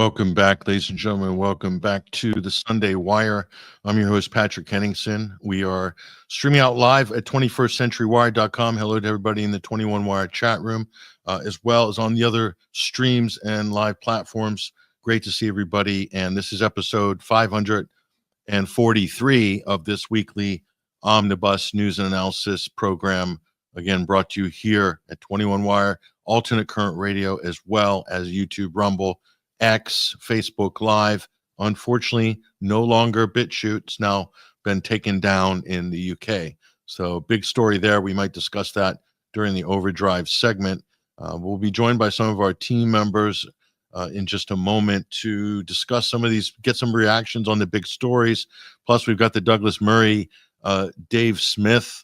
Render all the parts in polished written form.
Welcome back, ladies and gentlemen. Welcome back to the Sunday Wire. I'm your host, Patrick Henningsen. We are streaming out live at 21stcenturywire.com. Hello to everybody in the 21 Wire chat room, as well as on the other streams and live platforms. Great to see everybody. And this is episode 543 of this weekly Omnibus News and Analysis program. Again, brought to you here at 21 Wire, alternate current radio, as well as YouTube, Rumble, X, Facebook Live. Unfortunately, no longer BitChute. It's now been taken down in the UK. So big story there. We might discuss that during the Overdrive segment. We'll be joined by some of our team members in just a moment to discuss some of these, get some reactions on the big stories. Plus, we've got the Douglas Murray, Dave Smith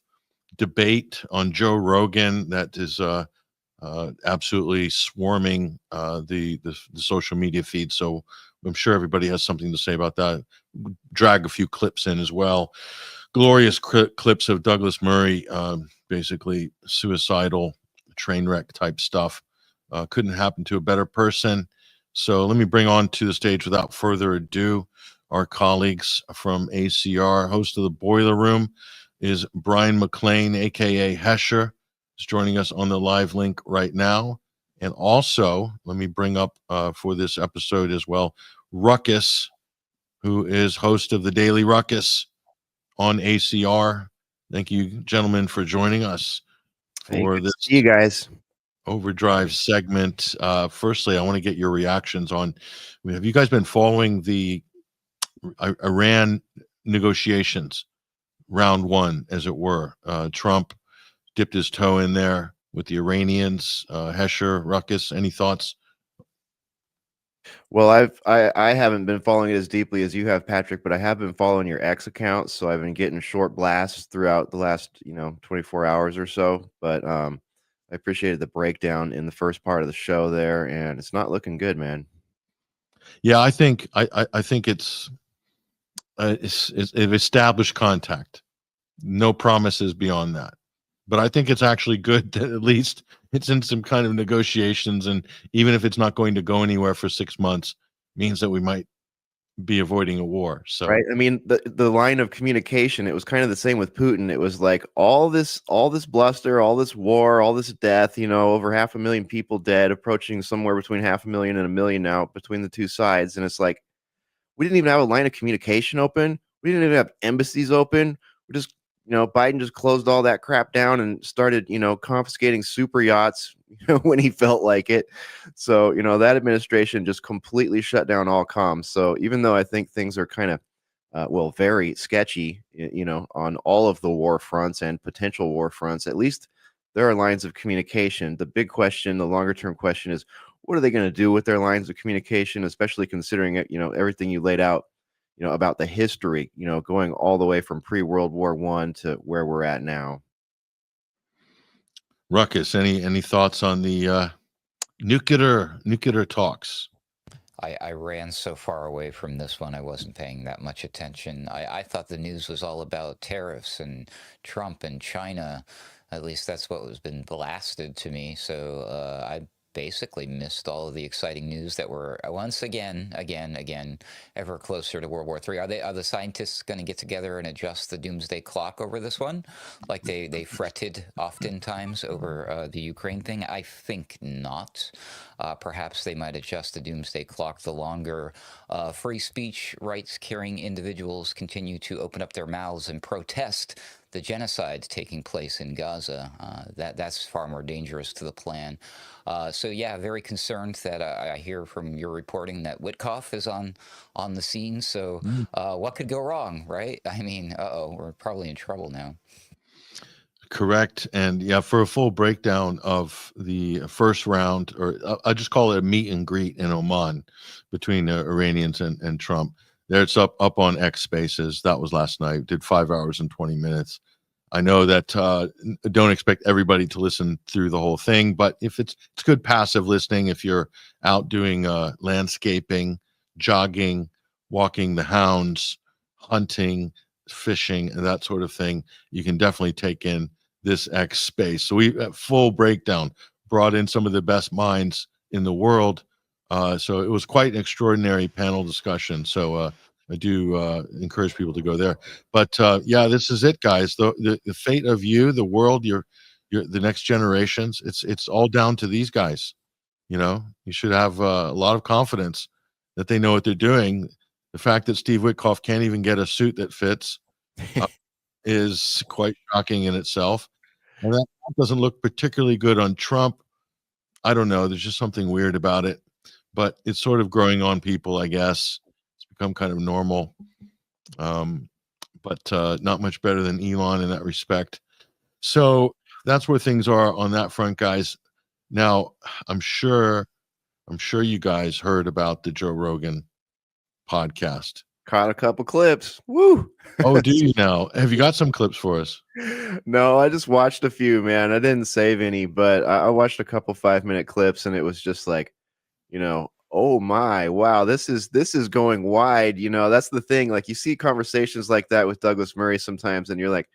debate on Joe Rogan that is absolutely swarming the social media feed. So I'm sure everybody has something to say about that. Drag a few clips in as well. Glorious clips of Douglas Murray, basically suicidal train wreck type stuff. Couldn't happen to a better person. So let me bring on to the stage without further ado our colleagues from ACR. Host of the Boiler Room is Bryan McClain, aka Hesher, is joining us on the live link right now. And also, let me bring up for this episode as well, Ruckus, who is host of the Daily Ruckus on ACR. Thank you, gentlemen, for joining us for this. See you guys. Overdrive segment. Firstly, I want to get your reactions on, have you guys been following the Iran negotiations, round one, as it were? Trump dipped his toe in there with the Iranians. Hesher, Ruckus, any thoughts? Well, I haven't been following it as deeply as you have, Patrick, but I have been following your X account, so I've been getting short blasts throughout the last 24 hours or so. But I appreciated the breakdown in the first part of the show there, and it's not looking good, man. Yeah, I think it's established contact. No promises beyond that. But I think it's actually good that at least it's in some kind of negotiations, and even if it's not going to go anywhere for 6 months, means that we might be avoiding a war. So right. I mean, the line of communication, it was kind of the same with Putin. It was like all this bluster, all this war, all this death, over 500,000 people dead, approaching somewhere between 500,000 and 1 million now between the two sides. And it's like, we didn't even have a line of communication open. We didn't even have embassies open. We just, Biden just closed all that crap down and started, confiscating super yachts when he felt like it. So, that administration just completely shut down all comms. So even though I think things are kind of, very sketchy, on all of the war fronts and potential war fronts, at least there are lines of communication. The big question, the longer term question is, what are they going to do with their lines of communication, especially considering it, everything you laid out, about the history, going all the way from pre-World War I to where we're at now. Ruckus, any thoughts on the nuclear talks? I ran so far away from this one, I wasn't paying that much attention. I thought the news was all about tariffs and Trump and China. At least that's what was been blasted to me. So I basically missed all of the exciting news that were once again, ever closer to World War III. Are the scientists going to get together and adjust the doomsday clock over this one, like they fretted oftentimes over the Ukraine thing? I think not. Perhaps they might adjust the doomsday clock the longer free speech rights-carrying individuals continue to open up their mouths and protest the genocide taking place in Gaza. That's far more dangerous to the plan. So yeah, very concerned that I hear from your reporting that Witkoff is on the scene. So what could go wrong, right? I mean, we're probably in trouble now. Correct. And yeah, for a full breakdown of the first round, or I'll just call it a meet and greet in Oman between the Iranians and Trump. There, it's up on X Spaces. That was last night. Did 5 hours and 20 minutes. I know that don't expect everybody to listen through the whole thing, but if it's good passive listening, if you're out doing landscaping, jogging, walking the hounds, hunting, fishing, and that sort of thing, you can definitely take in this X space. So we full breakdown, brought in some of the best minds in the world So it was quite an extraordinary panel discussion. So I do encourage people to go there. But yeah, this is it, guys. The fate of you, the world, your the next generations. It's all down to these guys. You know, you should have a lot of confidence that they know what they're doing. The fact that Steve Witkoff can't even get a suit that fits is quite shocking in itself. And that doesn't look particularly good on Trump. I don't know. There's just something weird about it, but it's sort of growing on people, I guess. It's become kind of normal, but not much better than Elon in that respect. So that's where things are on that front, guys. Now, I'm sure you guys heard about the Joe Rogan podcast. Caught a couple clips. Woo! Oh, do you now? Have you got some clips for us? No, I just watched a few, man. I didn't save any, but I watched a couple 5-minute clips, and it was just like, you know, oh my, wow, this is going wide. You know, that's the thing. Like, you see conversations like that with Douglas Murray sometimes, and you're like,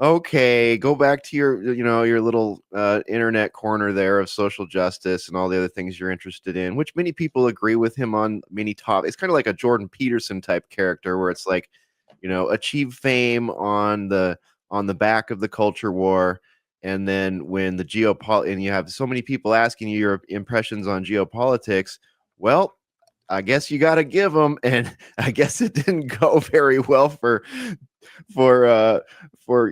okay, go back to your, you know, your little internet corner there of social justice and all the other things you're interested in, which many people agree with him on many topics. It's kind of like a Jordan Peterson type character where it's like, you know, achieve fame on the back of the culture war. And then when the and you have so many people asking you your impressions on geopolitics, well, I guess you got to give them. And I guess it didn't go very well for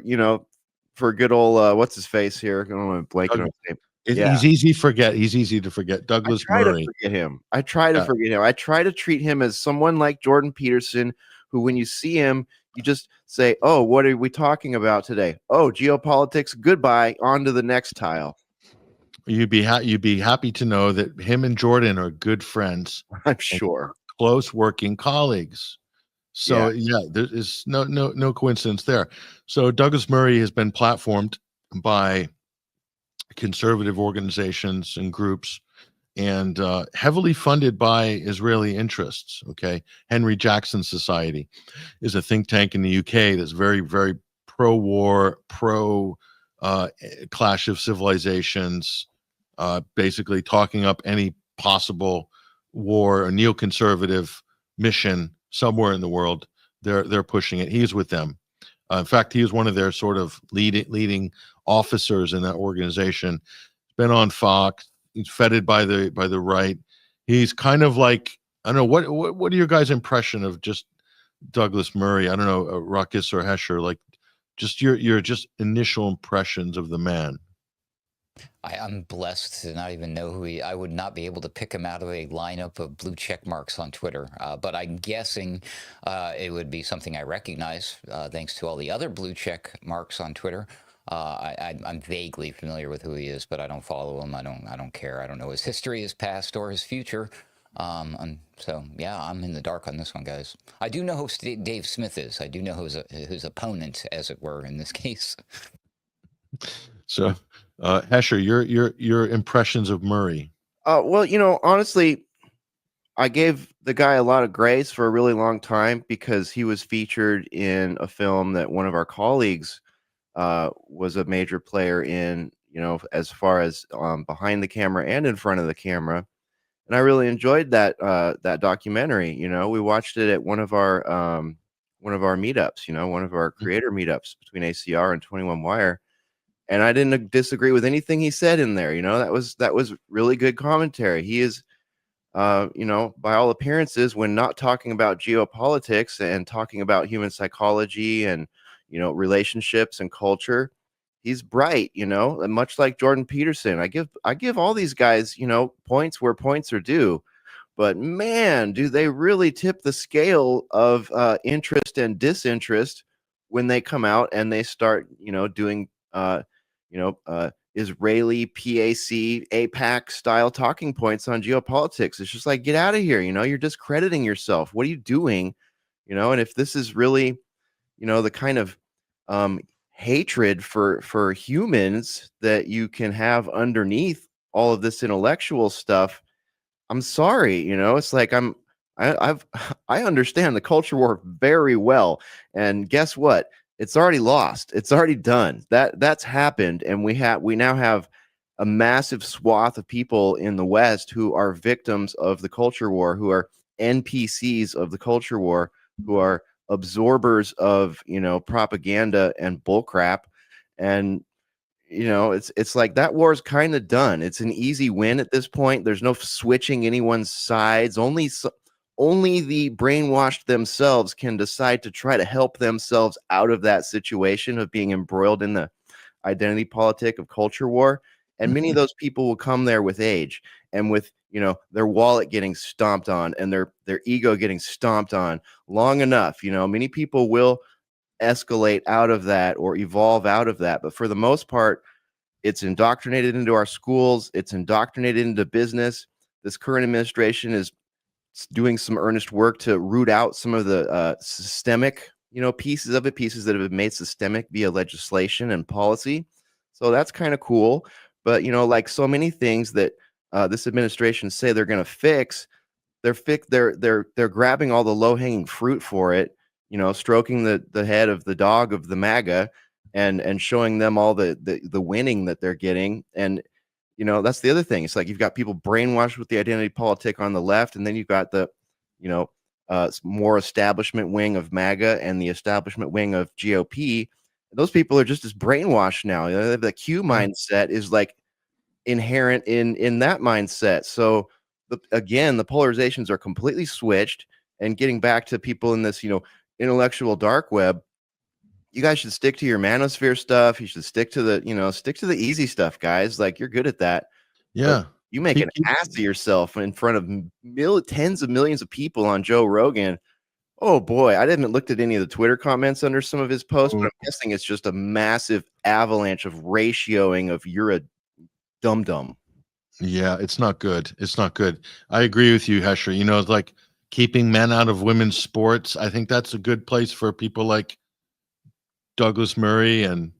you know, for good old what's his face here? I don't know, blanking on his name. Yeah. He's easy to forget. He's easy to forget. Douglas Murray. I try to forget him. I try to treat him as someone like Jordan Peterson, who, when you see him, you just say, "Oh, what are we talking about today? Oh, geopolitics. Goodbye. On to the next tile." You'd be happy to know that him and Jordan are good friends. I'm sure. Close working colleagues. So yeah, there is no coincidence there. So Douglas Murray has been platformed by conservative organizations and groups, and heavily funded by Israeli interests. Okay, Henry Jackson Society is a think tank in the UK that's very, very pro-war, pro clash of civilizations, basically talking up any possible war or neoconservative mission somewhere in the world. They're pushing it. He's with them. In fact, he is one of their sort of leading officers in that organization. Been on Fox. He's feted by the right. He's kind of like, I don't know, what are your guys' impression of just Douglas Murray? I don't know, Ruckus or Hesher, like just your just initial impressions of the man. I'm blessed to not even know who I would not be able to pick him out of a lineup of blue check marks on Twitter. But I'm guessing it would be something I recognize thanks to all the other blue check marks on Twitter. I'm vaguely familiar with who he is, but I don't follow him. I don't care. I don't know his history, his past, or his future. So yeah, I'm in the dark on this one, guys. I do know who Dave Smith is. I do know whose opponent, as it were, in this case. So, Hesher, your impressions of Murray. Well, you know, honestly, I gave the guy a lot of grace for a really long time because he was featured in a film that one of our colleagues was a major player in, you know, as far as behind the camera and in front of the camera. And I really enjoyed that documentary. You know, we watched it at one of our meetups, you know, one of our creator meetups between ACR and 21 Wire. And I didn't disagree with anything he said in there. You know, that was really good commentary. He is, you know, by all appearances, when not talking about geopolitics and talking about human psychology and, you know, relationships and culture, he's bright, you know, and much like Jordan Peterson. I give all these guys, you know, points where points are due. But man, do they really tip the scale of interest and disinterest when they come out and they start, you know, doing Israeli PAC, APAC style talking points on geopolitics. It's just like, get out of here. You know, you're discrediting yourself. What are you doing? You know, and if this is really, you know, the kind of hatred for humans that you can have underneath all of this intellectual stuff, I'm sorry. You know, it's like I understand the culture war very well. And guess what? It's already lost. It's already done. That's happened, and we now have a massive swath of people in the West who are victims of the culture war, who are NPCs of the culture war, who are absorbers of, you know, propaganda and bullcrap. And, you know, it's like that war is kind of done. It's an easy win at this point. There's no switching anyone's sides. Only the brainwashed themselves can decide to try to help themselves out of that situation of being embroiled in the identity politic of culture war. And many of those people will come there with age and with, you know, their wallet getting stomped on and their ego getting stomped on long enough. You know, many people will escalate out of that or evolve out of that. But for the most part, it's indoctrinated into our schools. It's indoctrinated into business. This current administration is doing some earnest work to root out some of the systemic, you know, pieces of it, pieces that have been made systemic via legislation and policy. So that's kind of cool. But, you know, like so many things that this administration say they're going to fix, they're grabbing all the low hanging fruit for it, you know, stroking the head of the dog of the MAGA and showing them all the winning that they're getting. And, you know, that's the other thing. It's like you've got people brainwashed with the identity politic on the left, and then you've got the, you know, more establishment wing of MAGA and the establishment wing of GOP. Those people are just as brainwashed now. You know, the Q mindset is like inherent in that mindset. So again, the polarizations are completely switched. And getting back to people in this, you know, intellectual dark web, you guys should stick to your manosphere stuff. You should stick to the, you know, stick to the easy stuff, guys. Like you're good at that. Yeah. But you make an ass of yourself in front of tens of millions of people on Joe Rogan. Oh boy, I haven't looked at any of the Twitter comments under some of his posts, but I'm guessing it's just a massive avalanche of ratioing of you're a dum-dum. Yeah, it's not good. It's not good. I agree with you, Hesher. You know, it's like keeping men out of women's sports. I think that's a good place for people like Douglas Murray and,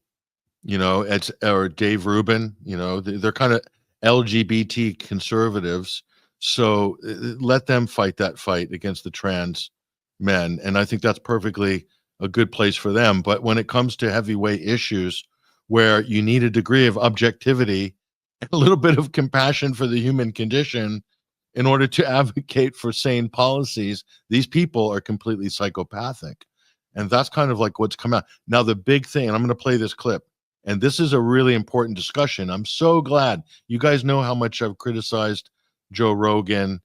you know, or Dave Rubin. You know, they're kind of LGBT conservatives. So let them fight that fight against the trans men. And I think that's perfectly a good place for them. But when it comes to heavyweight issues where you need a degree of objectivity, a little bit of compassion for the human condition in order to advocate for sane policies, these people are completely psychopathic. And that's kind of like what's come out. Now, the big thing, and I'm going to play this clip, and this is a really important discussion. I'm so glad. You guys know how much I've criticized Joe Rogan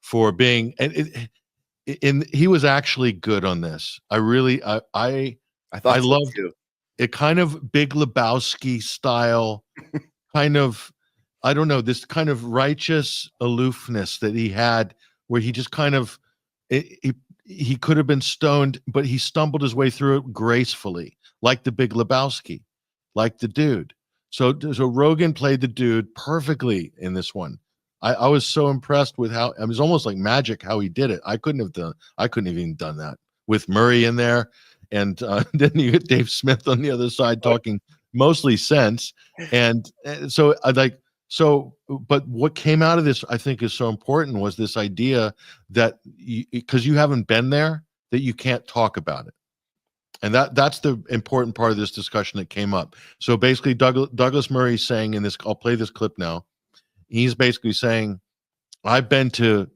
for being, and he was actually good on this. I thought so loved too. it, kind of Big Lebowski style, kind of, I don't know, this kind of righteous aloofness that he had, where he just kind of, he could have been stoned, but he stumbled his way through it gracefully, like the Big Lebowski, like the dude. So Rogan played the dude perfectly in this one. I was so impressed with how, it was almost like magic how he did it. I couldn't have even done that with Murray in there. And then you get Dave Smith on the other side talking mostly sense. And so but what came out of this, I think, is so important, was this idea that because you haven't been there, that you can't talk about it. And that's the important part of this discussion that came up. So basically, Douglas Murray is saying in this, I'll play this clip now. He's basically saying, I've been to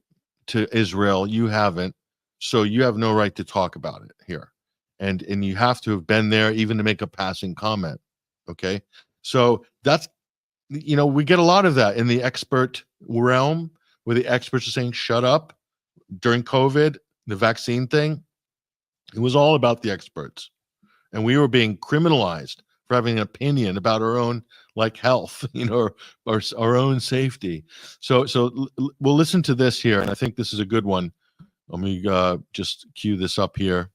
Israel, you haven't, so you have no right to talk about it here. And you have to have been there even to make a passing comment. Okay. So that's, you know, we get a lot of that in the expert realm, where the experts are saying, shut up. During COVID, the vaccine thing, it was all about the experts. And we were being criminalized for having an opinion about our own, like, health, you know, or our own safety. So we'll listen to this here, and I think this is a good one. Let me just cue this up here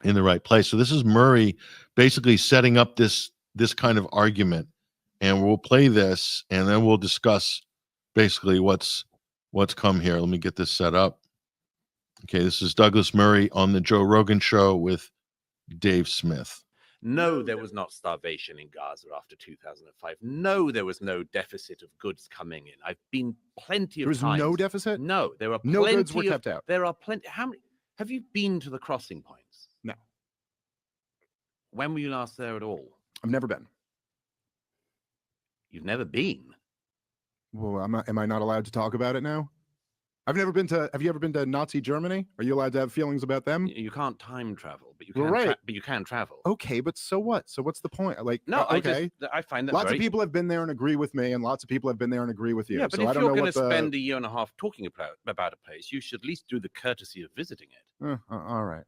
in the right place. So this is Murray basically setting up this kind of argument, and we'll play this, and then we'll discuss basically what's come here. Let me get this set up. Okay, this is Douglas Murray on the Joe Rogan Show with Dave Smith. No, there was not starvation in Gaza after 2005. No, there was no deficit of goods coming in. I've been plenty of times. There was no deficit? No, there are No plenty goods were kept out. There are plenty. How many? Have you been to the crossing points? No. When were you last there at all? I've never been. You've never been. Well, am I not allowed to talk about it now? I've never been to. Have you ever been to Nazi Germany? Are you allowed to have feelings about them? You can't time travel, but you Well, can. right. But you can travel. Okay, but so what? So what's the point? Like, No, okay. I find that Lots very... of people have been there and agree with me, and lots of people have been there and agree with you. Yeah, but so if I don't you're know going what to the... spend a year and a half talking about a place, you should at least do the courtesy of visiting it. all right.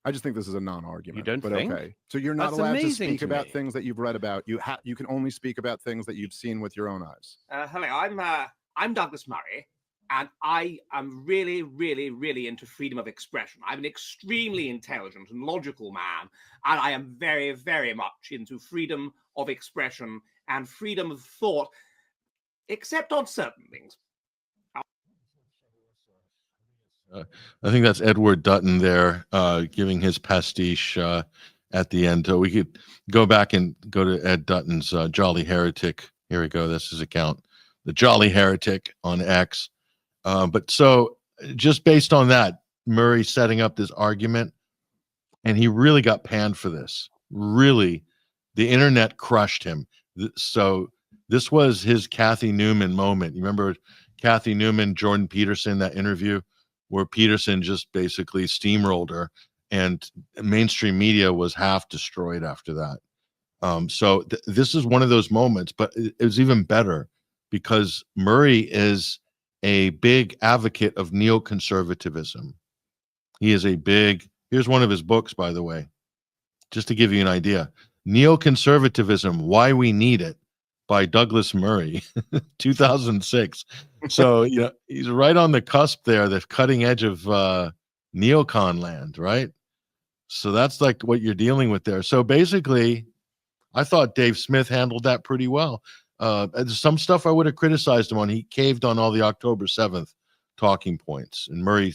I just think this is a non-argument. You don't but think? Okay. So you're not That's allowed to amazing speak to about me. things that you've read about. You can only speak about things that you've seen with your own eyes. Hello, I'm Douglas Murray, and I am really, really, really into freedom of expression. I'm an extremely intelligent and logical man, and I am very, very much into freedom of expression and freedom of thought, except on certain things. I think that's Edward Dutton there, giving his pastiche at the end. We could go back and go to Ed Dutton's Jolly Heretic. Here we go. That's his account, the Jolly Heretic on X. But so just based on that, Murray setting up this argument, and he really got panned for this. Really, the internet crushed him. So this was his Kathy Newman moment. You remember Kathy Newman, Jordan Peterson, that interview where Peterson just basically steamrolled her, and mainstream media was half destroyed after that. So this is one of those moments, but it was even better because Murray is a big advocate of neoconservatism. He is here's one of his books, by the way, just to give you an idea. Neoconservatism, Why We Need It, by Douglas Murray, 2006. So, he's right on the cusp there, the cutting edge of neocon land, right? So that's like what you're dealing with there. So basically, I thought Dave Smith handled that pretty well. Some stuff I would have criticized him on. He caved on all the October 7th talking points, and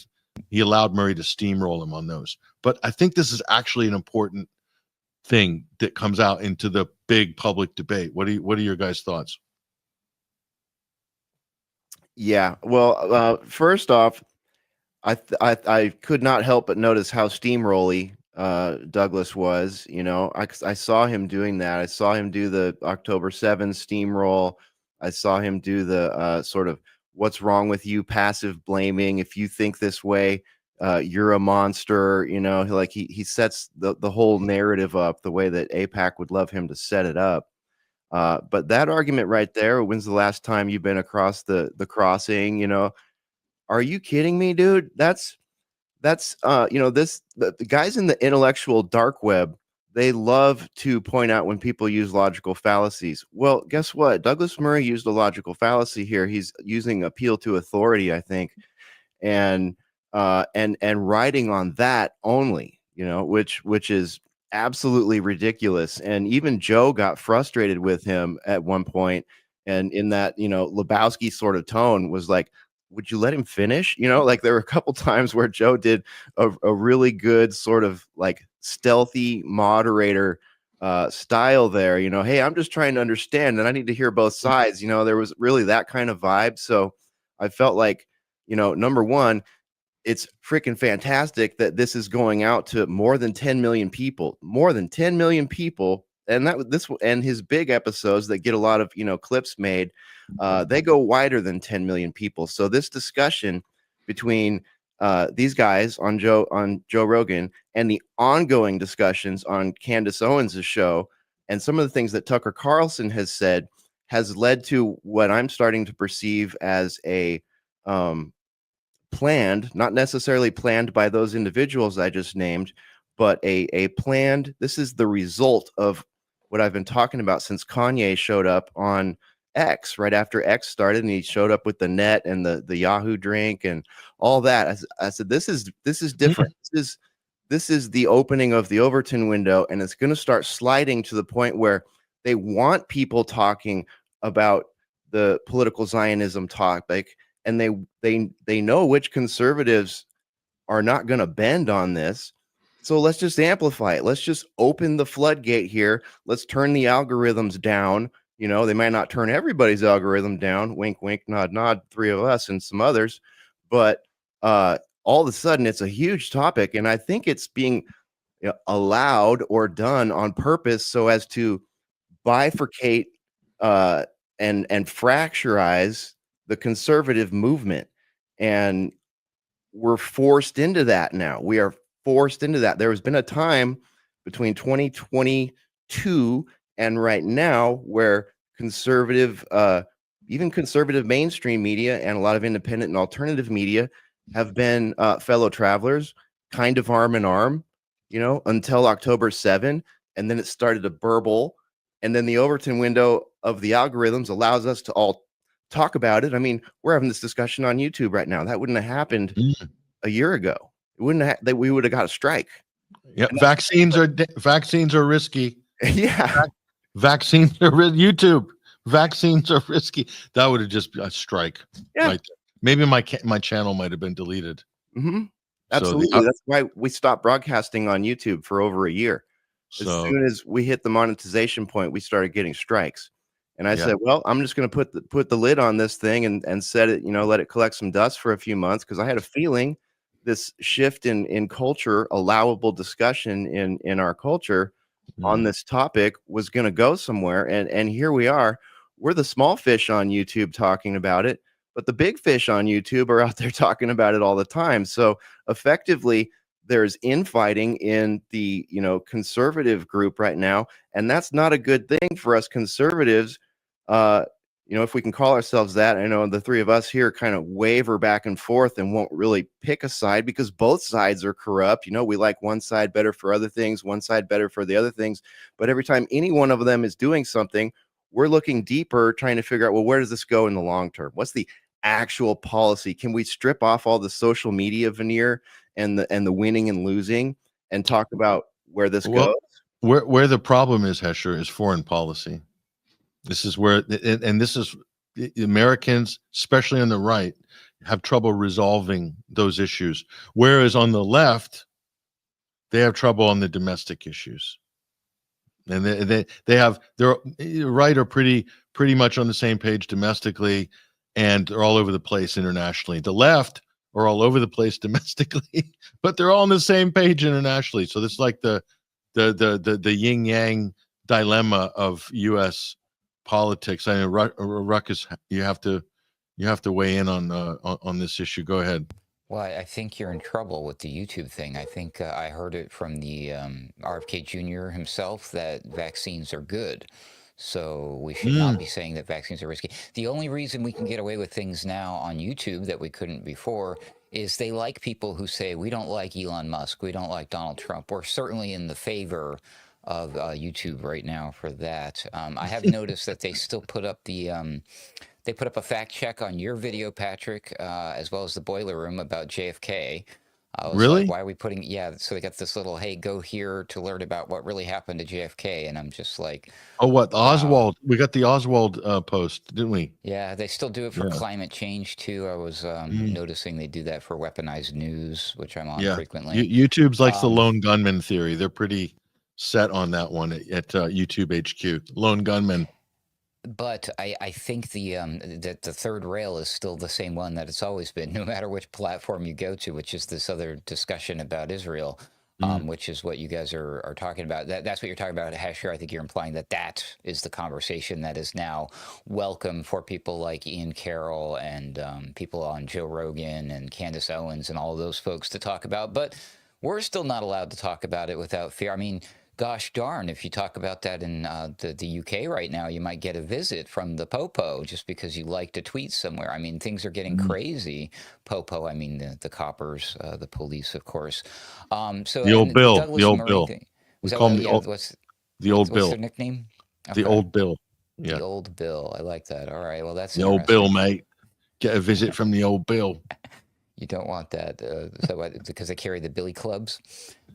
he allowed Murray to steamroll him on those. But I think this is actually an important thing that comes out into the big public debate. What are your guys' thoughts? Yeah, well, first off, I could not help but notice how steamrolly Douglas was. I saw him doing that. I saw him do the October 7th steamroll. I saw him do the sort of "what's wrong with you" passive blaming. If you think this way, you're a monster. He sets the whole narrative up the way that AIPAC would love him to set it up. But that argument right there, when's the last time you've been across the crossing? Are you kidding me, dude? That's the guys in the intellectual dark web, they love to point out when people use logical fallacies. Well, guess what? Douglas Murray used a logical fallacy here. He's using appeal to authority, I think, and riding on that only, which is absolutely ridiculous. And even Joe got frustrated with him at one point, and in that Lebowski sort of tone was like, would you let him finish? Like there were a couple times where Joe did a really good sort of like stealthy moderator style there. Hey, I'm just trying to understand and I need to hear both sides. There was really that kind of vibe. So I felt like, number one, it's freaking fantastic that this is going out to more than 10 million people, and his big episodes that get a lot of clips made, they go wider than 10 million people. So this discussion between these guys on Joe Rogan and the ongoing discussions on Candace Owens' show and some of the things that Tucker Carlson has said has led to what I'm starting to perceive as a planned, not necessarily planned by those individuals I just named, but a planned, this is the result of what I've been talking about since Kanye showed up on X, right after X started, and he showed up with the net and the Yahoo drink and all that. I said, this is different. This is the opening of the Overton window, and it's going to start sliding to the point where they want people talking about the political Zionism topic, and they know which conservatives are not going to bend on this. So let's just amplify it. Let's just open the floodgate here. Let's turn the algorithms down. They might not turn everybody's algorithm down. Wink, wink, nod, nod. Three of us and some others. But all of a sudden, it's a huge topic. And I think it's being allowed or done on purpose so as to bifurcate and fracturize the conservative movement. And we're forced into that now. We are forced into that. There has been a time between 2022 and right now where conservative, even conservative mainstream media and a lot of independent and alternative media have been fellow travelers, kind of arm in arm, until October 7. And then it started to burble. And then the Overton window of the algorithms allows us to all talk about it. I mean, we're having this discussion on YouTube right now. That wouldn't have happened a year ago. It wouldn't have, that we would have got a strike. Yeah, vaccines are risky. Yeah. Vaccines are YouTube. Vaccines are risky. That would have just been a strike. Yeah. Right there. Maybe my channel might have been deleted. Mm-hmm. Absolutely. That's why we stopped broadcasting on YouTube for over a year. As soon as we hit the monetization point, we started getting strikes. And I said, well, I'm just going to put the lid on this thing and set it, let it collect some dust for a few months, because I had a feeling this shift in culture, allowable discussion in our culture on this topic was going to go somewhere. And here we are. We're the small fish on YouTube talking about it, but the big fish on YouTube are out there talking about it all the time. So effectively, there's infighting in the conservative group right now, and that's not a good thing for us conservatives. If we can call ourselves that. I know the three of us here kind of waver back and forth and won't really pick a side because both sides are corrupt. We like one side better for other things, one side better for the other things. But every time any one of them is doing something, we're looking deeper, trying to figure out, well, where does this go in the long term? What's the actual policy? Can we strip off all the social media veneer and the winning and losing and talk about where this goes? Where the problem is, Hesher, is foreign policy. This is where, and this is, Americans, especially on the right, have trouble resolving those issues. Whereas on the left, they have trouble on the domestic issues. And they're right are pretty much on the same page domestically, and they're all over the place internationally. The left are all over the place domestically, but they're all on the same page internationally. So this is like the yin yang dilemma of U.S. politics. I mean, Ruckus, you have to weigh in on this issue. Go ahead. Well, I think you're in trouble with the YouTube thing. I think I heard it from the RFK Jr. himself that vaccines are good. So we should not be saying that vaccines are risky. The only reason we can get away with things now on YouTube that we couldn't before is they like people who say, we don't like Elon Musk, we don't like Donald Trump. We're certainly in the favor of YouTube right now for that. I have noticed that they still put up the... they put up a fact check on your video, Patrick, as well as the Boiler Room about JFK. I was Really? like, why are we putting... Yeah, so they got this little, hey, go here to learn about what really happened to JFK. And I'm just like... Oh, what? Wow. Oswald. We got the Oswald post, didn't we? Yeah, they still do it for climate change, too. I was noticing they do that for weaponized news, which I'm on frequently. YouTube's like the lone gunman theory. They're pretty set on that one at YouTube HQ. Lone gunman. But I think the third rail is still the same one that it's always been, no matter which platform you go to, which is this other discussion about Israel, which is what you guys are talking about. That's what you're talking about, Hesher. I think you're implying that is the conversation that is now welcome for people like Ian Carroll and people on Joe Rogan and Candace Owens and all of those folks to talk about. But we're still not allowed to talk about it without fear. I mean, gosh darn, if you talk about that in the UK right now, you might get a visit from the Popo just because you liked a tweet somewhere. I mean, things are getting crazy. Popo, I mean the coppers, the police, of course. So the old Bill. Douglas The old Murray Bill. thing, We that call what, him yeah, the old Bill. What's their nickname? The old Bill. Yeah. The old Bill. I like that. All right. Well, that's the old Bill, mate. Get a visit from the old Bill. You don't want that. So what, because they carry the billy clubs?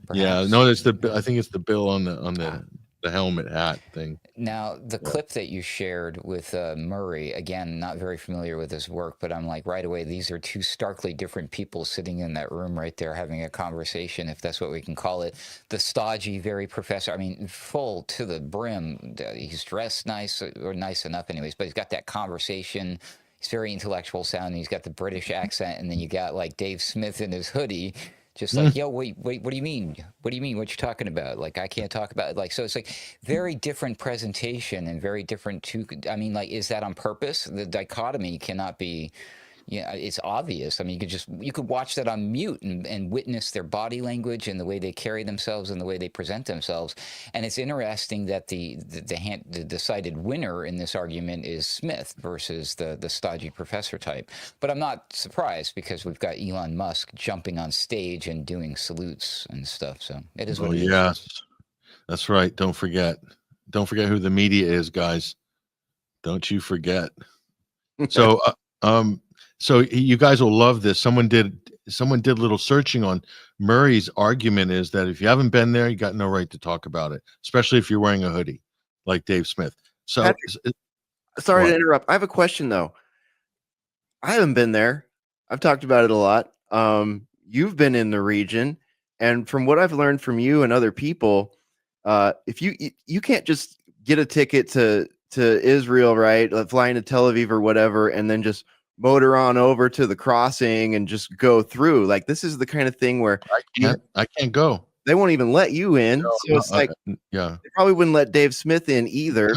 Perhaps? Yeah, no, it's I think it's the bill on the helmet hat thing. Now, the clip that you shared with Murray, again, not very familiar with his work, but I'm like, right away, these are two starkly different people sitting in that room right there having a conversation, if that's what we can call it. The stodgy, very professor, I mean, full to the brim. He's dressed nice, or nice enough anyways, but he's got that conversation. He's very intellectual sounding. He's got the British accent, and then you got like Dave Smith in his hoodie, Just like, yo, wait, what do you mean? What do you mean? What you talking about? Like, I can't talk about it. Like, so it's like very different presentation and very different I mean, like, is that on purpose? The dichotomy cannot be, it's obvious. I mean, you could watch that on mute and witness their body language and the way they carry themselves and the way they present themselves. And it's interesting that the decided winner in this argument is Smith versus the stodgy professor type. But I'm not surprised because we've got Elon Musk jumping on stage and doing salutes and stuff. So it is what it is. Yes, that's right. Don't forget who the media is, guys. Don't you forget. So, so you guys will love this. Someone did a little searching on Murray's argument is that if you haven't been there, you got no right to talk about it, especially if you're wearing a hoodie like Dave Smith. So Patrick, sorry to interrupt. I have a question though. I haven't been there. I've talked about it a lot. You've been in the region, and from what I've learned from you and other people, if you can't just get a ticket to Israel, right? Flying to Tel Aviv or whatever, and then just motor on over to the crossing and just go through. Like, this is the kind of thing where I can't go. They won't even let you in. No, So it's like, yeah, they probably wouldn't let Dave Smith in either.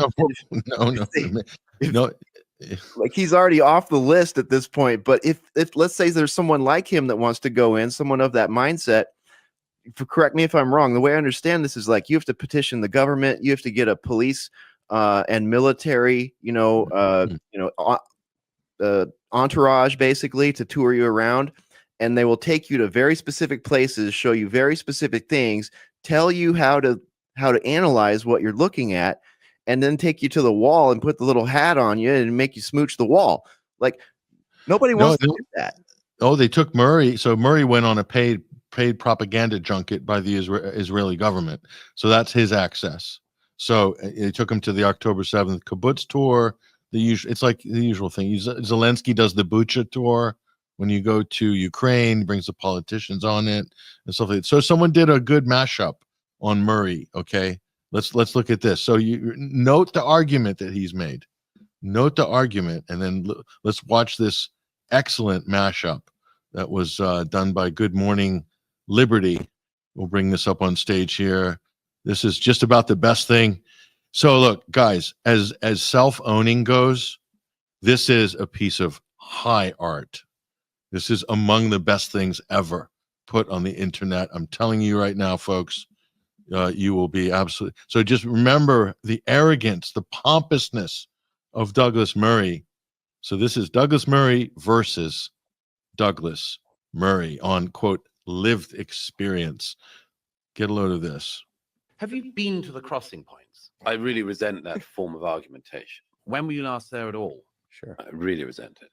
No. Like, he's already off the list at this point. But if let's say there's someone like him that wants to go in, someone of that mindset, correct me if I'm wrong. The way I understand this is like, you have to petition the government, you have to get a police and military, entourage basically to tour you around, and they will take you to very specific places, show you very specific things, tell you how to analyze what you're looking at, and then take you to the wall and put the little hat on you and make you smooch the wall. Like, nobody wants to do that. Oh, they took Murray. So Murray went on a paid propaganda junket by the Israeli government. So that's his access. So they took him to the October 7th kibbutz tour. It's like the usual thing. Zelensky does the Bucha tour. When you go to Ukraine, brings the politicians on it and stuff like that. So someone did a good mashup on Murray. Okay, let's look at this. So you note the argument that he's made. Note the argument, and then let's watch this excellent mashup that was done by Good Morning Liberty. We'll bring this up on stage here. This is just about the best thing. So look, guys, as self-owning goes, this is a piece of high art. This is among the best things ever put on the internet. I'm telling you right now, folks, you will be absolutely. So just remember the arrogance, the pompousness of Douglas Murray. So this is Douglas Murray versus Douglas Murray on, quote, lived experience. Get a load of this. Have you been to the crossing points? I really resent that form of argumentation. When were you last there at all? Sure. I really resent it.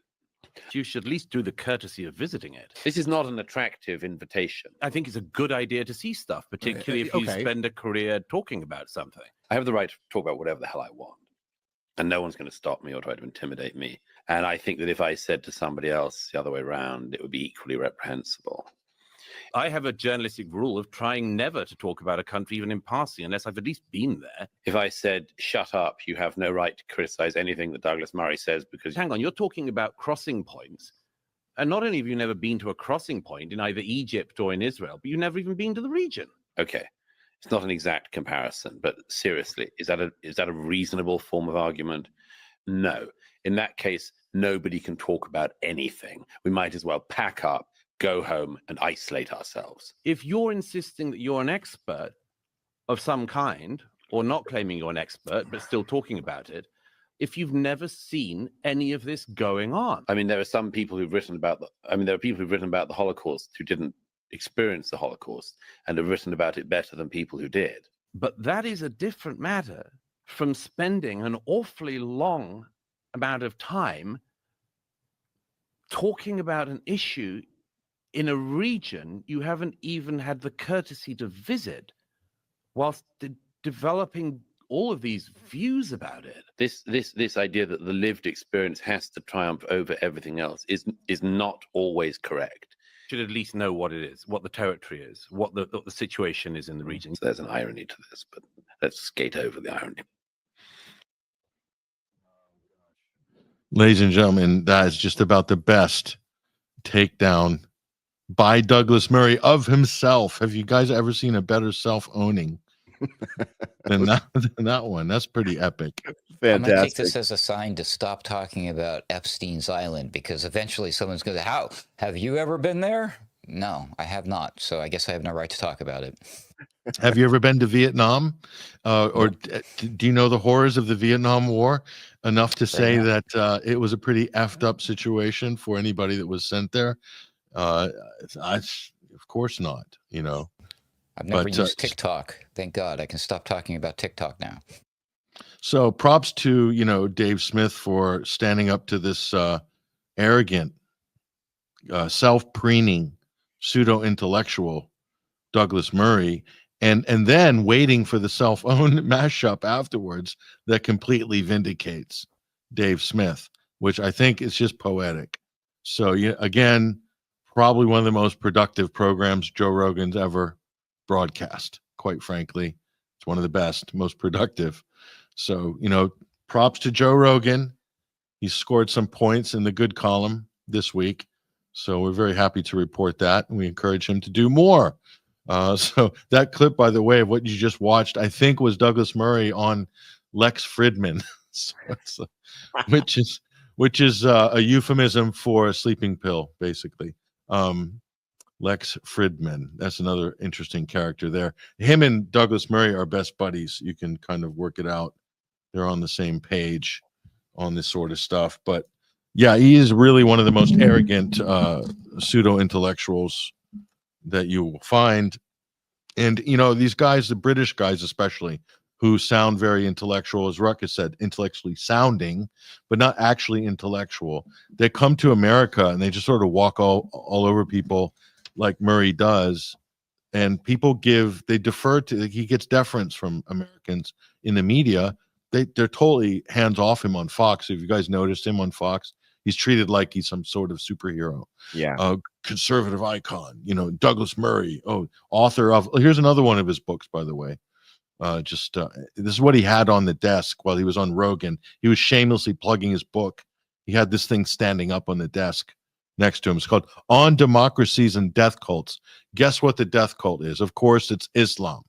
You should at least do the courtesy of visiting it. This is not an attractive invitation. I think it's a good idea to see stuff, particularly if you spend a career talking about something. I have the right to talk about whatever the hell I want. And no one's going to stop me or try to intimidate me. And I think that if I said to somebody else the other way around, it would be equally reprehensible. I have a journalistic rule of trying never to talk about a country, even in passing, unless I've at least been there. If I said, shut up, you have no right to criticize anything that Douglas Murray says because... Hang on, you're talking about crossing points. And not only have you never been to a crossing point in either Egypt or in Israel, but you've never even been to the region. Okay. It's not an exact comparison, but seriously, is that a reasonable form of argument? No. In that case, nobody can talk about anything. We might as well pack up, go home, and isolate ourselves. If you're insisting that you're an expert of some kind, or not claiming you're an expert, but still talking about it, if you've never seen any of this going on. I mean, there are some people who've written about there are people who've written about the Holocaust who didn't experience the Holocaust and have written about it better than people who did. But that is a different matter from spending an awfully long amount of time talking about an issue in a region you haven't even had the courtesy to visit, whilst developing all of these views about it. This idea that the lived experience has to triumph over everything else is not always correct. Should at least know what it is, what the territory is, what the situation is in the region. So there's an irony to this, but let's skate over the irony. Ladies and gentlemen, that is just about the best takedown by Douglas Murray of himself. Have you guys ever seen a better self-owning than that one? That's pretty epic. I'm going to take Fantastic. this as a sign to stop talking about Epstein's Island, because eventually someone's going to, how, have you ever been there? No, I have not. So I guess I have no right to talk about it. Have you ever been to Vietnam? Or do you know the horrors of the Vietnam War enough to say enough. that it was a pretty effed up situation for anybody that was sent there? Of course not, you know. I've never But, used TikTok. Thank God I can stop talking about TikTok now. So props to, you know, Dave Smith for standing up to this arrogant, self-preening, pseudo-intellectual Douglas Murray, and then waiting for the self-owned mashup afterwards that completely vindicates Dave Smith, which I think is just poetic. So yeah, again, probably one of the most productive programs Joe Rogan's ever broadcast, quite frankly. It's one of the best, most productive. So, you know, props to Joe Rogan. He scored some points in the good column this week. So we're very happy to report that. And we encourage him to do more. So that clip, by the way, of what you just watched, I think was Douglas Murray on Lex Fridman, which is a euphemism for a sleeping pill, basically. Lex Fridman. That's another interesting character there. Him and Douglas Murray are best buddies. You can kind of work it out. They're on the same page on this sort of stuff. But yeah, he is really one of the most arrogant pseudo-intellectuals that you will find. And, you know, these guys, the British guys especially, who sound very intellectual, as Ruckus said, intellectually sounding, but not actually intellectual. They come to America and they just sort of walk all over people like Murray does. And people they defer to, he gets deference from Americans in the media. They're totally hands off him on Fox. If you guys noticed him on Fox, he's treated like he's some sort of superhero. Yeah. Conservative icon, you know, Douglas Murray. Oh, author of, here's another one of his books, by the way. This is what he had on the desk while he was on Rogan. He was shamelessly plugging his book. He had this thing standing up on the desk next to him. It's called On Democracies and Death Cults. Guess what the death cult is? Of course, it's Islam.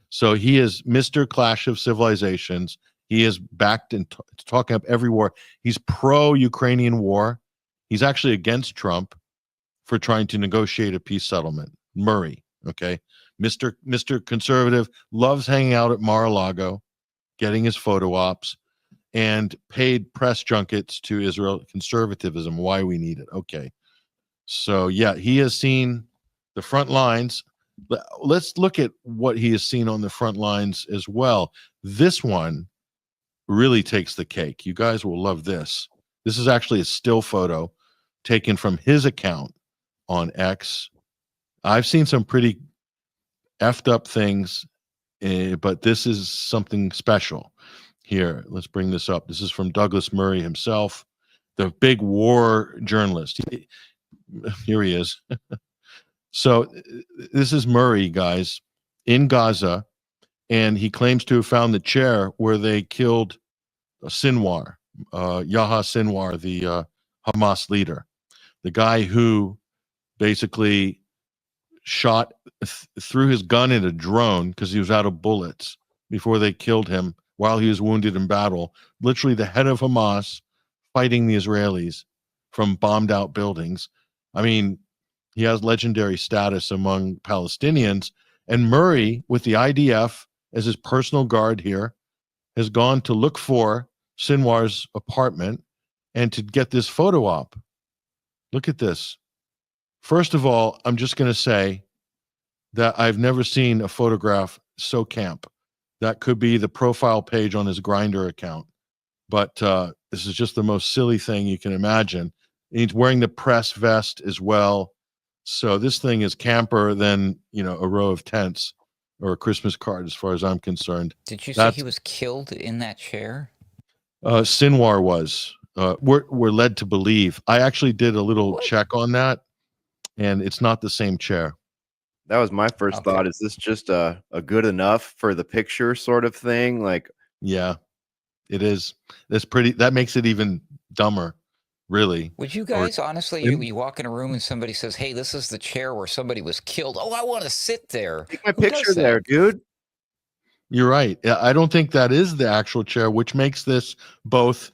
So he is Mr. Clash of Civilizations. He is backed and talking up every war. He's pro-Ukrainian war. He's actually against Trump for trying to negotiate a peace settlement. Murray, okay? Mr. Conservative, loves hanging out at Mar-a-Lago, getting his photo ops, and paid press junkets to Israel conservatism, why we need it. Okay. So, yeah, he has seen the front lines. Let's look at what he has seen on the front lines as well. This one really takes the cake. You guys will love this. This is actually a still photo taken from his account on X. I've seen some pretty effed up things, but this is something special. Here, let's bring this up. This is from Douglas Murray himself, the big war journalist. Here he is. So this is Murray, guys, in Gaza, and he claims to have found the chair where they killed Sinwar, Yahya Sinwar, the Hamas leader, the guy who basically shot threw his gun in a drone because he was out of bullets before they killed him while he was wounded in battle. Literally the head of Hamas fighting the Israelis from bombed out buildings. I mean, he has legendary status among Palestinians. And Murray, with the IDF as his personal guard here, has gone to look for Sinwar's apartment and to get this photo op. Look at this. First of all, I'm just going to say that I've never seen a photograph so camp. That could be the profile page on his Grindr account. But this is just the most silly thing you can imagine. He's wearing the press vest as well. So this thing is camper than, you know, a row of tents or a Christmas card, as far as I'm concerned. Did you say he was killed in that chair? Sinwar was. We're led to believe. I actually did a little check on that, and it's not the same chair. That was my first thought. Is this just a good enough for the picture sort of thing? Like, yeah, it is. That's pretty. That makes it even dumber really. Would you Or- guys honestly, you walk in a room and somebody says, "Hey, this is the chair where somebody was killed." Oh, I want to sit there. Take my Who does picture that? there, dude. You're right. I don't think that is the actual chair, which makes this both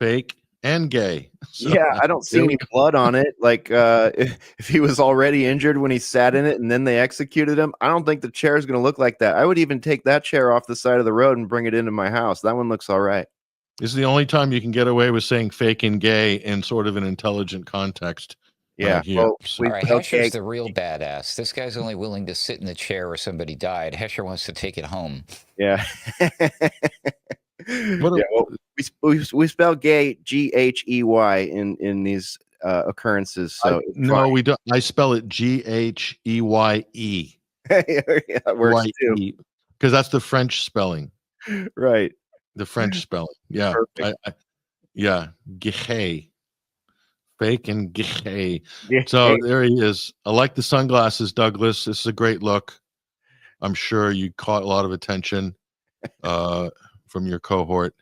fake and gay. So, Yeah, I don't see there we any blood on it. Like, if he was already injured when he sat in it and then they executed him, I don't think the chair is going to look like that. I would even take that chair off the side of the road and bring it into my house. That one looks all right. This is the only time you can get away with saying fake and gay in sort of an intelligent context. Yeah. Here. Well, So- All right, okay. Hesher's the real badass. This guy's only willing to sit in the chair where somebody died. Hesher wants to take it home. Yeah. What a- Yeah, well, we spell gay Ghey in these occurrences. So it's no, we don't. I spell it Gheye. fine. Yeah, it works too. Because that's the French spelling. Right. The French spelling. Yeah. Perfect. Yeah. Gay. Fake and gay. Yeah. So there he is. I like the sunglasses, Douglas. This is a great look. I'm sure you caught a lot of attention from your cohort.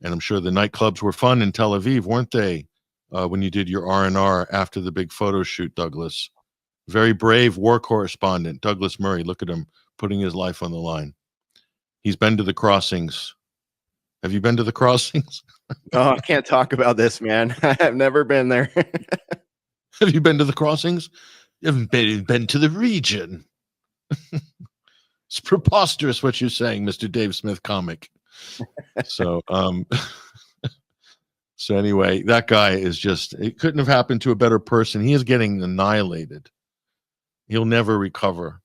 And I'm sure the nightclubs were fun in Tel Aviv, weren't they? When you did your R&R after the big photo shoot, Douglas. Very brave war correspondent, Douglas Murray. Look at him putting his life on the line. He's been to the crossings. Have you been to the crossings? Oh, I can't talk about this, man. I've never been there. Have you been to the crossings? You haven't been to the region. It's preposterous what you're saying, Mr. Dave Smith comic. So, so anyway, that guy is just, it couldn't have happened to a better person. He is getting annihilated. He'll never recover.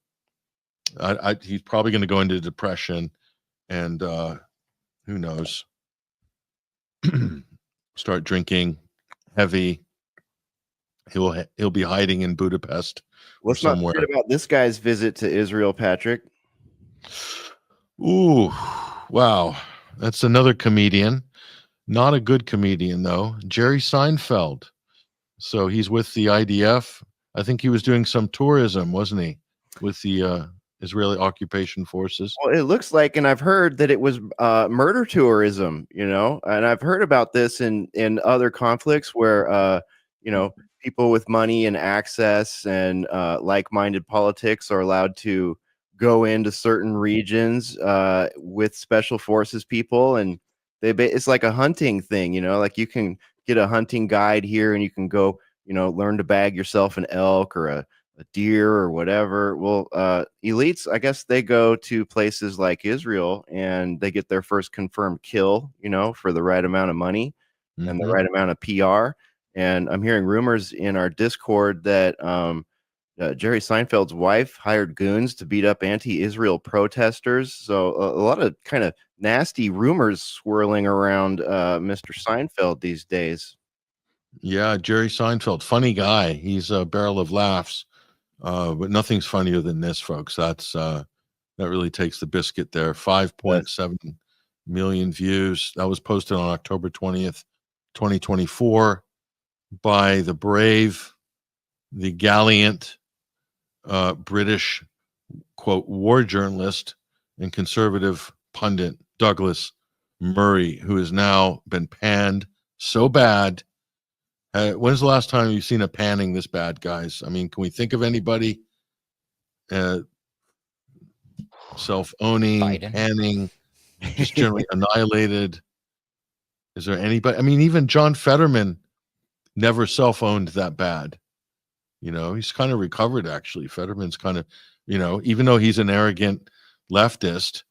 He's probably going to go into depression and who knows, start drinking heavy. He'll be hiding in Budapest. Let's or not forget about this guy's visit to Israel, Patrick. Ooh, wow. That's another comedian. Not a good comedian, though. Jerry Seinfeld. So he's with the IDF. I think he was doing some tourism, wasn't he? With the Israeli occupation forces. Well, it looks like, and I've heard that it was murder tourism, and I've heard about this in other conflicts where, people with money and access and like-minded politics are allowed to go into certain regions with special forces people, and it's like a hunting thing, like you can get a hunting guide here and you can go, learn to bag yourself an elk or a deer or whatever. Well, elites, I guess they go to places like Israel and they get their first confirmed kill, for the right amount of money and the right amount of PR. And I'm hearing rumors in our Discord that Jerry Seinfeld's wife hired goons to beat up anti-Israel protesters. So a lot of kind of nasty rumors swirling around Mr. Seinfeld these days. Yeah, Jerry Seinfeld, funny guy. He's a barrel of laughs, but nothing's funnier than this, folks. That's that really takes the biscuit there. 5.7 million views. That was posted on October 20th, 2024, by the brave, the gallant British quote war journalist and conservative pundit Douglas Murray, who has now been panned so bad. When's the last time you've seen a panning this bad, guys? I mean, can we think of anybody self-owning, Biden. panning, just generally annihilated? Is there anybody? I mean, even John Fetterman never self-owned that bad. He's kind of recovered, actually. Fetterman's kind of, even though he's an arrogant leftist,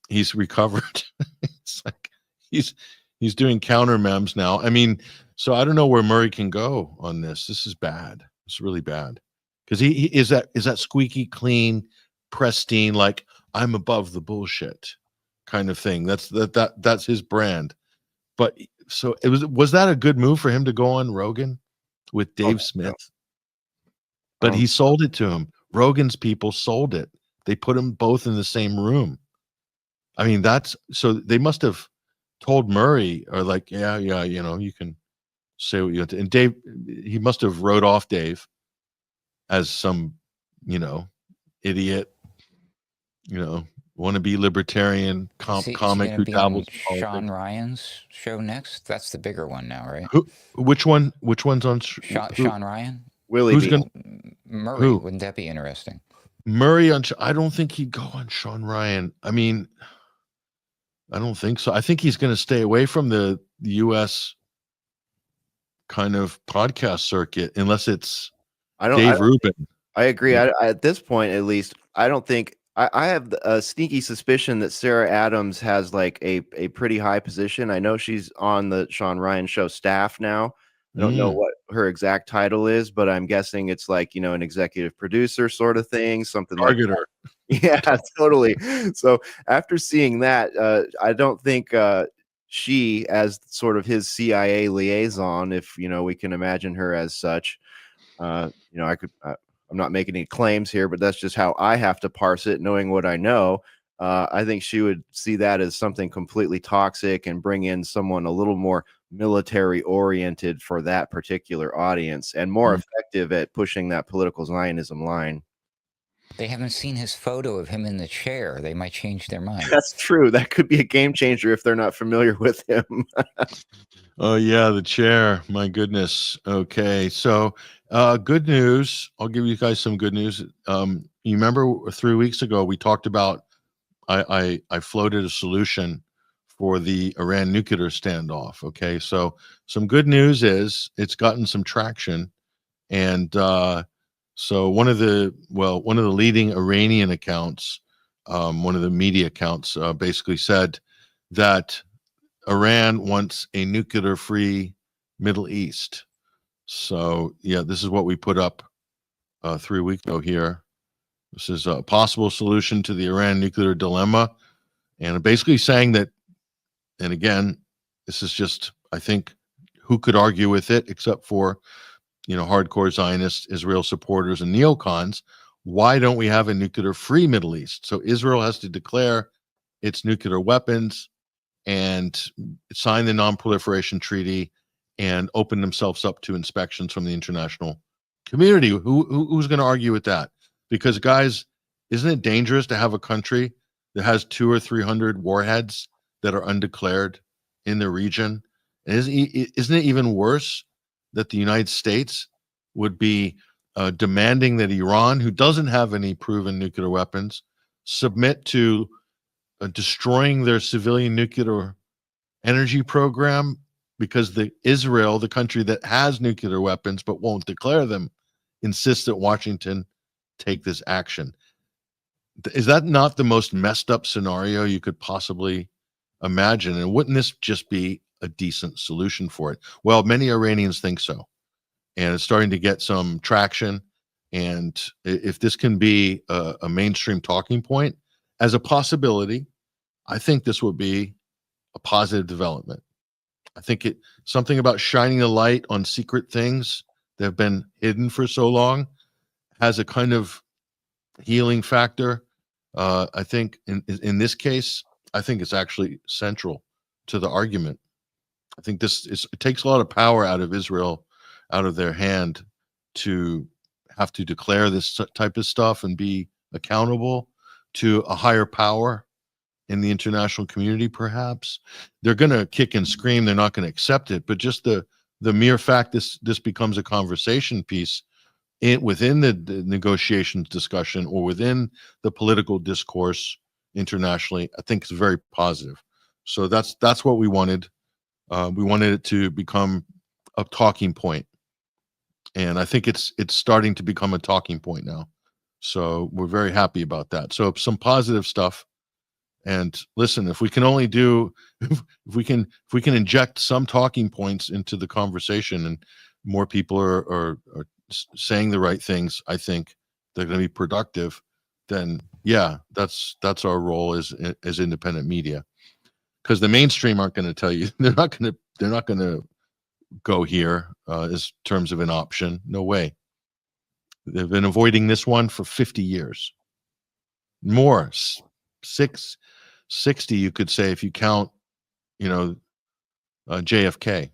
he's recovered. It's like he's doing counter memes now. I mean, so I don't know where Murray can go on this. This is bad. It's really bad. Because he is that squeaky clean, pristine, like I'm above the bullshit kind of thing. That's his brand. But so was that a good move for him to go on Rogan with Dave Smith? But he sold it to him. Rogan's people sold it. They put them both in the same room. I mean, so they must have told Murray, or like, yeah, you can say what you want to. And Dave, he must have wrote off Dave as some, idiot, wannabe libertarian Is he comic going who to be on dabbles in Sean politics. Ryan's show next? That's the bigger one now, right? Which one? Which one's on? Sean Ryan? Willie Who's B. going? Murray. Who? Wouldn't that be interesting? Murray on? I don't think he'd go on Sean Ryan. I mean, I don't think so. I think he's going to stay away from the U.S. kind of podcast circuit unless it's Dave Rubin. I agree. At this point, at least, I don't think I have a sneaky suspicion that Sarah Adams has like a pretty high position. I know she's on the Sean Ryan show staff now. I don't know what her exact title is, but I'm guessing it's like, an executive producer sort of thing, something like that. Yeah, totally. So after seeing that, I don't think she, as sort of his CIA liaison, if we can imagine her as such, I could. I'm not making any claims here, but that's just how I have to parse it, knowing what I know. I think she would see that as something completely toxic and bring in someone a little more military oriented for that particular audience and more effective at pushing that political Zionism line. They haven't seen his photo of him in the chair. They might change their mind. That's true. That could be a game changer if they're not familiar with him. Oh, yeah, the chair. My goodness. Okay, so good news. I'll give you guys some good news. You remember 3 weeks ago we talked about I floated a solution for the Iran nuclear standoff. Okay, so some good news is it's gotten some traction, and so one of the leading Iranian accounts, one of the media accounts, basically said that Iran wants a nuclear-free Middle East. So yeah, this is what we put up 3 weeks ago here. This is a possible solution to the Iran nuclear dilemma, and basically saying that. And again, this is just, I think, who could argue with it except for, hardcore Zionists, Israel supporters, and neocons. Why don't we have a nuclear-free Middle East? So Israel has to declare its nuclear weapons and sign the non-proliferation treaty and open themselves up to inspections from the international community. Who's going to argue with that? Because, guys, isn't it dangerous to have a country that has 200 or 300 warheads that are undeclared in the region? And isn't it even worse that the United States would be demanding that Iran, who doesn't have any proven nuclear weapons, submit to destroying their civilian nuclear energy program because Israel, the country that has nuclear weapons but won't declare them, insists that Washington take this action? Is that not the most messed up scenario you could possibly imagine? And wouldn't this just be a decent solution for it? Well, many Iranians think so, and it's starting to get some traction. And if this can be a mainstream talking point as a possibility, I think this would be a positive development. I think something about shining a light on secret things that have been hidden for so long has a kind of healing factor. I think in this case, I think it's actually central to the argument. I think it takes a lot of power out of Israel, out of their hand, to have to declare this type of stuff and be accountable to a higher power in the international community. Perhaps they're going to kick and scream, they're not going to accept it, but just the mere fact this becomes a conversation piece within the negotiations discussion or within the political discourse internationally, I think is very positive. So that's what we wanted. We wanted it to become a talking point, and I think it's starting to become a talking point now. So we're very happy about that. So some positive stuff. And listen, if we can only if we can inject some talking points into the conversation, and more people are saying the right things, I think they're going to be productive. Then yeah, that's our role as independent media, because the mainstream aren't going to tell you. They're not going to go here as terms of an option. No way. They've been avoiding this one for 50 years. More, 60, you could say, if you count, JFK.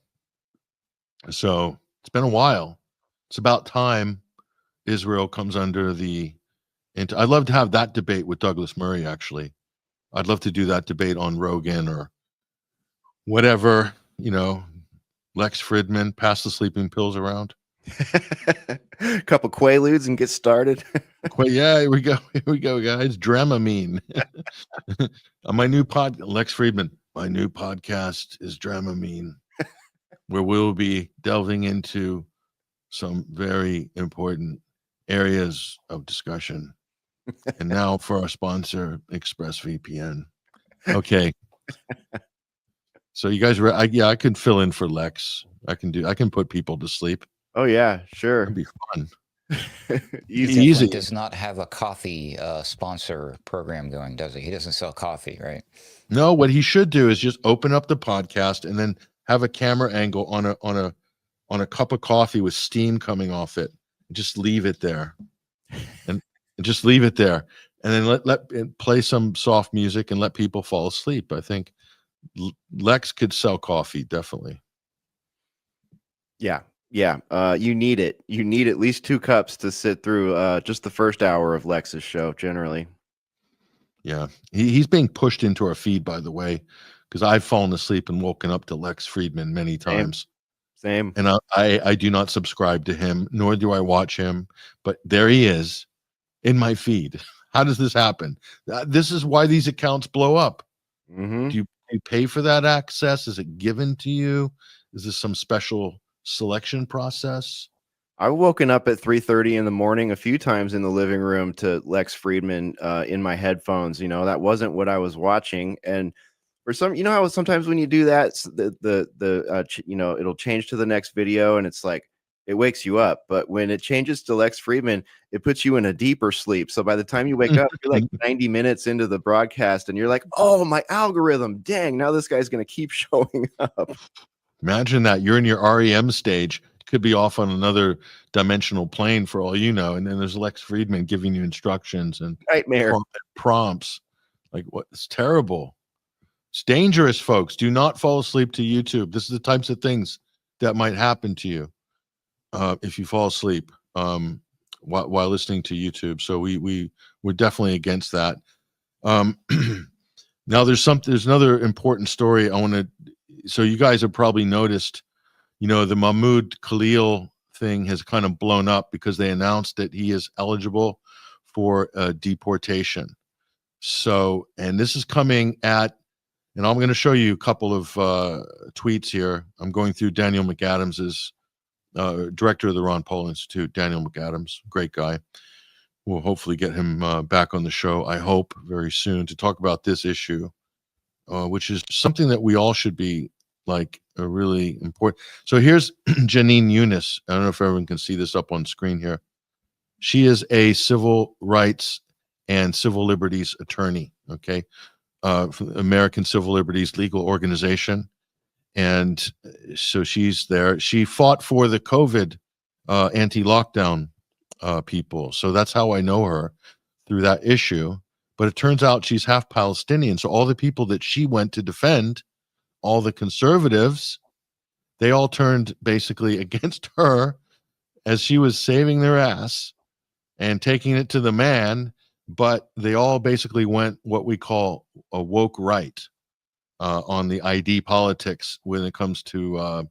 So it's been a while. It's about time Israel comes under the. And I'd love to have that debate with Douglas Murray, actually. I'd love to do that debate on Rogan or whatever, Lex Fridman, pass the sleeping pills around. A couple Quaaludes and get started. Yeah, here we go. Here we go, guys. Dramamine. On my new Lex Fridman, my new podcast is Dramamine, where we'll be delving into some very important areas of discussion. And now for our sponsor, ExpressVPN. Okay. So you guys, I can fill in for Lex. I can put people to sleep. Oh yeah, sure. It'd be fun. Easy. He does not have a coffee sponsor program going, does he? He doesn't sell coffee, right? No, what he should do is just open up the podcast and then have a camera angle on a cup of coffee with steam coming off it. Just leave it there, and just leave it there, and then let play some soft music and let people fall asleep. I think Lex could sell coffee, definitely. Yeah. You need it. You need at least 2 cups to sit through just the first hour of Lex's show, generally. Yeah, he's being pushed into our feed, by the way, because I've fallen asleep and woken up to Lex Fridman many times. Same. And I do not subscribe to him, nor do I watch him, but there he is in my feed. How does this happen? This is why these accounts blow up. Mm-hmm. Do you pay for that access? Is it given to you? Is this some special selection process? I've woken up at 3:30 in the morning a few times in the living room to Lex Fridman in my headphones. That wasn't what I was watching. And for some, how sometimes when you do that, it'll change to the next video and it's like, it wakes you up. But when it changes to Lex Fridman, it puts you in a deeper sleep. So by the time you wake up, you're like 90 minutes into the broadcast and you're like, oh, my algorithm, dang, now this guy's going to keep showing up. Imagine that you're in your REM stage, could be off on another dimensional plane for all you know. And then there's Lex Fridman giving you instructions and nightmare prompts. Like, what? It's terrible. It's dangerous, folks. Do not fall asleep to YouTube. This is the types of things that might happen to you if you fall asleep while listening to YouTube. So we're definitely against that. Now there's another important story I want to. So you guys have probably noticed, the Mahmoud Khalil thing has kind of blown up because they announced that he is eligible for deportation. So, and this is coming at. And I'm going to show you a couple of tweets here. I'm going through Daniel McAdams's director of the Ron Paul Institute, Daniel McAdams, great guy. We'll hopefully get him back on the show, I hope, very soon to talk about this issue, which is something that we all should be like really important. So here's Janine Yunus. I don't know if everyone can see this up on screen here. She is a civil rights and civil liberties attorney, okay? From American Civil Liberties Legal Organization. And so she's there. She fought for the COVID anti-lockdown people. So that's how I know her, through that issue. But it turns out she's half Palestinian. So all the people that she went to defend, all the conservatives, they all turned basically against her as she was saving their ass and taking it to the man. But they all basically went what we call a woke right on the ID politics when it comes to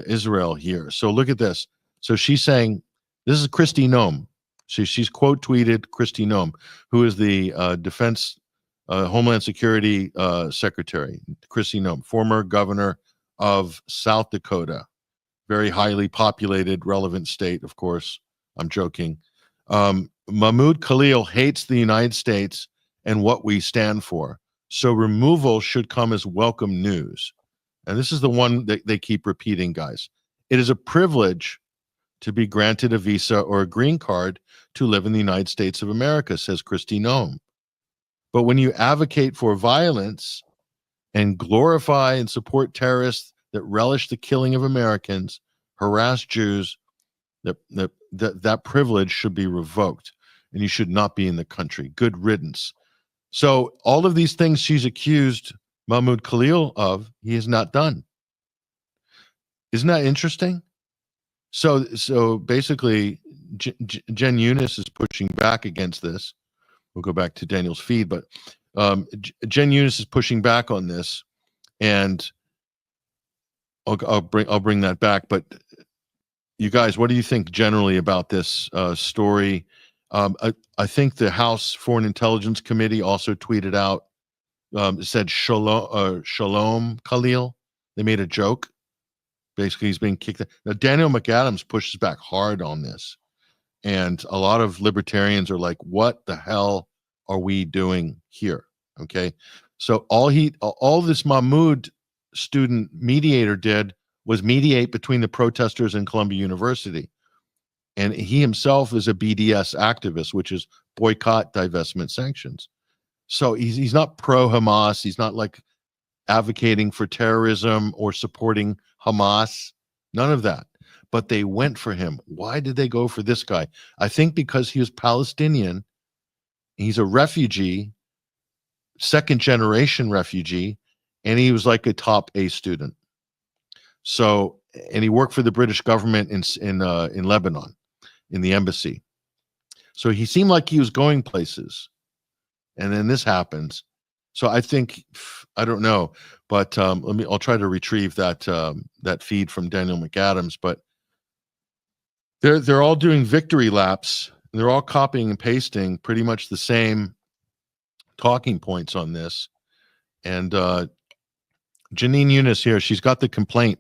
Israel here. So look at this. So she's saying, this is Kristi Noem. She's quote tweeted Kristi Noem, who is the Defense Homeland Security Secretary. Kristi Noem, former governor of South Dakota, very highly populated, relevant state, of course. I'm joking. Mahmoud Khalil hates the United States and what we stand for. So removal should come as welcome news. And this is the one that they keep repeating, guys. It is a privilege to be granted a visa or a green card to live in the United States of America, says Kristi Noem. But when you advocate for violence and glorify and support terrorists that relish the killing of Americans, harass Jews, that privilege should be revoked and you should not be in the country. Good riddance. So all of these things she's accused Mahmoud Khalil of, he has not done. Isn't that interesting? So basically, Jen Eunice is pushing back against this. We'll go back to Daniel's feed, but Jen Eunice is pushing back on this, and I'll bring that back. But you guys, what do you think generally about this story? I think the House Foreign Intelligence Committee also tweeted out, said shalom Khalil. They made a joke. Basically, he's being kicked. Now, Daniel McAdams pushes back hard on this. And a lot of libertarians are like, what the hell are we doing here? Okay. So all this Mahmoud student mediator did was mediate between the protesters and Columbia University. And he himself is a BDS activist, which is boycott, divestment, sanctions. So he's not pro-Hamas. He's not like advocating for terrorism or supporting Hamas. None of that. But they went for him. Why did they go for this guy? I think because he was Palestinian. He's a refugee, second generation refugee, and he was like a top A student. So, and he worked for the British government in Lebanon, in the embassy. So he seemed like he was going places, and then this happens. So I think, I don't know, but I'll try to retrieve that feed from Daniel McAdams. But they're all doing victory laps. And they're all copying and pasting pretty much the same talking points on this. And Janine Eunice here, she's got the complaint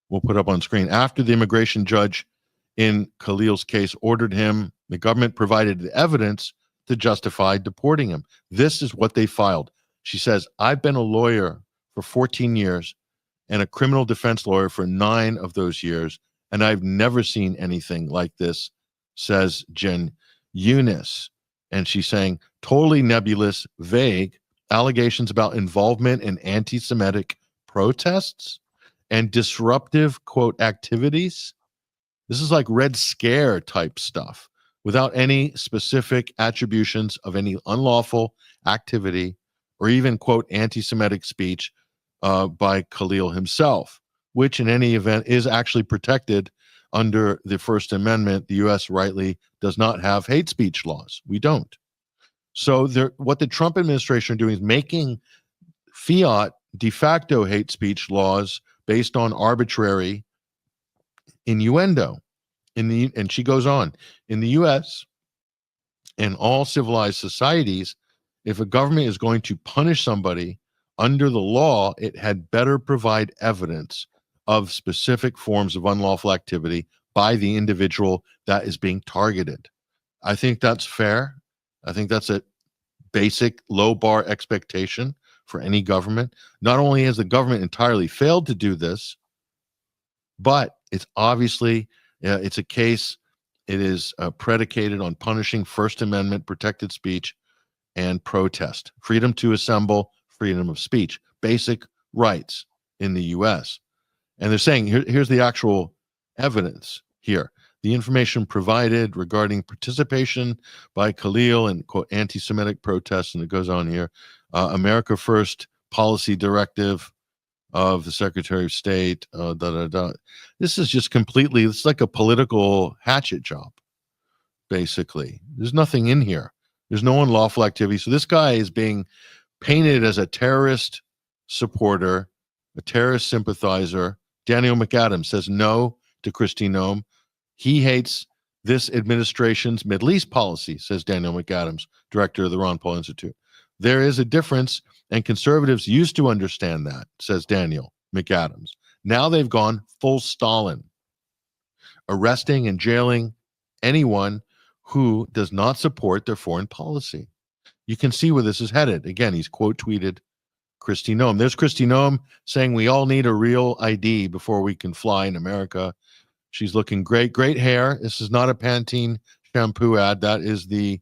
we'll put up on screen. After the immigration judge in Khalil's case ordered him, the government provided the evidence to justify deporting him. This is what they filed. She says, I've been a lawyer for 14 years and a criminal defense lawyer for 9 of those years, and I've never seen anything like this, says Jen Eunice. And she's saying, totally nebulous, vague allegations about involvement in anti-Semitic protests and disruptive, quote, activities. This is like Red Scare type stuff without any specific attributions of any unlawful activity or even, quote, anti-Semitic speech by Khalil himself, which in any event is actually protected under the First Amendment. The U.S. rightly does not have hate speech laws. We don't. So what the Trump administration are doing is making fiat de facto hate speech laws based on arbitrary innuendo. And she goes on, in the U.S. and all civilized societies, if a government is going to punish somebody under the law, it had better provide evidence of specific forms of unlawful activity by the individual that is being targeted. I think that's fair. I think that's a basic low bar expectation for any government. Not only has the government entirely failed to do this, but it's obviously, it's a case, it is predicated on punishing First Amendment protected speech and protest. Freedom to assemble, freedom of speech, basic rights in the U.S. And they're saying, here's the actual evidence here. The information provided regarding participation by Khalil in, quote, anti-Semitic protests, and it goes on here, America First policy directive of the Secretary of State, This is just completely, it's like a political hatchet job, basically. There's nothing in here. There's no unlawful activity. So this guy is being painted as a terrorist supporter, a terrorist sympathizer. Daniel McAdams says no to Kristi Noem. He hates this administration's Middle East policy, says Daniel McAdams, director of the Ron Paul Institute. There is a difference, and conservatives used to understand that, says Daniel McAdams. Now they've gone full Stalin, arresting and jailing anyone who does not support their foreign policy. You can see where this is headed. Again, he's quote tweeted Kristi Noem. There's Kristi Noem saying we all need a real ID before we can fly in America. She's looking great. Great hair. This is not a Pantene shampoo ad. That is the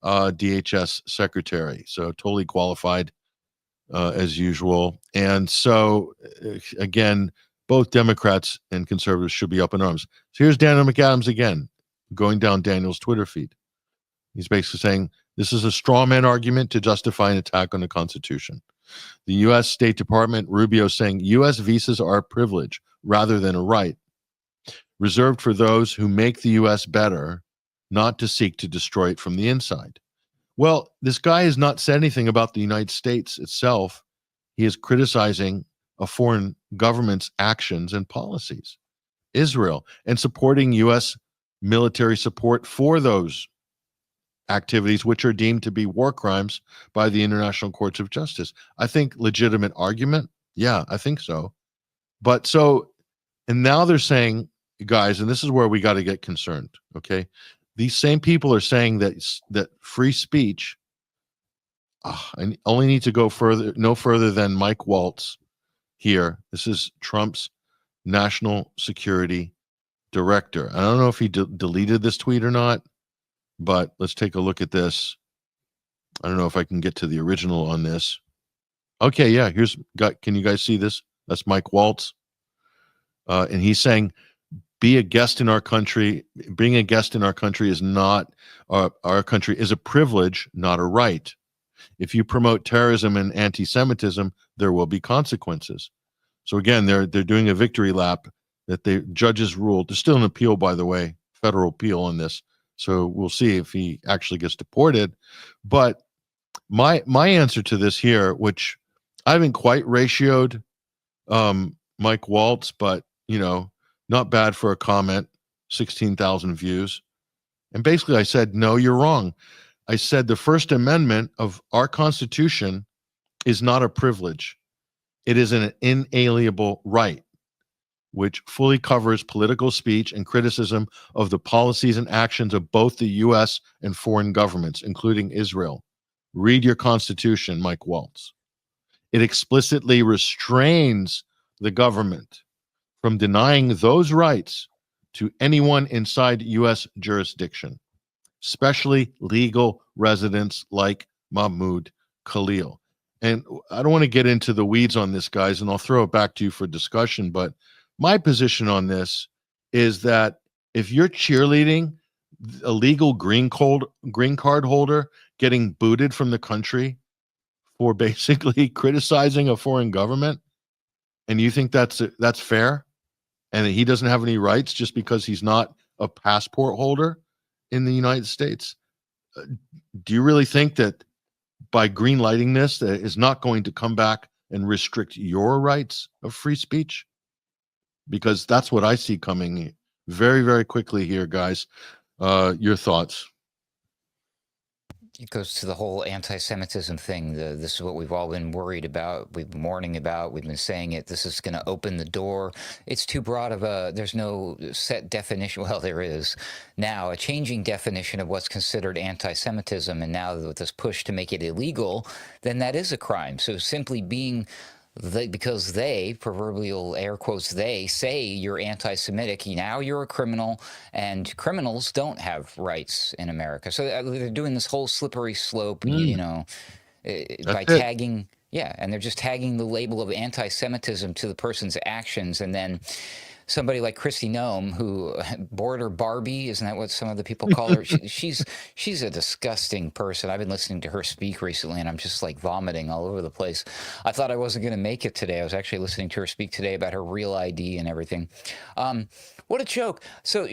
DHS secretary. So totally qualified as usual. And so, again, both Democrats and conservatives should be up in arms. So here's Daniel McAdams again, going down Daniel's Twitter feed. He's basically saying this is a straw man argument to justify an attack on the Constitution. The U.S. State Department, Rubio, saying U.S. visas are a privilege rather than a right, reserved for those who make the U.S. better, not to seek to destroy it from the inside. Well, this guy has not said anything about the United States itself. He is criticizing a foreign government's actions and policies, Israel, and supporting U.S. military support for those activities, which are deemed to be war crimes by the international courts of justice. I think legitimate argument. Yeah, I think so. But so, and now they're saying, guys, and this is where we got to get concerned. Okay, these same people are saying that free speech. I only need to go no further than Mike Waltz here. This is Trump's national security director. I don't know if he deleted this tweet or not, but let's take a look at this. I don't know if I can get to the original on this. Okay, yeah, can you guys see this? That's Mike Waltz. And he's saying, being a guest in our country is not, our country is a privilege, not a right. If you promote terrorism and anti-Semitism, there will be consequences. So again, they're doing a victory lap that the judges ruled. There's still an appeal, by the way, federal appeal on this. So we'll see if he actually gets deported. But my answer to this here, which I haven't quite ratioed Mike Waltz, but not bad for a comment, 16,000 views. And basically I said, no, you're wrong. I said the First Amendment of our Constitution is not a privilege. It is an inalienable right, which fully covers political speech and criticism of the policies and actions of both the U.S. and foreign governments, including Israel. Read your Constitution, Mike Waltz. It explicitly restrains the government from denying those rights to anyone inside U.S. jurisdiction, especially legal residents like Mahmoud Khalil. And I don't want to get into the weeds on this, guys, and I'll throw it back to you for discussion. But my position on this is that if you're cheerleading a legal green card holder getting booted from the country for basically criticizing a foreign government, and you think that's fair, and that he doesn't have any rights just because he's not a passport holder in the United States, do you really think that by green lighting this, that is not going to come back and restrict your rights of free speech? Because that's what I see coming very, very quickly here, guys. Your thoughts? It goes to the whole anti-Semitism thing. This is what we've all been worried about. We've been warning about. We've been saying it. This is going to open the door. It's too broad of there's no set definition. Well, there is now a changing definition of what's considered anti-Semitism. And now with this push to make it illegal, then that is a crime. So simply being because they, proverbial air quotes, they say you're anti-Semitic, now you're a criminal, and criminals don't have rights in America. So they're doing this whole slippery slope, by tagging, and they're just tagging the label of anti-Semitism to the person's actions, and then somebody like Kristi Noem, who border Barbie, isn't that what some of the people call her? She's a disgusting person. I've been listening to her speak recently, and I'm just like vomiting all over the place. I thought I wasn't going to make it today. I was actually listening to her speak today about her real ID and everything. What a joke. So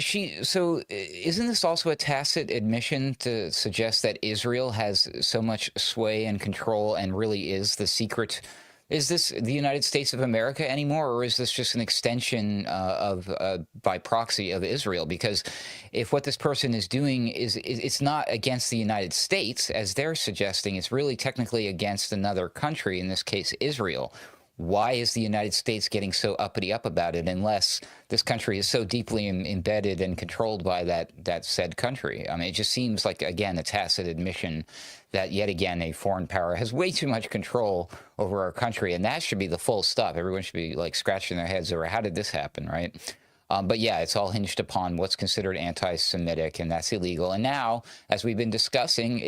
isn't this also a tacit admission to suggest that Israel has so much sway and control and really is the secret? Is this the United States of America anymore, or is this just an extension by proxy of Israel? Because if what this person is doing it's not against the United States, as they're suggesting, it's really technically against another country, in this case, Israel. Why is the United States getting so uppity up about it unless this country is so deeply embedded and controlled by that said country? I mean, it just seems like, again, a tacit admission that yet again a foreign power has way too much control over our country, and that should be the full stop. Everyone should be like scratching their heads over how did this happen, right? But yeah, it's all hinged upon what's considered anti-Semitic, and that's illegal. And now, as we've been discussing,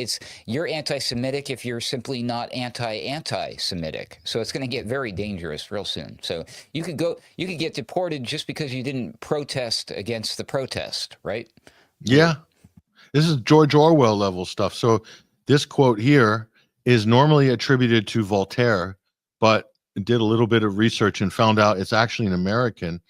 you're anti-Semitic if you're simply not anti-Semitic. So it's going to get very dangerous real soon. So you could get deported just because you didn't protest against the protest, right? Yeah, this is George Orwell level stuff. So this quote here is normally attributed to Voltaire, but did a little bit of research and found out it's actually an American.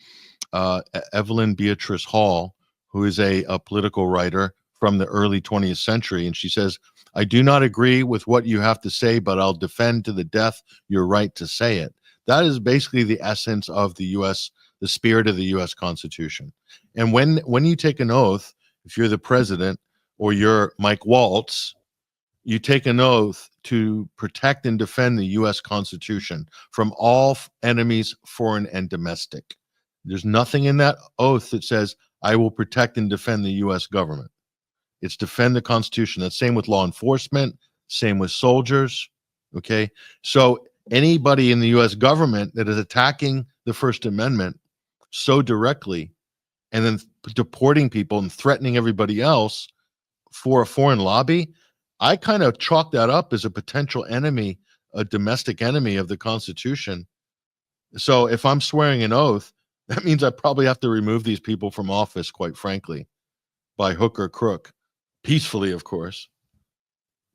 Evelyn Beatrice Hall, who is a political writer from the early 20th century. And she says, I do not agree with what you have to say, but I'll defend to the death your right to say it. That is basically the essence of the U.S., the spirit of the U.S. Constitution. And when you take an oath, if you're the president or you're Mike Waltz, you take an oath to protect and defend the U.S. Constitution from all enemies, foreign and domestic. There's nothing in that oath that says, I will protect and defend the U.S. government. It's defend the Constitution. That's same with law enforcement, same with soldiers, okay? So anybody in the U.S. government that is attacking the First Amendment so directly and then deporting people and threatening everybody else for a foreign lobby, I kind of chalk that up as a potential enemy, a domestic enemy of the Constitution. So if I'm swearing an oath, that means I probably have to remove these people from office, quite frankly, by hook or crook, peacefully, of course,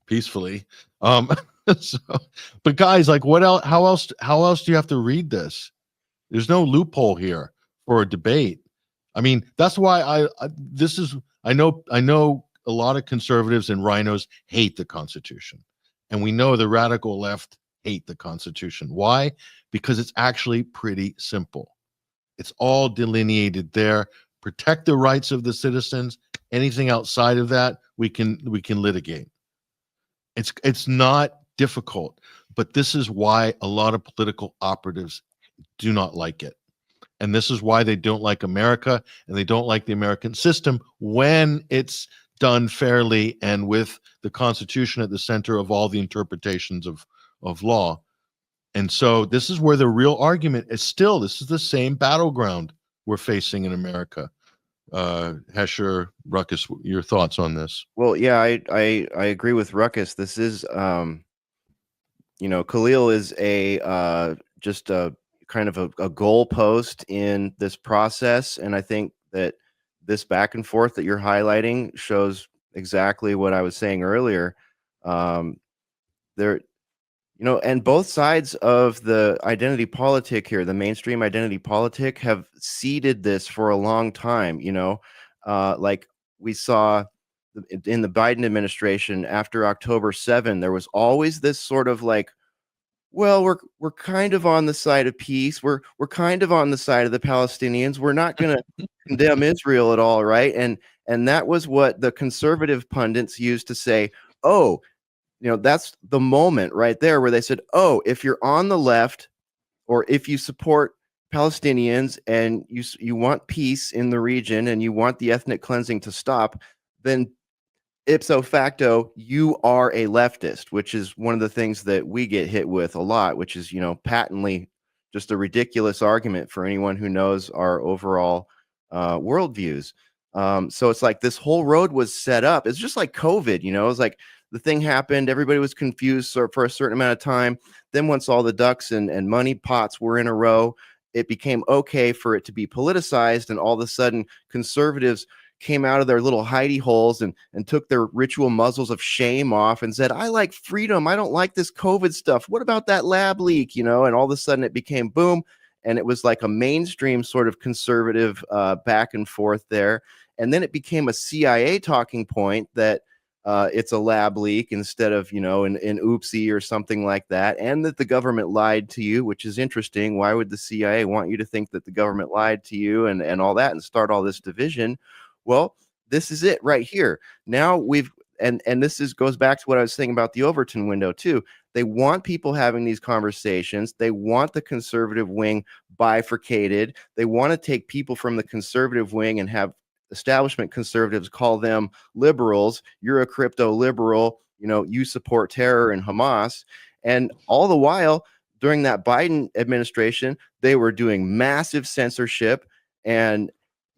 peacefully. So, but guys, like, what else? How else do you have to read this? There's no loophole here for a debate. I mean, that's why I know a lot of conservatives and rhinos hate the Constitution, and we know the radical left hate the Constitution. Why? Because it's actually pretty simple. It's all delineated there. Protect the rights of the citizens. Anything outside of that, we can litigate. It's not difficult, but this is why a lot of political operatives do not like it. And this is why they don't like America, and they don't like the American system when it's done fairly and with the Constitution at the center of all the interpretations of law. And so this is where the real argument is still. This is the same battleground we're facing in America. Hesher, Ruckus, your thoughts on this? Well, yeah, I agree with Ruckus. This is, Khalil is just a kind of a goalpost in this process, and I think that this back and forth that you're highlighting shows exactly what I was saying earlier. And both sides of the identity politic here, the mainstream identity politic, have seeded this for a long time. Like we saw in the Biden administration after October 7, there was always this sort of like, well, we're kind of on the side of peace. We're kind of on the side of the Palestinians. We're not going to condemn Israel at all, right? And that was what the conservative pundits used to say, oh, that's the moment right there where they said, oh, if you're on the left or if you support Palestinians and you want peace in the region and you want the ethnic cleansing to stop, then ipso facto, you are a leftist, which is one of the things that we get hit with a lot, which is, patently just a ridiculous argument for anyone who knows our overall worldviews. So it's like this whole road was set up. It's just like COVID, it was like, the thing happened, everybody was confused for a certain amount of time. Then once all the ducks and money pots were in a row, it became okay for it to be politicized. And all of a sudden, conservatives came out of their little hidey holes and took their ritual muzzles of shame off and said, I like freedom. I don't like this COVID stuff. What about that lab leak? And all of a sudden it became boom. And it was like a mainstream sort of conservative back and forth there. And then it became a CIA talking point that it's a lab leak instead of, an oopsie or something like that. And that the government lied to you, which is interesting. Why would the CIA want you to think that the government lied to you and all that and start all this division? Well, this is it right here. Now this goes back to what I was saying about the Overton window too. They want people having these conversations. They want the conservative wing bifurcated. They want to take people from the conservative wing and have establishment conservatives call them liberals. You're a crypto liberal, you support terror and Hamas. And all the while during that Biden administration, they were doing massive censorship. And,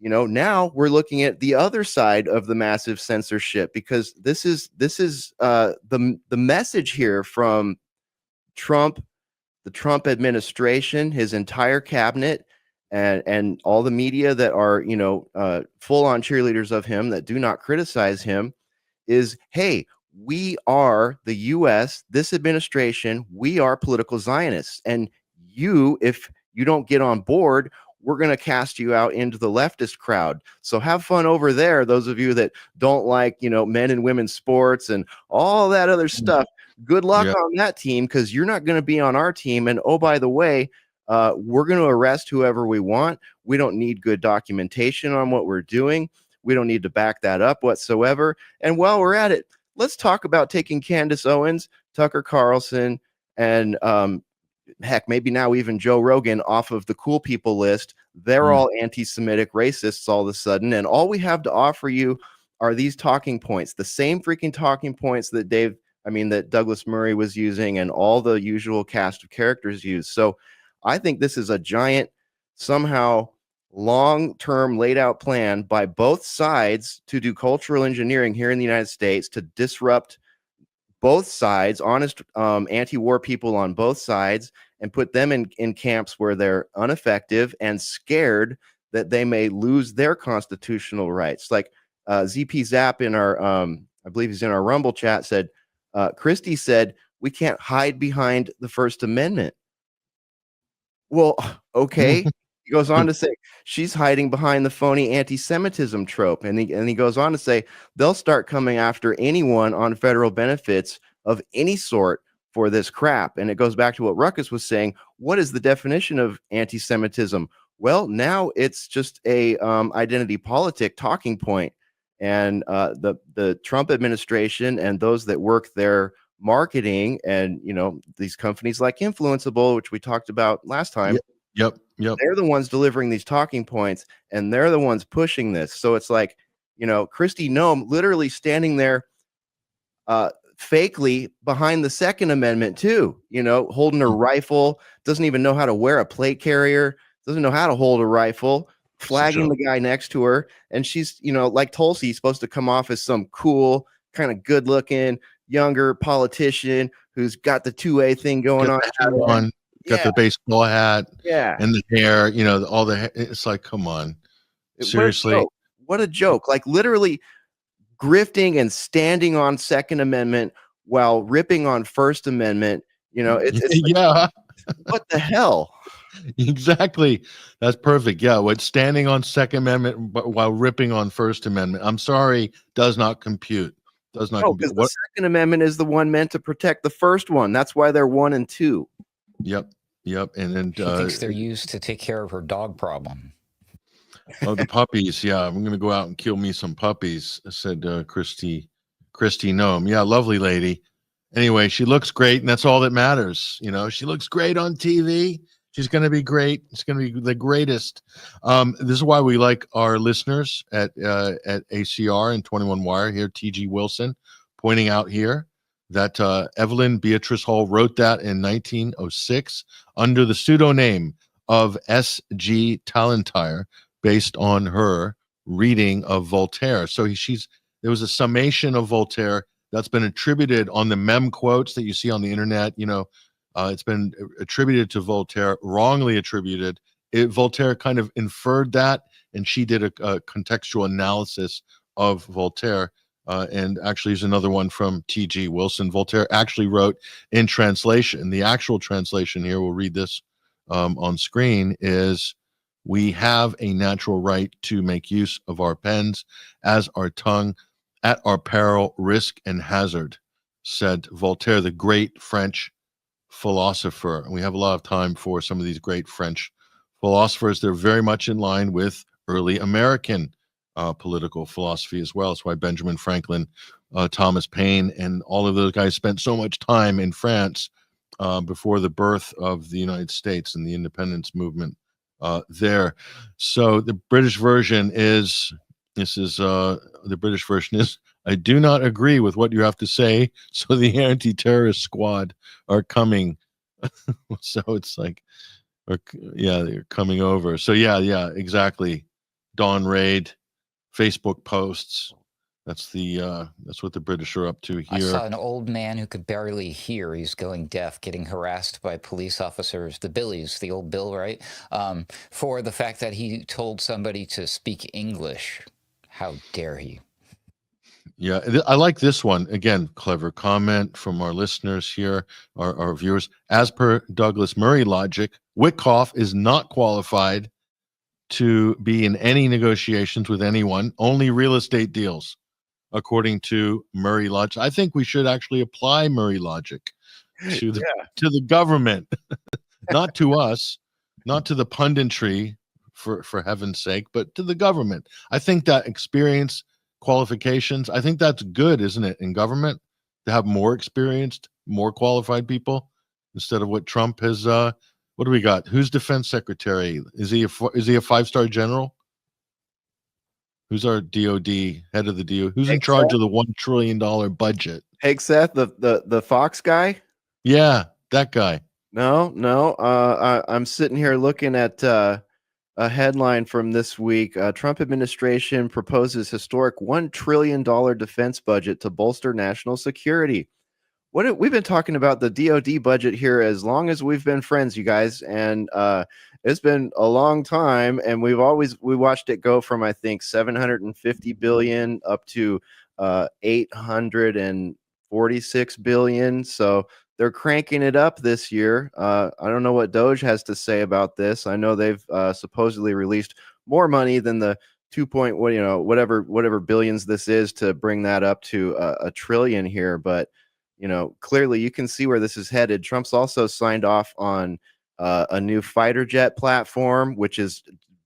now we're looking at the other side of the massive censorship, because this is the message here from Trump, the Trump administration, his entire cabinet, and all the media that are, full on cheerleaders of him that do not criticize him, is, hey, we are the U.S., this administration, we are political Zionists. And if you don't get on board, we're going to cast you out into the leftist crowd. So have fun over there. Those of you that don't like, men and women's sports and all that other stuff, good luck on that team, because you're not going to be on our team. And oh, by the way, we're going to arrest whoever we want. We don't need good documentation on what we're doing. We don't need to back that up whatsoever. And while we're at it, let's talk about taking Candace Owens, Tucker Carlson, and heck, maybe now even Joe Rogan off of the cool people list. They're all anti-Semitic racists all of a sudden. And all we have to offer you are these talking points, the same freaking talking points that that Douglas Murray was using and all the usual cast of characters use. So I think this is a giant, somehow long-term laid out plan by both sides to do cultural engineering here in the United States to disrupt both sides, honest anti-war people on both sides, and put them in camps where they're ineffective and scared that they may lose their constitutional rights. Like ZP Zap in our, I believe he's in our Rumble chat, said, Christie said, we can't hide behind the First Amendment. Well, okay. He goes on to say she's hiding behind the phony anti-Semitism trope. And he goes on to say they'll start coming after anyone on federal benefits of any sort for this crap. And it goes back to what Ruckus was saying. What is the definition of anti-Semitism? Well, now it's just a identity politic talking point. And the Trump administration and those that work their marketing and, these companies like Influenceable, which we talked about last time. Yep. They're the ones delivering these talking points, and they're the ones pushing this. So it's like, Kristi Noem literally standing there fakely behind the Second Amendment too, holding her rifle, doesn't even know how to wear a plate carrier, doesn't know how to hold a rifle, flagging the guy next to her. And she's, like Tulsi, supposed to come off as some cool, kind of good looking, younger politician who's got the 2A thing going on. Got the baseball hat, and the hair, all the hair. It's like, come on, seriously. What a joke. Like literally grifting and standing on Second Amendment while ripping on First Amendment. It's like, what the hell? Exactly. That's perfect. Yeah. What standing on Second Amendment but while ripping on First Amendment, I'm sorry, does not compute. Does not compute. The Second Amendment is the one meant to protect the first one. That's why they're 1 and 2. Yep. And then she thinks they're used to take care of her dog problem. Oh, the puppies. Yeah, I'm gonna go out and kill me some puppies, said Kristi Noem. Yeah, lovely lady. Anyway, she looks great, and that's all that matters. She looks great on TV. She's gonna be great. It's gonna be the greatest. This is why we like our listeners at ACR and 21 Wire here. TG Wilson pointing out here that Evelyn Beatrice Hall wrote that in 1906 under the pseudonym of S.G. Talentire, based on her reading of Voltaire. So there was a summation of Voltaire that's been attributed on the mem quotes that you see on the internet. It's been attributed to Voltaire, wrongly attributed. Voltaire kind of inferred that, and she did a contextual analysis of Voltaire. And actually, there's another one from T.G. Wilson. Voltaire actually wrote in translation. The actual translation here, we'll read this on screen, is, "We have a natural right to make use of our pens as our tongue at our peril, risk, and hazard," said Voltaire, the great French philosopher. And we have a lot of time for some of these great French philosophers. They're very much in line with early American political philosophy as well. That's why Benjamin Franklin, Thomas Paine, and all of those guys spent so much time in France before the birth of the United States and the independence movement there. So the British version is, "I do not agree with what you have to say, so the anti-terrorist squad are coming." So it's like, they're coming over. So yeah, exactly. Dawn raid, Facebook posts. That's what the British are up to here. I saw an old man who could barely hear. He's going deaf, getting harassed by police officers, the Billies, the old Bill, right? For the fact that he told somebody to speak English. How dare he? Yeah, I like this one. Again, clever comment from our listeners here, our viewers. As per Douglas Murray logic, Witkoff is not qualified to be in any negotiations with anyone, only real estate deals, according to Murray logic. I think we should actually apply Murray logic to the government, not to us, not to the punditry, for heaven's sake, but to the government. I think that experience, qualifications, I think that's good, isn't it, in government, to have more experienced, more qualified people instead of what Trump has. What do we got? Who's defense secretary? Is he a 5-star general? Who's our DOD head of the DOD? Who's in charge of the $1 trillion budget? Hegseth, the Fox guy? Yeah, that guy. No. I'm sitting here looking at a headline from this week. Trump administration proposes historic $1 trillion defense budget to bolster national security. We've been talking about the DOD budget here as long as we've been friends, you guys, and it's been a long time. And we watched it go from, I think, 750 billion up to 846 billion. So they're cranking it up this year. I don't know what Doge has to say about this. I know they've supposedly released more money than the whatever billions this is to bring that up to a trillion here, but. Clearly you can see where this is headed. Trump's also signed off on a new fighter jet platform, which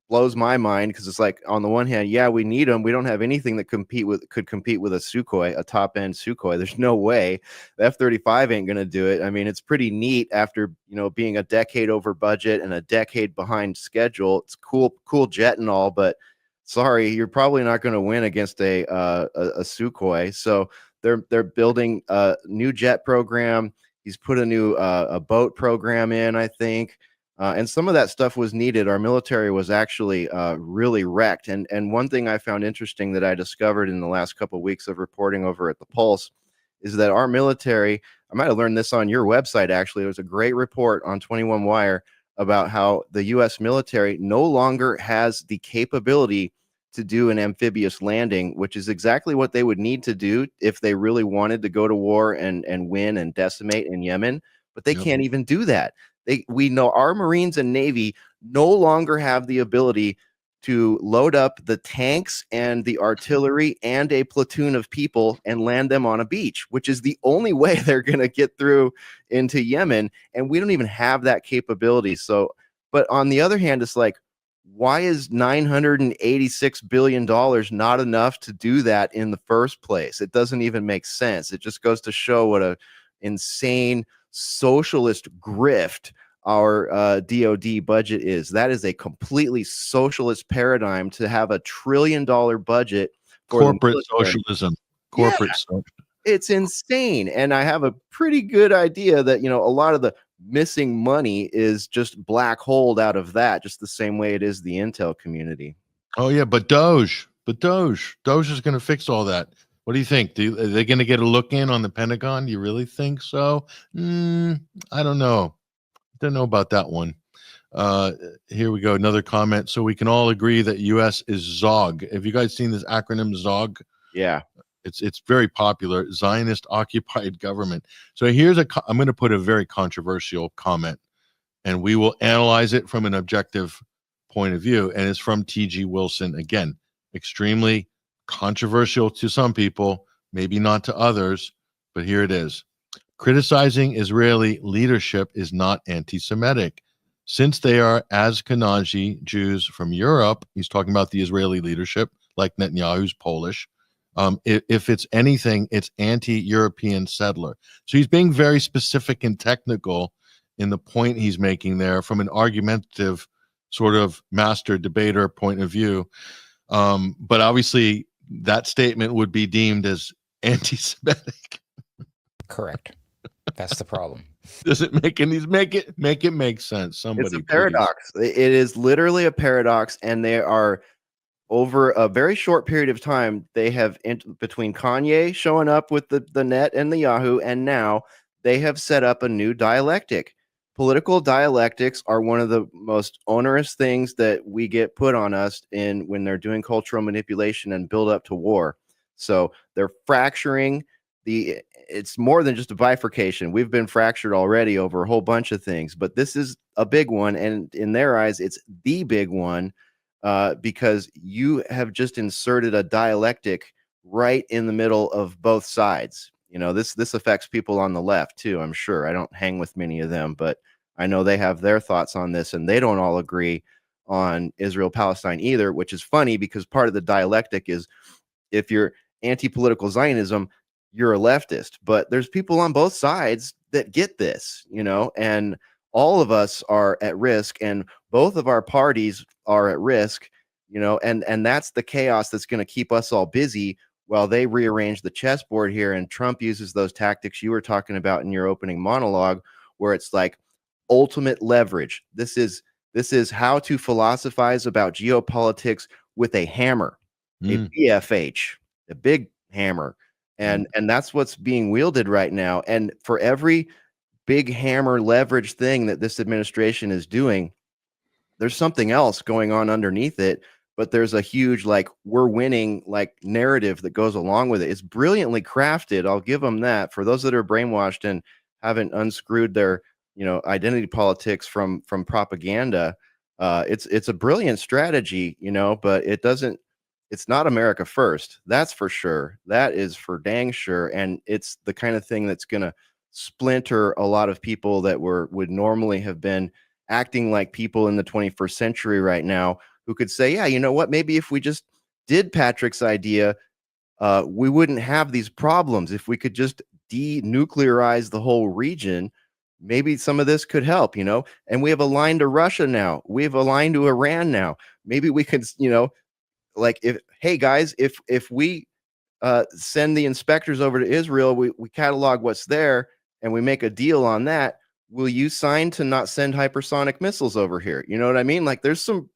blows my mind because it's like, on the one hand, yeah, we need them. We don't have anything that could compete with a Sukhoi, a top end Sukhoi. There's no way the F-35 ain't going to do it. I mean, it's pretty neat after, being a decade over budget and a decade behind schedule. It's cool jet and all, but sorry, you're probably not going to win against a Sukhoi. So they're building a new jet program. He's put a new a boat program in, I think. And some of that stuff was needed. Our military was actually really wrecked. And one thing I found interesting that I discovered in the last couple of weeks of reporting over at the Pulse is that our military, I might have learned this on your website, actually. It was a great report on 21 Wire about how the U.S. military no longer has the capability to do an amphibious landing, which is exactly what they would need to do if they really wanted to go to war and win and decimate in Yemen. But they can't even do that. We know our Marines and Navy no longer have the ability to load up the tanks and the artillery and a platoon of people and land them on a beach, which is the only way they're going to get through into Yemen. And we don't even have that capability. So, but on the other hand, it's like, why is $986 billion not enough to do that in the first place? It doesn't even make sense. It just goes to show what a insane socialist grift our DOD budget is. That is a completely socialist paradigm to have $1 trillion budget for corporate socialism. It's insane. And I have a pretty good idea that, a lot of the missing money is just black holed out of that, just the same way it is the intel community. Oh yeah, but Doge is going to fix all that. What do you think? Are they going to get a look in on the Pentagon? Do you really think so? I don't know. Don't know about that one. Here we go. Another comment. So we can all agree that U.S. is ZOG. Have you guys seen this acronym ZOG? Yeah. It's very popular, Zionist occupied government. So here's I'm going to put a very controversial comment, and we will analyze it from an objective point of view. And it's from T.G. Wilson. Again, extremely controversial to some people, maybe not to others, but here it is. Criticizing Israeli leadership is not anti-Semitic. Since they are Ashkenazi Jews from Europe, he's talking about the Israeli leadership, like Netanyahu's Polish. If it's anything, it's anti-European settler. So he's being very specific and technical in the point he's making there from an argumentative sort of master debater point of view. But obviously that statement would be deemed as anti-Semitic. Correct. That's the problem. Does it make it make sense? Somebody, it's a paradox. It is literally a paradox, and they are over a very short period of time. They have between Kanye showing up with the net and the Yahoo, and now they have set up a new dialectic. Political dialectics are one of the most onerous things that we get put on us when they're doing cultural manipulation and build up to war. So they're fracturing it's more than just a bifurcation. We've been fractured already over a whole bunch of things, but this is a big one. And in their eyes, it's the big one. because you have just inserted a dialectic right in the middle of both sides. You know, this affects people on the left too, I'm sure. I don't hang with many of them, but I know they have their thoughts on this, and they don't all agree on Israel-Palestine either, which is funny because part of the dialectic is if you're anti-political Zionism, you're a leftist. But there's people on both sides that get this, you know, and all of us are at risk, and both of our parties are at risk, you know, and that's the chaos that's going to keep us all busy while they rearrange the chessboard here. And Trump uses those tactics you were talking about in your opening monologue, where it's like ultimate leverage. This is how to philosophize about geopolitics with a hammer, a BFH, a big hammer. And that's what's being wielded right now. And for every big hammer leverage thing that this administration is doing, there's something else going on underneath it, but there's a huge, like, we're winning, like, narrative that goes along with it. It's brilliantly crafted. I'll give them that. For those that are brainwashed and haven't unscrewed their, you know, identity politics from propaganda, it's a brilliant strategy, you know, but it's not America first. That's for sure. That is for dang sure. And it's the kind of thing that's going to splinter a lot of people that would normally have been acting like people in the 21st century right now, who could say, yeah, you know what, maybe if we just did Patrick's idea, we wouldn't have these problems. If we could just denuclearize the whole region, maybe some of this could help, you know. And we have a line to Russia now. We have a line to Iran now. Maybe we could, you know, like, hey guys, if we send the inspectors over to Israel, we catalog what's there, and we make a deal on that, will you sign to not send hypersonic missiles over here? You know what I mean? Like, there's some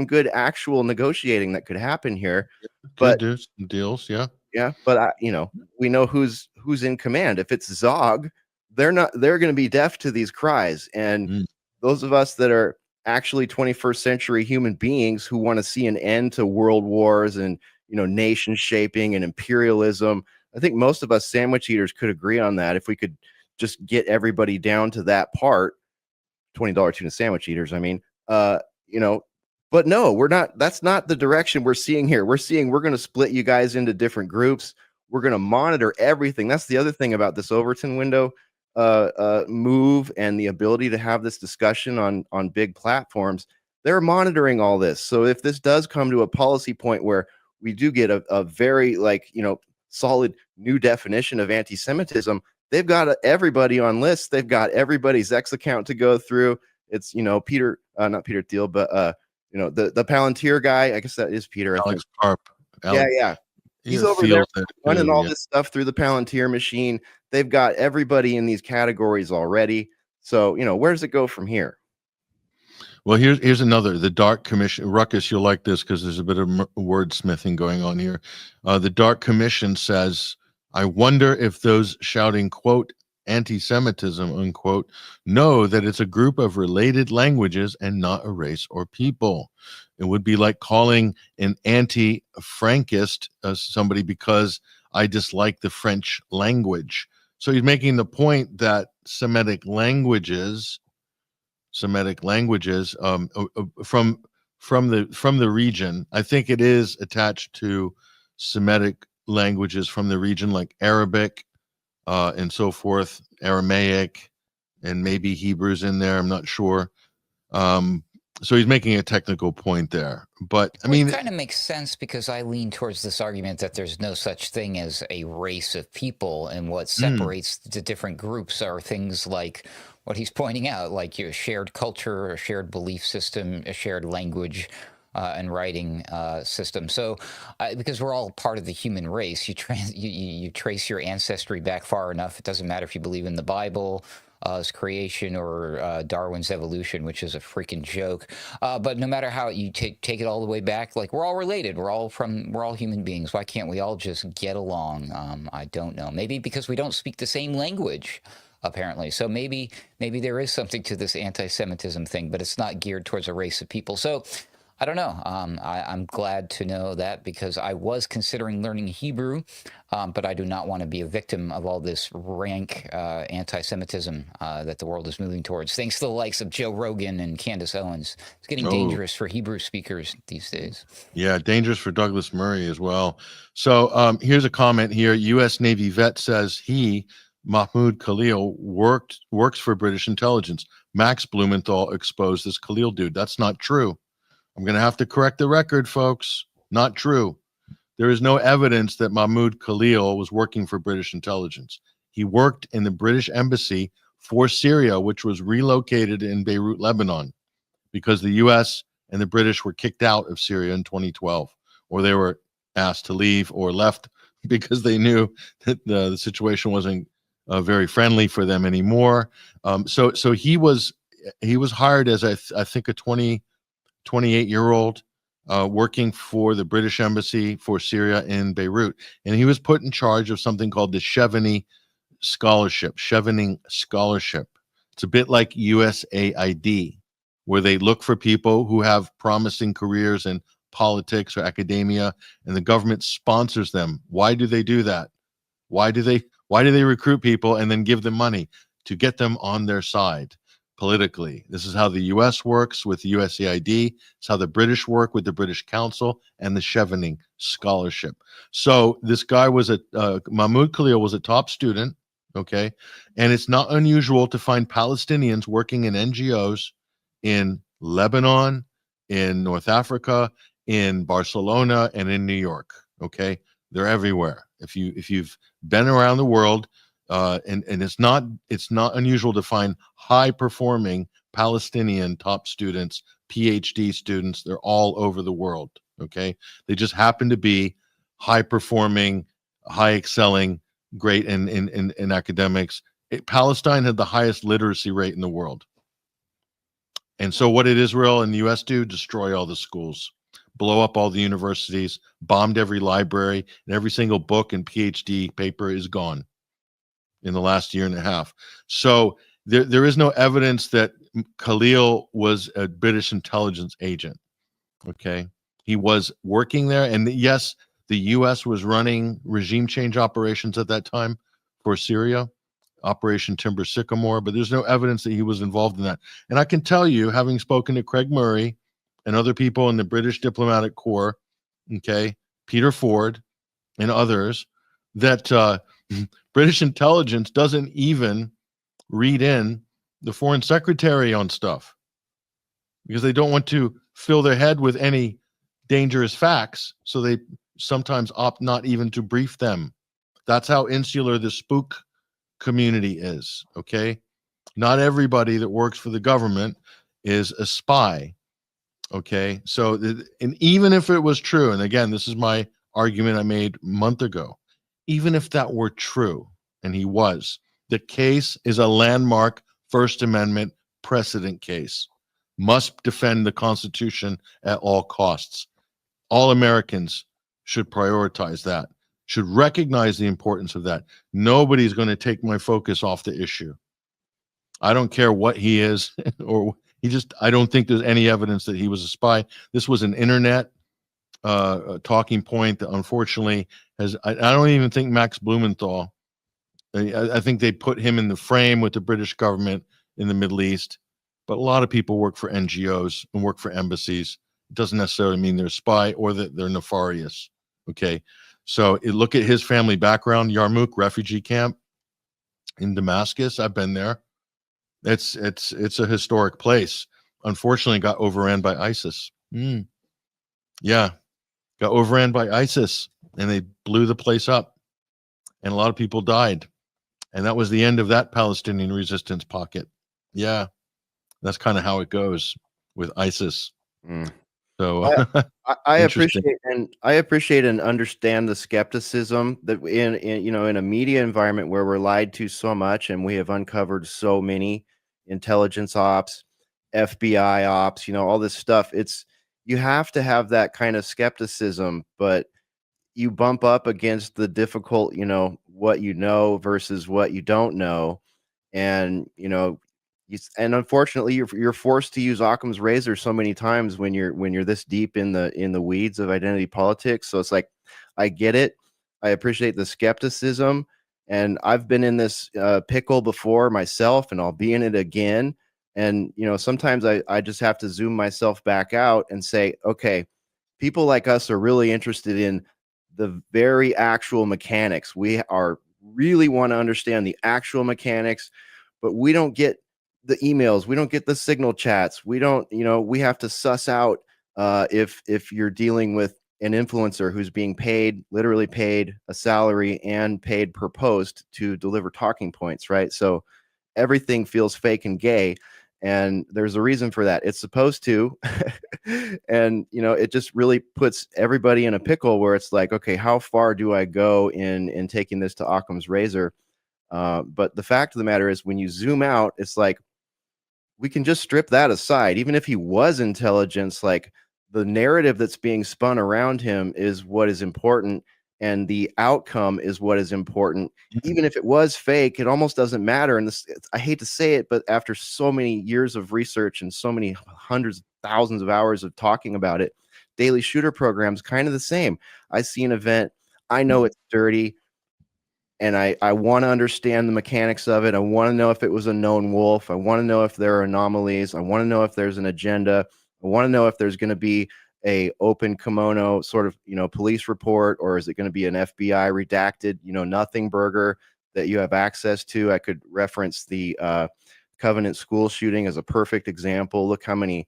good actual negotiating that could happen here. But do some deals, yeah. Yeah, but you know, we know who's in command. If it's Zog, they're going to be deaf to these cries. And those of us that are actually 21st century human beings who want to see an end to world wars and, you know, nation shaping and imperialism, I think most of us sandwich eaters could agree on that. If we could just get everybody down to that part, $20 tuna sandwich eaters, I mean, you know, but no, we're not. That's not the direction we're seeing here. We're going to split you guys into different groups. We're going to monitor everything. That's the other thing about this Overton window move and the ability to have this discussion on big platforms. They're monitoring all this. So if this does come to a policy point where we do get a very, like, you know, solid new definition of anti-Semitism, they've got everybody on lists. They've got everybody's X account to go through. It's, you know, not Peter Thiel, but you know, the Palantir guy, I guess that is Peter. Alex Karp. Yeah. He's over there running all this stuff through the Palantir machine. They've got everybody in these categories already. So, you know, where does it go from here? Well, here's another, the Dark Commission. Ruckus, you'll like this because there's a bit of wordsmithing going on here. The Dark Commission says, I wonder if those shouting, quote, anti-Semitism, unquote, know that it's a group of related languages and not a race or people. It would be like calling an anti-Frankist somebody because I dislike the French language. So he's making the point that Semitic languages from the region, I think it is attached to Semitic languages from the region, like Arabic, and so forth, Aramaic, and maybe Hebrew's in there. I'm not sure. So he's making a technical point there. But I mean, it kind of makes sense because I lean towards this argument that there's no such thing as a race of people, and what separates the different groups are things like what he's pointing out, like your shared culture, a shared belief system, a shared language, and writing system. So because we're all part of the human race, you trace your ancestry back far enough. It doesn't matter if you believe in the Bible as creation or Darwin's evolution, which is a freaking joke. But no matter how you take it all the way back, like, we're all related. We're all human beings. Why can't we all just get along? I don't know. Maybe because we don't speak the same language, apparently. So maybe there is something to this anti-Semitism thing, but it's not geared towards a race of people. So I don't know. I'm glad to know that, because I was considering learning Hebrew, but I do not want to be a victim of all this rank anti-Semitism that the world is moving towards. Thanks to the likes of Joe Rogan and Candace Owens. It's getting Oh. dangerous for Hebrew speakers these days. Yeah, dangerous for Douglas Murray as well. So here's a comment here. U.S. Navy vet says he, Mahmoud Khalil, works for British intelligence. Max Blumenthal exposed this Khalil dude. That's not true. I'm going to have to correct the record, folks. Not true. There is no evidence that Mahmoud Khalil was working for British intelligence. He worked in the British embassy for Syria, which was relocated in Beirut, Lebanon, because the U.S. and the British were kicked out of Syria in 2012, or they were asked to leave or left because they knew that the situation wasn't very friendly for them anymore. So he was hired as I think a 28-year-old working for the British embassy for Syria in Beirut, and he was put in charge of something called the Chevening Scholarship. It's a bit like USAID, where they look for people who have promising careers in politics or academia, and the government sponsors them. Why do they do that? Why do they recruit people and then give them money? To get them on their side politically. This is how the US works with the USAID. It's how the British work with the British Council and the Chevening Scholarship. So this guy was Mahmoud Khalil was a top student, okay? And it's not unusual to find Palestinians working in NGOs in Lebanon, in North Africa, in Barcelona, and in New York, okay? They're everywhere. If you've been around the world, and it's not unusual to find high performing Palestinian top students, PhD students. They're all over the world. Okay, they just happen to be high performing, high excelling, great in academics. Palestine had the highest literacy rate in the world. And so what did Israel and the U.S. do? Destroy all the schools, blow up all the universities, bombed every library, and every single book and PhD paper is gone in the last year and a half. So there is no evidence that Khalil was a British intelligence agent. Okay. He was working there. And yes, the U.S. was running regime change operations at that time for Syria, Operation Timber Sycamore, but there's no evidence that he was involved in that. And I can tell you, having spoken to Craig Murray and other people in the British diplomatic corps, okay, Peter Ford and others, that British intelligence doesn't even read in the foreign secretary on stuff because they don't want to fill their head with any dangerous facts. So they sometimes opt not even to brief them. That's how insular the spook community is. Okay. Not everybody that works for the government is a spy. Okay. So, and even if it was true, and again, this is my argument I made a month ago, even if that were true, and he was, the case is a landmark First Amendment precedent case. Must defend the Constitution at all costs. All Americans should prioritize that, should recognize the importance of that. Nobody's going to take my focus off the issue. I don't care what he is, or I don't think there's any evidence that he was a spy. This was an internet talking point that unfortunately I don't even think Max Blumenthal, I think they put him in the frame with the British government in the Middle East, but a lot of people work for NGOs and work for embassies. It doesn't necessarily mean they're a spy or that they're nefarious. Okay. So look at his family background, Yarmouk refugee camp in Damascus. I've been there. It's a historic place. Unfortunately, got overran by ISIS. Yeah. Got overran by ISIS and they blew the place up and a lot of people died. And that was the end of that Palestinian resistance pocket. Yeah, that's kind of how it goes with ISIS. So I appreciate and understand the skepticism that in a media environment where we're lied to so much, and we have uncovered so many intelligence ops, FBI ops, all this stuff. You have to have that kind of skepticism, but you bump up against the difficult, what you know versus what you don't know. And, And unfortunately, you're forced to use Occam's razor so many times when you're this deep in the weeds of identity politics. So it's like, I get it. I appreciate the skepticism, and I've been in this pickle before myself, and I'll be in it again. And sometimes I just have to zoom myself back out and say, okay, people like us are really interested in the very actual mechanics. We are really want to understand the actual mechanics, but we don't get the emails, we don't get the signal chats, we don't, we have to suss out if you're dealing with an influencer who's being paid, literally paid a salary and paid per post to deliver talking points, right? So everything feels fake and gay, and there's a reason for that. It's supposed to. And it just really puts everybody in a pickle where it's like, okay, how far do I go in taking this to Occam's razor? But the fact of the matter is, when you zoom out, it's like, we can just strip that aside. Even if he was intelligence, like, the narrative that's being spun around him is what is important, and the outcome is what is important. Even if it was fake, it almost doesn't matter. And I hate to say it, but after so many years of research and so many hundreds of thousands of hours of talking about it, daily shooter programs kind of the same. I see an event, I know it's dirty, and I want to understand the mechanics of it. I want to know if it was a known wolf. I want to know if there are anomalies. I want to know if there's an agenda. I want to know if there's going to be a open kimono sort of, police report, or is it going to be an FBI redacted, nothing burger that you have access to. I could reference the Covenant school shooting as a perfect example. Look how many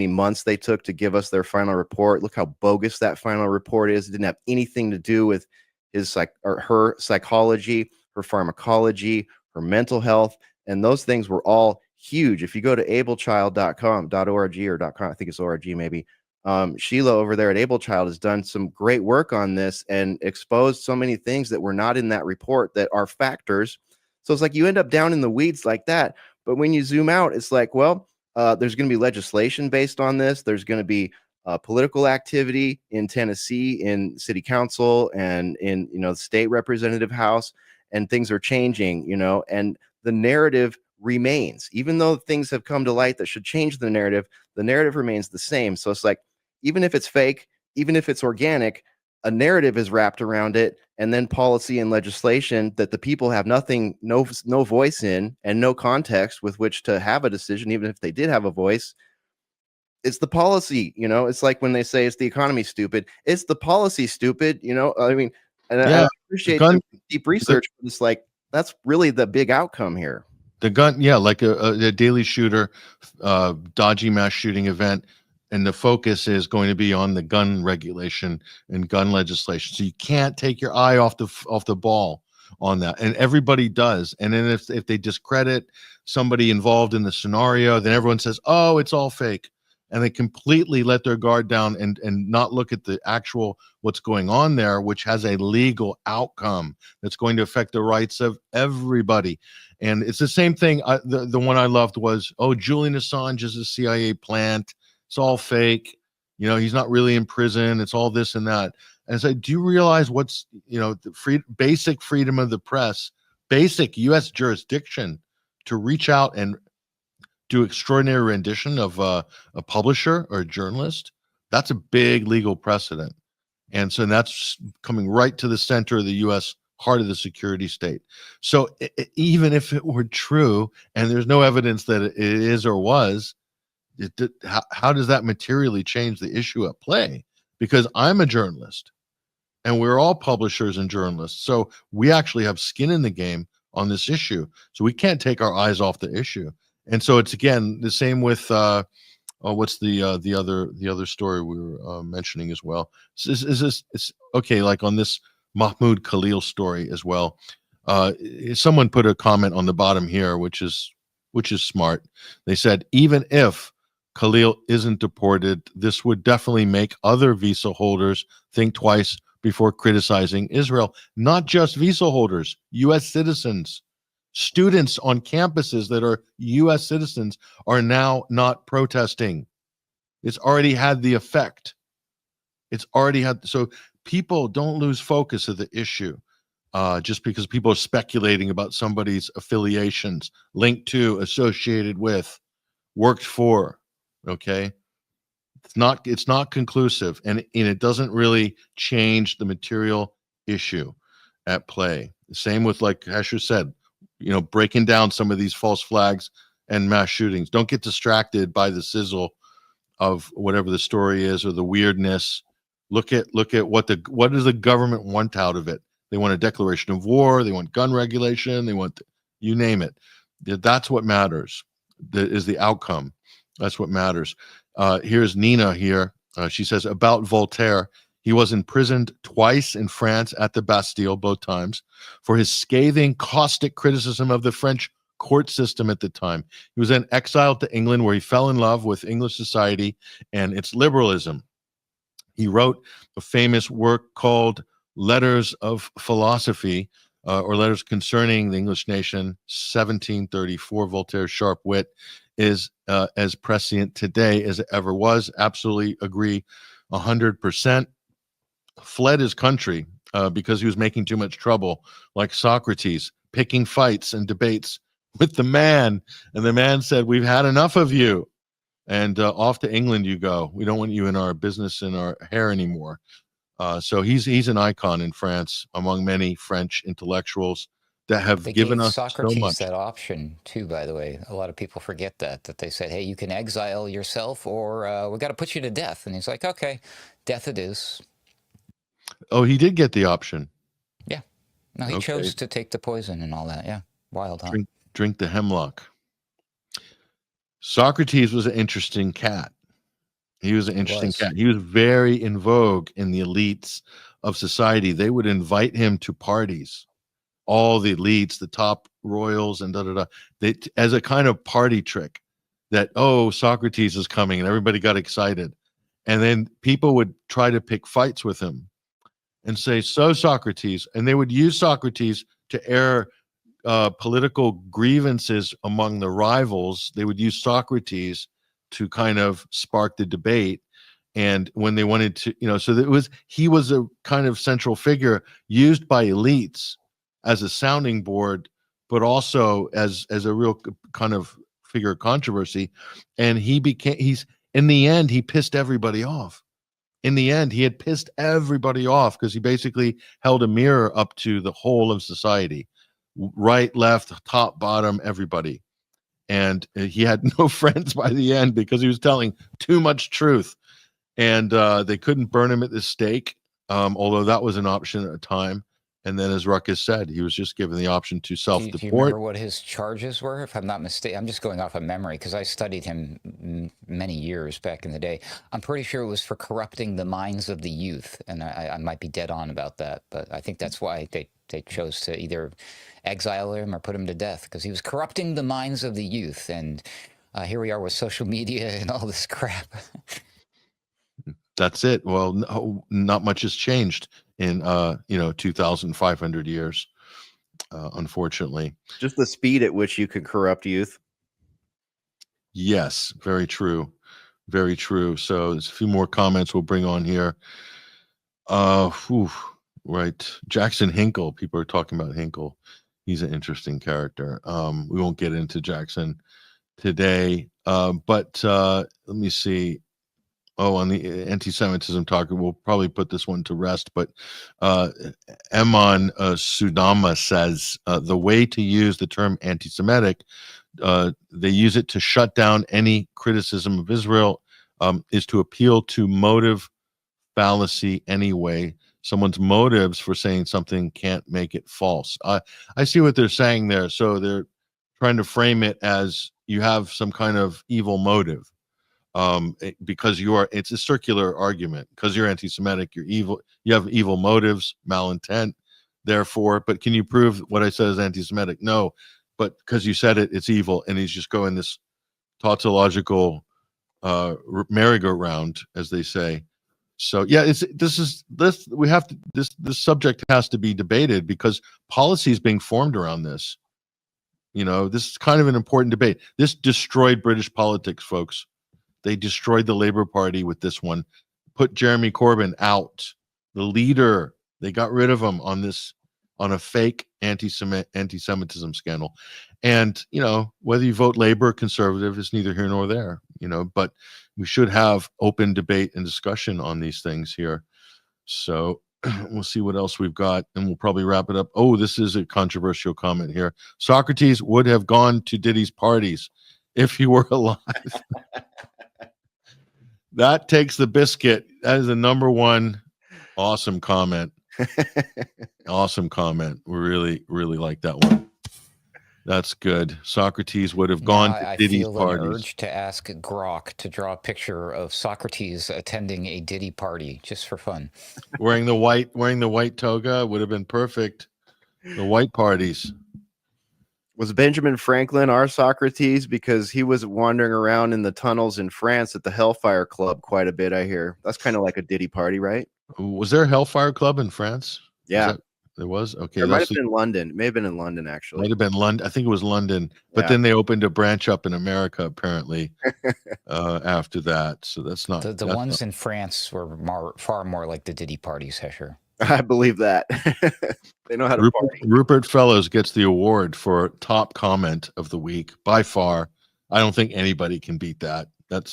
months they took to give us their final report. Look how bogus that final report is. It didn't have anything to do with her psychology, her pharmacology, her mental health, and those things were all huge. If you go to ablechild.com.org or .com, I think it's .org maybe. Sheila over there at AbleChild has done some great work on this and exposed so many things that were not in that report that are factors. So it's like you end up down in the weeds like that. But when you zoom out, it's like, well, there's going to be legislation based on this. There's going to be political activity in Tennessee, in city council, and in the state representative house, and things are changing, and the narrative remains. Even though things have come to light that should change the narrative remains the same. So it's like, even if it's fake, even if it's organic, a narrative is wrapped around it, and then policy and legislation that the people have no voice in, and no context with which to have a decision. Even if they did have a voice, it's the policy. It's like when they say, it's the economy stupid, it's the policy stupid. I mean, and I appreciate the deep research, but it's like, that's really the big outcome here. The gun, like a daily shooter, dodgy mass shooting event, and the focus is going to be on the gun regulation and gun legislation. So you can't take your eye off the ball on that, and everybody does. And then if they discredit somebody involved in the scenario, then everyone says, "Oh, it's all fake," and they completely let their guard down and not look at the actual what's going on there, which has a legal outcome that's going to affect the rights of everybody. And it's the same thing. The one I loved was, Julian Assange is a CIA plant. It's all fake. He's not really in prison. It's all this and that. And so, do you realize what's, the basic freedom of the press, basic U.S. jurisdiction to reach out and do extraordinary rendition of a publisher or a journalist? That's a big legal precedent. And so that's coming right to the center of the U.S. heart of the security state. So even if it were true, and there's no evidence that it is or was, how does that materially change the issue at play? Because I'm a journalist, and we're all publishers and journalists. So we actually have skin in the game on this issue. So we can't take our eyes off the issue. And so it's, again, the same with what's the other story we were mentioning as well. It's okay, like on this Mahmoud Khalil story as well. Someone put a comment on the bottom here, which is smart. They said, even if Khalil isn't deported, this would definitely make other visa holders think twice before criticizing Israel. Not just visa holders, U.S. citizens. Students on campuses that are U.S. citizens are now not protesting. It's already had the effect. So people don't lose focus of the issue. just because people are speculating about somebody's affiliations, linked to, associated with, worked for. Okay, it's not conclusive, and it doesn't really change the material issue at play. Same with, like Hesher said, breaking down some of these false flags and mass shootings. Don't get distracted by the sizzle of whatever the story is or the weirdness. Look at what does the government want out of it? They want a declaration of war. They want gun regulation. They want, you name it. That's what matters. That is the outcome. That's what matters. Here's Nina here. She says about Voltaire. He was imprisoned twice in France at the Bastille, both times, for his scathing, caustic criticism of the French court system at the time. He was then exiled to England, where he fell in love with English society and its liberalism. He wrote a famous work called Letters of Philosophy, or Letters Concerning the English Nation, 1734. Voltaire's sharp wit is as prescient today as it ever was. Absolutely agree 100%. Fled his country because he was making too much trouble, like Socrates, picking fights and debates with the man. And the man said, "We've had enough of you. And off to England you go. We don't want you in our business and our hair anymore." So he's an icon in France among many French intellectuals that have given us Socrates so much. that option too, by the way. A lot of people forget that they said, hey, you can exile yourself or we got to put you to death. And he's like, okay, death it is. Oh, he did get the option. Yeah. No, he chose to take the poison and all that. Yeah. Wild, huh? Drink the hemlock. Socrates was an interesting cat. He was an interesting cat. He was very in vogue in the elites of society. They would invite him to parties, all the elites, the top royals, and They, as a kind of party trick, that, oh, Socrates is coming, and everybody got excited. And then people would try to pick fights with him and say, "So Socrates," and they would use Socrates to air political grievances among the rivals. They would use Socrates to kind of spark the debate. And when they wanted to, so he was a kind of central figure used by elites as a sounding board, but also as a real kind of figure of controversy. And in the end, he pissed everybody off. In the end, he had pissed everybody off because he basically held a mirror up to the whole of society, right, left, top, bottom, everybody. And he had no friends by the end because he was telling too much truth. And they couldn't burn him at the stake, although that was an option at a time. And then, as Ruckus said, he was just given the option to self-deport. Do you remember what his charges were? If I'm not mistaken, I'm just going off of memory because I studied him many years back in the day. I'm pretty sure it was for corrupting the minds of the youth. And I might be dead on about that, but I think that's why they chose to either exile him or put him to death because he was corrupting the minds of the youth. And here we are with social media and all this crap. That's it. Well, no, not much has changed in 2,500 years, unfortunately. Just the speed at which you can corrupt youth. Yes, very true. Very true. So there's a few more comments we'll bring on here. Right. Jackson Hinkle. People are talking about Hinkle. He's an interesting character. We won't get into Jackson today, but let me see. Oh, on the anti-Semitism talk, we'll probably put this one to rest. But Eman Sudama says the way to use the term anti-Semitic, they use it to shut down any criticism of Israel, is to appeal to motive fallacy anyway. Someone's motives for saying something can't make it false. I see what they're saying there. So they're trying to frame it as you have some kind of evil motive. Because it's a circular argument. Because you're anti-Semitic, you're evil, you have evil motives, malintent, therefore. But can you prove what I said is anti-Semitic? No, but because you said it, it's evil. And he's just going this tautological merry-go-round, as they say. So yeah, this subject has to be debated because policy is being formed around this. This is kind of an important debate. This destroyed British politics, folks. They destroyed the Labour Party with this one, put Jeremy Corbyn out, the leader. They got rid of him on this on a fake anti-Semitism scandal. And, you know, whether you vote Labor or Conservative is neither here nor there, you know, but we should have open debate and discussion on these things here. So we'll see what else we've got, and we'll probably wrap it up. Oh, this is a controversial comment here. Socrates would have gone to Diddy's parties if he were alive. That takes the biscuit. That is the number one awesome comment. Awesome comment. We really, really like that one. That's good. Socrates would have gone to Diddy's I feel parties. an urge to ask Grok to draw a picture of Socrates attending a Diddy party just for fun. Wearing the white toga would have been perfect. The white parties. Was Benjamin Franklin our Socrates? Because he was wandering around in the tunnels in France at the Hellfire Club quite a bit, I hear. That's kind of like a Diddy party, right? Was there a Hellfire Club in France? Yeah. There was? Okay. It might have been in London. It may have been in London, actually. Might have been London. I think it was London. But then they opened a branch up in America, apparently, after that. So that's not... The ones in France were far more like the Diddy parties, Hesher. I believe that. They know how to party. Rupert Fellows gets the award for top comment of the week by far. I don't think anybody can beat that. That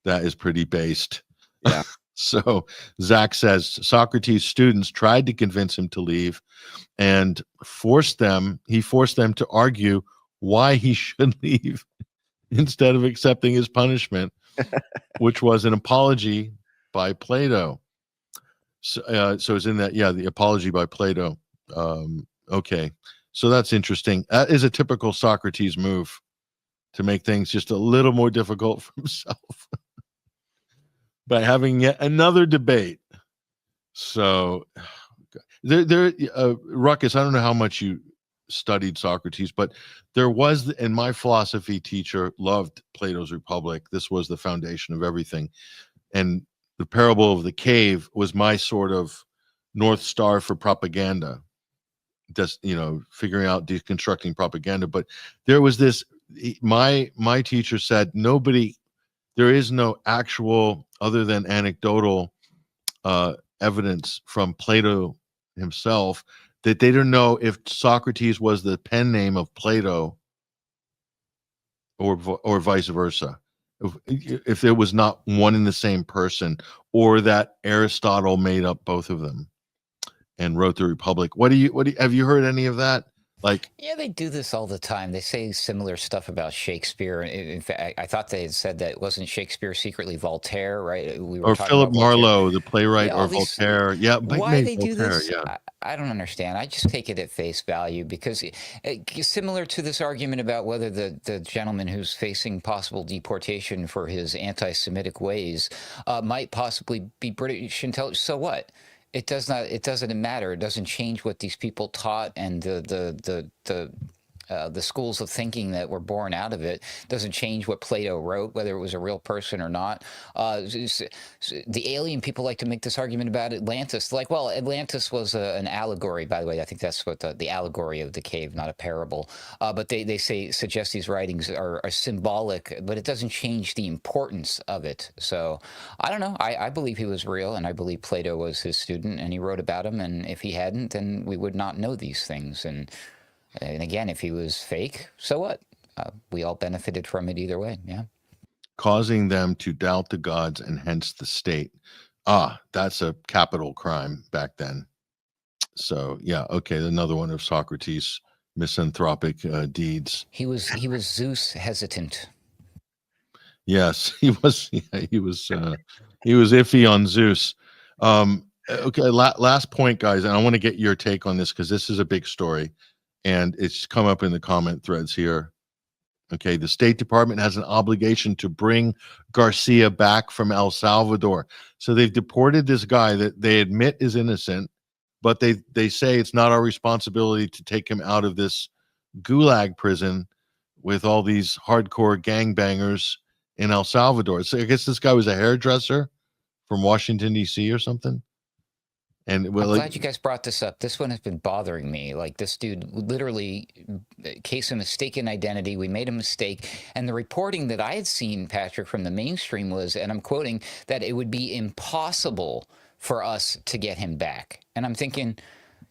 is pretty based. Yeah. So Zach says Socrates' students tried to convince him to leave and forced them to argue why he should leave instead of accepting his punishment, which was an apology by Plato. So it's in that, the apology by Plato. Okay, so that's interesting. That is a typical Socrates move, to make things just a little more difficult for himself by having yet another debate. So Ruckus, I don't know how much you studied Socrates, but there was, and my philosophy teacher loved Plato's Republic. This was the foundation of everything. And the parable of the cave was my sort of North Star for propaganda, just, you know, figuring out deconstructing propaganda. But there was this, my teacher said, there is no actual, other than anecdotal evidence from Plato himself, that they don't know if Socrates was the pen name of Plato or vice versa. If it was not one and the same person, or that Aristotle made up both of them and wrote the Republic. Have you heard any of that? Like, yeah, they do this all the time. They say similar stuff about Shakespeare. In fact, I thought they had said that wasn't Shakespeare secretly Voltaire, right? We were or Philip Marlowe, the playwright, yeah, or Voltaire. Yeah, why they Voltaire, do this? Yeah. I don't understand. I just take it at face value, because similar to this argument about whether the gentleman who's facing possible deportation for his anti-Semitic ways might possibly be British intelligence. So what? It doesn't matter. It doesn't change what these people taught, and the schools of thinking that were born out of it. Doesn't change what Plato wrote, whether it was a real person or not. The alien people like to make this argument about Atlantis. Like, well, Atlantis was an allegory, by the way. I think that's what the allegory of the cave, not a parable. But they suggest these writings are symbolic, but it doesn't change the importance of it. So I don't know. I believe he was real, and I believe Plato was his student, and he wrote about him. And if he hadn't, then we would not know these things. And again, if he was fake, so what? We all benefited from it either way, yeah. Causing them to doubt the gods and hence the state. That's a capital crime back then. So, yeah, okay, another one of Socrates' misanthropic deeds. He was Zeus hesitant. Yes, he was. Yeah, he was iffy on Zeus. Okay, last point, guys, and I want to get your take on this because this is a big story. And it's come up in the comment threads here. Okay, the State Department has an obligation to bring Garcia back from El Salvador. So they've deported this guy that they admit is innocent, but they say it's not our responsibility to take him out of this gulag prison with all these hardcore gangbangers in El Salvador. So I guess this guy was a hairdresser from Washington, D.C. or something. And well, I'm glad you guys brought this up. This one has been bothering me. Like, this dude literally, case of mistaken identity. We made a mistake. And the reporting that I had seen, Patrick, from the mainstream was, and I'm quoting, that it would be impossible for us to get him back. And I'm thinking,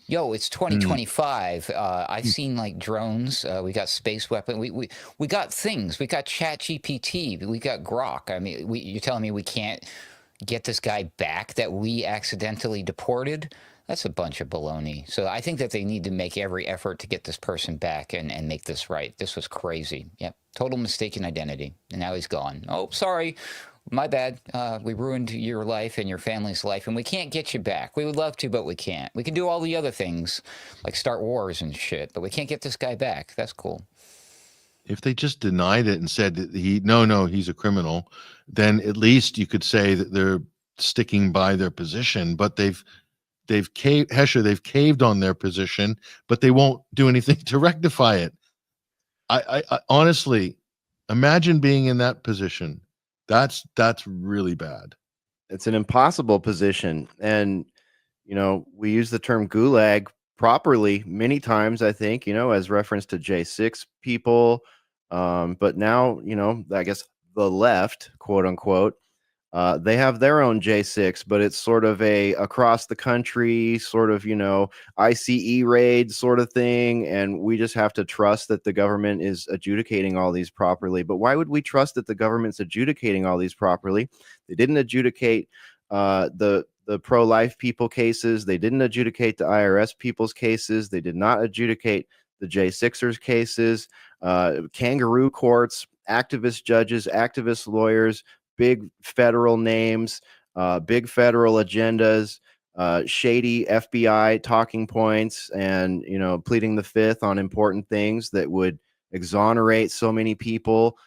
Yo, it's 2025. I've seen like drones. We got space weapon. We got things. We got Chat GPT. We got Grok. I mean, you're telling me we can't get this guy back that we accidentally deported? That's a bunch of baloney. So I think that they need to make every effort to get this person back and make this right. This was crazy. Yep. Total mistaken identity. And now he's gone. Oh, sorry. My bad. We ruined your life and your family's life, and we can't get you back. We would love to, but we can't. We can do all the other things, like start wars and shit, but we can't get this guy back. That's cool. If they just denied it and said that he's a criminal, then at least you could say that they're sticking by their position. But they've caved on their position, but they won't do anything to rectify it. I honestly, imagine being in that position. That's really bad. It's an impossible position. And, we use the term gulag properly many times, I think, as reference to J6 people. But now, I guess the left, quote unquote, they have their own J6, but it's sort of a across the country sort of, ICE raid sort of thing. And we just have to trust that the government is adjudicating all these properly. But why would we trust that the government's adjudicating all these properly? They didn't adjudicate the pro-life people cases. They didn't adjudicate the IRS people's cases. They did not adjudicate the J6ers cases, kangaroo courts, activist judges, activist lawyers, big federal names, big federal agendas, shady FBI talking points, and pleading the fifth on important things that would exonerate so many people,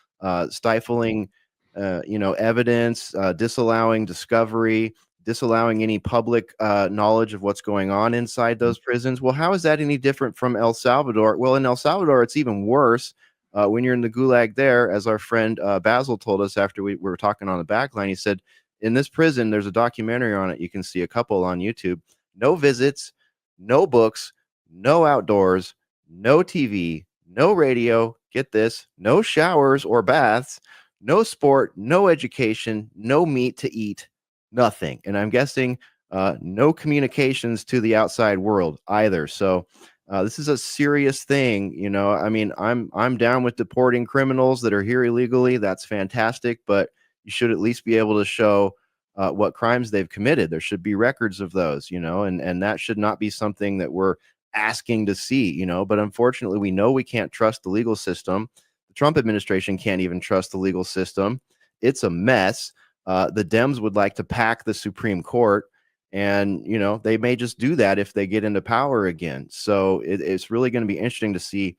stifling evidence, disallowing discovery, disallowing any public knowledge of what's going on inside those prisons. Well, how is that any different from El Salvador? Well, in El Salvador, it's even worse. When you're in the gulag there, as our friend Basil told us after we were talking on the back line, he said, in this prison, there's a documentary on it. You can see a couple on YouTube. No visits, no books, no outdoors, no TV, no radio. Get this, no showers or baths, no sport, no education, no meat to eat, nothing. And I'm guessing no communications to the outside world either. So this is a serious thing, I mean, I'm down with deporting criminals that are here illegally. That's fantastic, but you should at least be able to show what crimes they've committed. There should be records of those, and that should not be something that we're asking to see, But unfortunately, we know we can't trust the legal system. The Trump administration can't even trust the legal system. It's a mess. The Dems would like to pack the Supreme Court. And, they may just do that if they get into power again. So it's really going to be interesting to see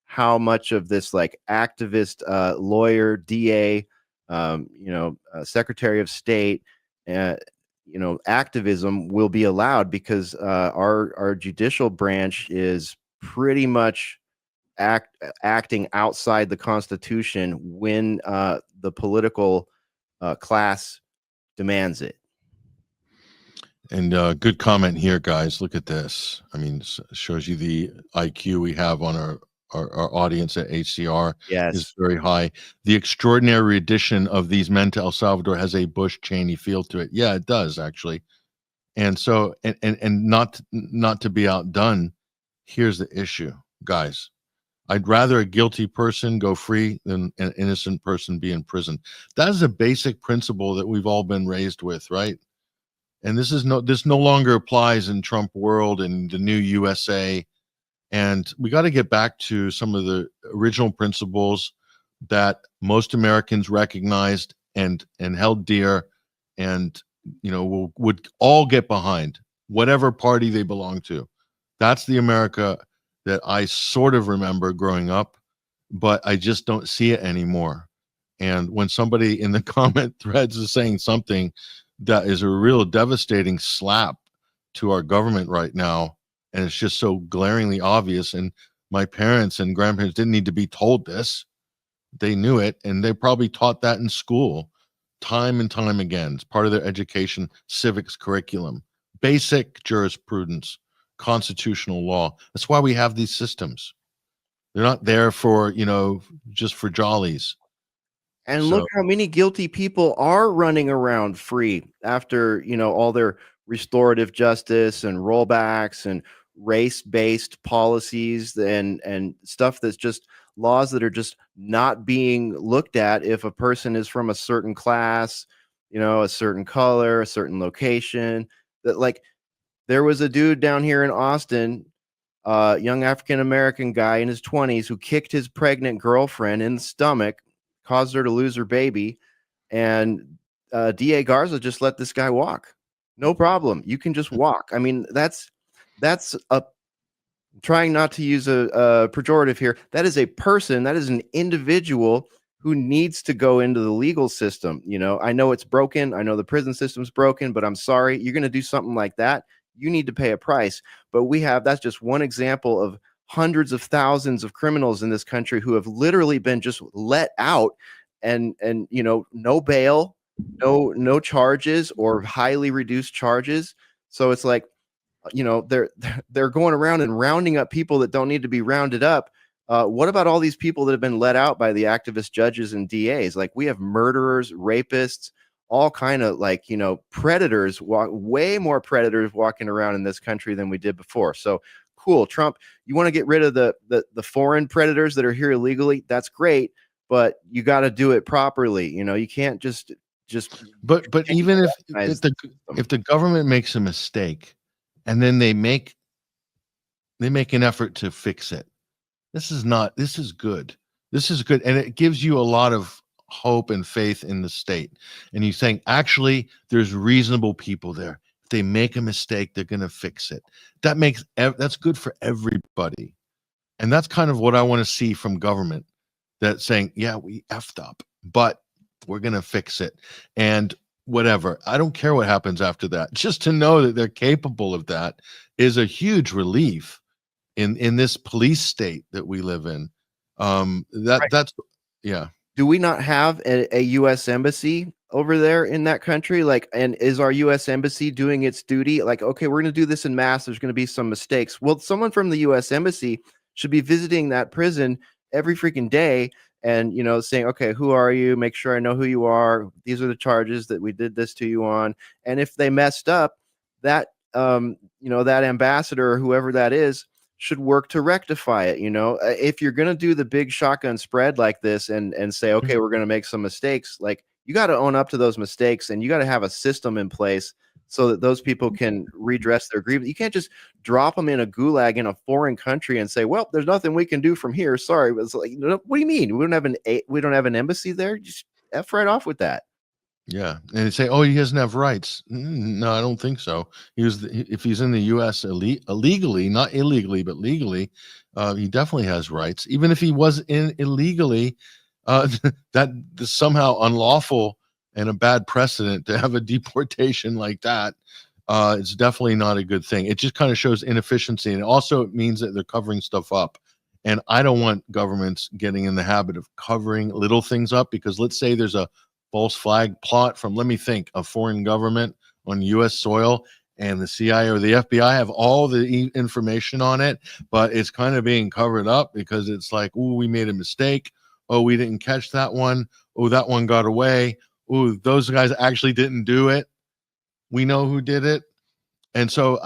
how much of this like activist lawyer, DA, Secretary of State, activism will be allowed, because our judicial branch is pretty much acting outside the Constitution when the political class demands it. And good comment here, guys. Look at this. I mean, shows you the IQ we have on our audience at HCR. Yes. Is very high. The extraordinary addition of these men to El Salvador has a Bush Cheney feel to it. Yeah, it does actually. And so, and not to be outdone, here's the issue, guys. I'd rather a guilty person go free than an innocent person be in prison. That is a basic principle that we've all been raised with, right? And this no longer applies in Trump world and the new USA. And we got to get back to some of the original principles that most Americans recognized and held dear, and would all get behind, whatever party they belong to. That's the America that I sort of remember growing up, but I just don't see it anymore. And when somebody in the comment threads is saying something that is a real devastating slap to our government right now, and it's just so glaringly obvious, and my parents and grandparents didn't need to be told this. They knew it, and they probably taught that in school time and time again. It's part of their education, civics curriculum, basic jurisprudence, constitutional law. That's why we have these systems. They're not there for, just for jollies. And look how many guilty people are running around free after, all their restorative justice and rollbacks and race-based policies and stuff that's just laws that are just not being looked at if a person is from a certain class, a certain color, a certain location. That, like, there was a dude down here in Austin, young African-American guy in his 20s, who kicked his pregnant girlfriend in the stomach, caused her to lose her baby. And DA Garza just let this guy walk. No problem. You can just walk. I mean, that's a, trying not to use a pejorative here. That is a person, that is an individual who needs to go into the legal system. I know it's broken. I know the prison system's broken, but I'm sorry. You're going to do something like that, you need to pay a price. But that's just one example of hundreds of thousands of criminals in this country who have literally been just let out and no bail, no charges or highly reduced charges. So it's like, they're going around and rounding up people that don't need to be rounded up. What about all these people that have been let out by the activist judges and DAs? Like, we have murderers, rapists, all kind of predators, way more predators walking around in this country than we did before. So cool, Trump, you want to get rid of the foreign predators that are here illegally? That's great, but you got to do it properly. You can't just. But even if the government makes a mistake, and then they make an effort to fix it, this is good. This is good, and it gives you a lot of hope and faith in the state. And you're saying, actually, there's reasonable people there. If they make a mistake, they're going to fix it. That's good for everybody. And that's kind of what I want to see from government, that saying, yeah, we effed up, but we're going to fix it. And whatever, I don't care what happens after that. Just to know that they're capable of that is a huge relief in this police state that we live in. That's, yeah. Do we not have a U.S. embassy over there in that country? Like, and is our U.S. embassy doing its duty? Like, okay, we're going to do this in mass. There's going to be some mistakes. Well, someone from the U.S. embassy should be visiting that prison every freaking day and, saying, okay, who are you? Make sure I know who you are. These are the charges that we did this to you on. And if they messed up, that, that ambassador or whoever that is should work to rectify it. If you're going to do the big shotgun spread like this and say, okay, we're going to make some mistakes, like, you got to own up to those mistakes, and you got to have a system in place so that those people can redress their grievance. You can't just drop them in a gulag in a foreign country and say, well, there's nothing we can do from here. Sorry. It's like, what do you mean? We don't have an embassy there? Just F right off with that. Yeah, and they say, "Oh, he doesn't have rights." No, I don't think so. If he's in the U.S. illegally, not illegally, but legally, he definitely has rights. Even if he was in illegally, that is somehow unlawful and a bad precedent to have a deportation like that. It's definitely not a good thing. It just kind of shows inefficiency, and also it means that they're covering stuff up. And I don't want governments getting in the habit of covering little things up, because let's say there's a false flag plot from, let me think, a foreign government on U.S. soil, and the CIA or the FBI have all the information on it, but it's kind of being covered up because it's like, oh, we made a mistake. Oh, we didn't catch that one. Oh, that one got away. Oh, those guys actually didn't do it. We know who did it. And so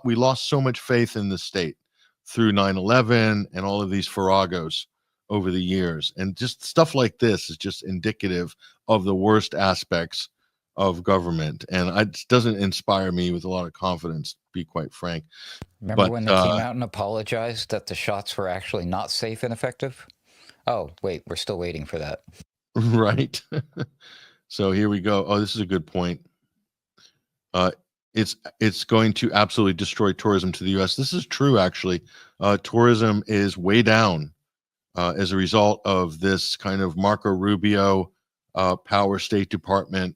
we lost so much faith in the state through 9/11 and all of these farragos over the years. And just stuff like this is just indicative of the worst aspects of government. And it doesn't inspire me with a lot of confidence, to be quite frank. Remember when they came out and apologized that the shots were actually not safe and effective? Oh, wait, we're still waiting for that. Right. So here we go. Oh, this is a good point. It's going to absolutely destroy tourism to the U.S. This is true, actually. Tourism is way down as a result of this kind of Marco Rubio power State Department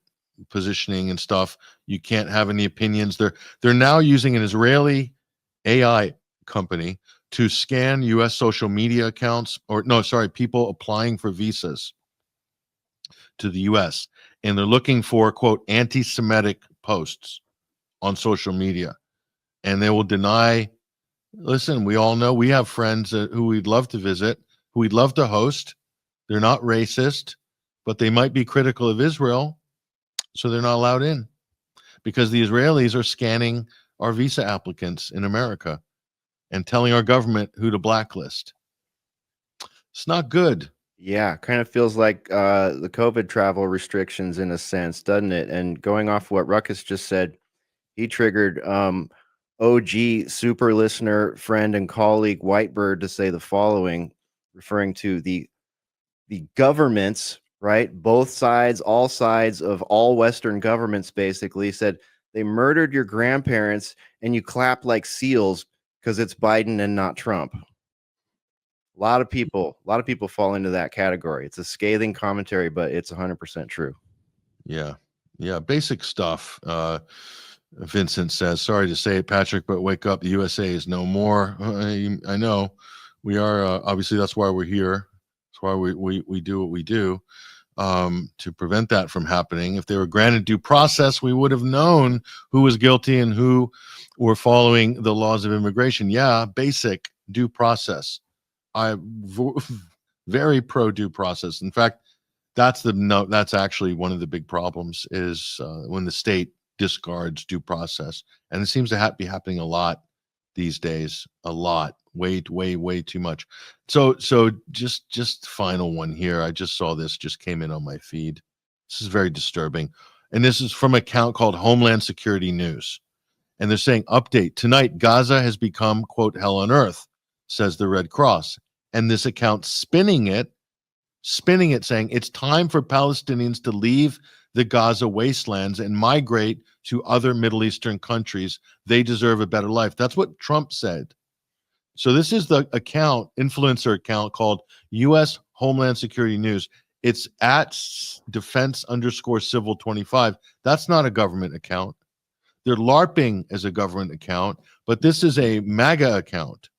positioning and stuff. You can't have any opinions. They're now using an Israeli AI company to scan U.S. social media accounts, people applying for visas to the U.S. And they're looking for, quote, anti-Semitic posts on social media. And they will deny, listen, we all know we have friends who we'd love to visit, who we'd love to host. They're not racist, but they might be critical of Israel, so they're not allowed in, because the Israelis are scanning our visa applicants in America and telling our government who to blacklist. It's not good. Yeah, kind of feels like the COVID travel restrictions in a sense, doesn't it? And going off what Ruckus just said, he triggered OG super listener, friend, and colleague Whitebird to say the following, referring to the governments, right? Both sides, all sides of all Western governments basically said they murdered your grandparents and you clap like seals because it's Biden and not Trump. A lot of people fall into that category. It's a scathing commentary, but it's 100% true. Yeah. Yeah. Basic stuff. Vincent says, sorry to say it, Patrick, but wake up. The USA is no more. I know we are. Obviously, that's why we're here. That's why we do what we do, to prevent that from happening. If they were granted due process, we would have known who was guilty and who were following the laws of immigration. Yeah. Basic due process. I'm very pro due process. In fact, that's actually one of the big problems is when the state discards due process, and it seems to be happening a lot these days. A lot, way too much. So just final one here. I just saw this, just came in on my feed. This is very disturbing, and this is from an account called Homeland Security News, and they're saying update tonight: Gaza has become quote hell on earth, says the Red Cross. And this account spinning it, saying it's time for Palestinians to leave the Gaza wastelands and migrate to other Middle Eastern countries. They deserve a better life. That's what Trump said. So this is the account, influencer account called U.S. Homeland Security News. It's at defense_civil 25. That's not a government account. They're LARPing as a government account, but this is a MAGA account,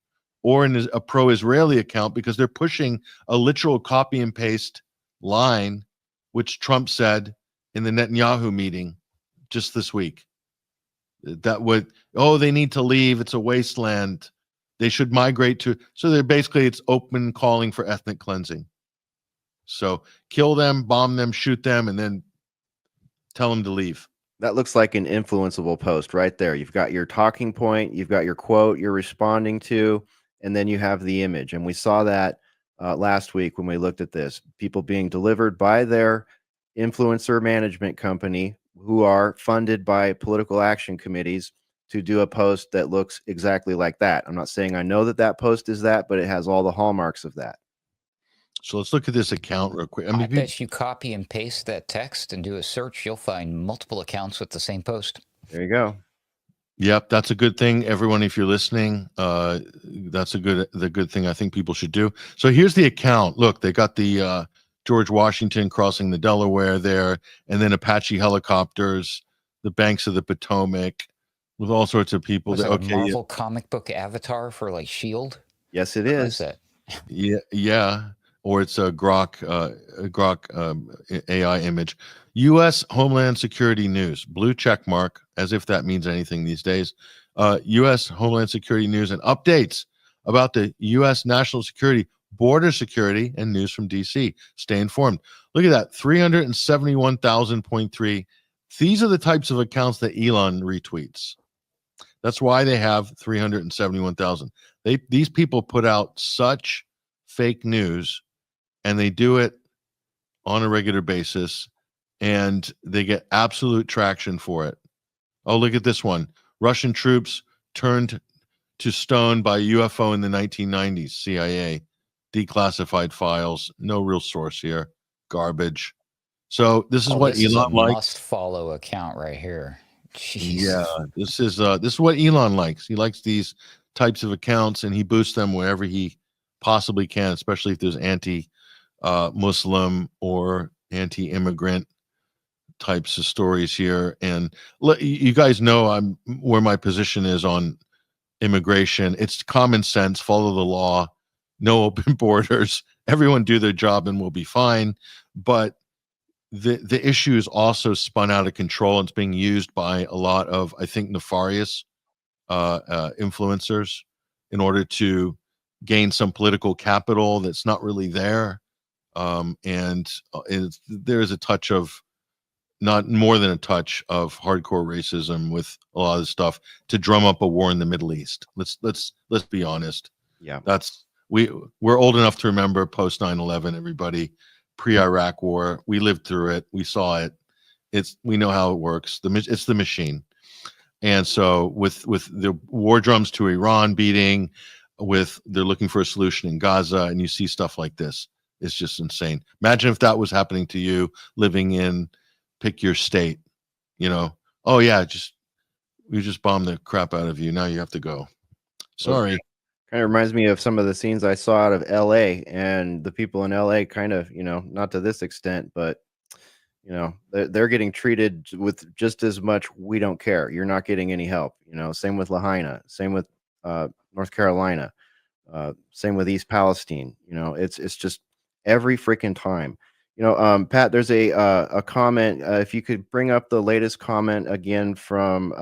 or a pro-Israeli account, because they're pushing a literal copy and paste line, which Trump said in the Netanyahu meeting just this week. That they need to leave. It's a wasteland. They should migrate to. So they're basically, it's open calling for ethnic cleansing. So kill them, bomb them, shoot them, and then tell them to leave. That looks like an influenceable post right there. You've got your talking point, you've got your quote you're responding to, and then you have the image. And we saw that last week when we looked at this. People being delivered by their influencer management company who are funded by political action committees to do a post that looks exactly like that. I'm not saying I know that post is that, but it has all the hallmarks of that. So let's look at this account real quick. I bet you copy and paste that text and do a search, you'll find multiple accounts with the same post. There you go. Yep, that's a good thing. Everyone, if you're listening, that's the good thing I think people should do. So here's the account. Look, they got the George Washington crossing the Delaware there, and then Apache helicopters, the banks of the Potomac, with all sorts of people. Was that a Marvel comic book avatar for like S.H.I.E.L.D.? Yes, it is. What is that? Yeah. Or it's a Grok AI image. U.S. Homeland Security News, blue check mark, as if that means anything these days. U.S. Homeland Security News and updates about the U.S. national security, border security, and news from D.C. Stay informed. Look at that, 371,000.3. These are the types of accounts that Elon retweets. That's why they have 371,000. These people put out such fake news, and they do it on a regular basis, and they get absolute traction for it. Oh, look at this one. Russian troops turned to stone by UFO in the 1990s. CIA. Declassified files. No real source here. Garbage. So this is what Elon likes. Must follow account right here. Jeez. Yeah, this is what Elon likes. He likes these types of accounts, and he boosts them wherever he possibly can, especially if there's anti-Muslim or anti-immigrant types of stories here. And you guys know where my position is on immigration. It's common sense, follow the law, no open borders, everyone do their job and we'll be fine. But the issue is also spun out of control, and it's being used by a lot of, I think, nefarious influencers in order to gain some political capital that's not really there. And there's a touch of not more than a touch of hardcore racism with a lot of this stuff to drum up a war in the Middle East. Let's be honest. Yeah. That's we're old enough to remember post 9/11, everybody, pre-Iraq war. We lived through it. We saw it. We know how it works. It's the machine. And so with the war drums to Iran beating, they're looking for a solution in Gaza, and you see stuff like this. It's just insane. Imagine if that was happening to you living in, pick your state, oh yeah, we just bombed the crap out of you. Now you have to go. Sorry. Kind of reminds me of some of the scenes I saw out of LA, and the people in LA kind of, not to this extent, but they're getting treated with just as much we don't care. You're not getting any help. Same with Lahaina, same with North Carolina, same with East Palestine. It's just every freaking time. Pat, there's a comment. If you could bring up the latest comment again from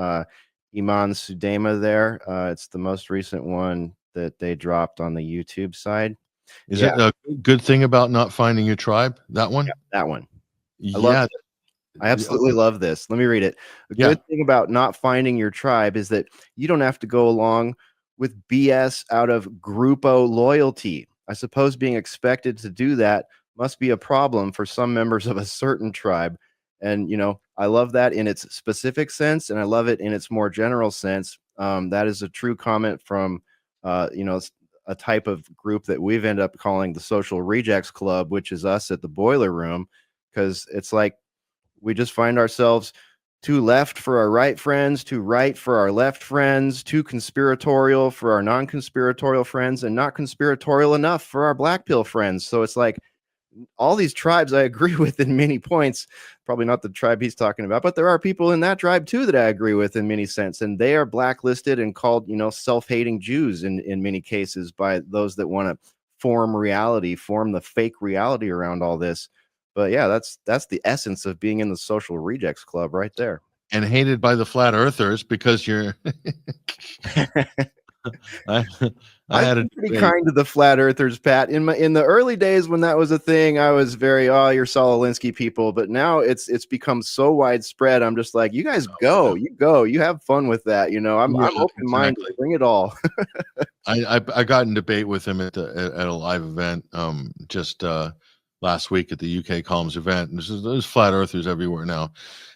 Iman Sudema there. It's the most recent one that they dropped on the YouTube side. Is it a good thing about not finding your tribe? That one? Yeah, that one. Yeah. I absolutely love this. Let me read it. The good thing about not finding your tribe is that you don't have to go along with BS out of Grupo loyalty. I suppose being expected to do that must be a problem for some members of a certain tribe. And, I love that in its specific sense, and I love it in its more general sense. That is a true comment from, a type of group that we've ended up calling the Social Rejects Club, which is us at the Boiler Room, because it's like we just find ourselves too left for our right friends, too right for our left friends, too conspiratorial for our non-conspiratorial friends, and not conspiratorial enough for our black pill friends. So it's like all these tribes I agree with in many points, probably not the tribe he's talking about, but there are people in that tribe too that I agree with in many sense. And they are blacklisted and called, self-hating Jews in many cases by those that want to form the fake reality around all this. But yeah, that's the essence of being in the Social Rejects Club right there. And hated by the flat earthers because you're I had a pretty kind to the flat earthers, Pat. In the early days when that was a thing, I was very, you're Saul Alinsky people. But now it's become so widespread. I'm just like, you guys go, you have fun with that. I'm open minded. Exactly. Bring it all. I got in debate with him at a live event just last week at the UK Columns event. And there's flat earthers everywhere now,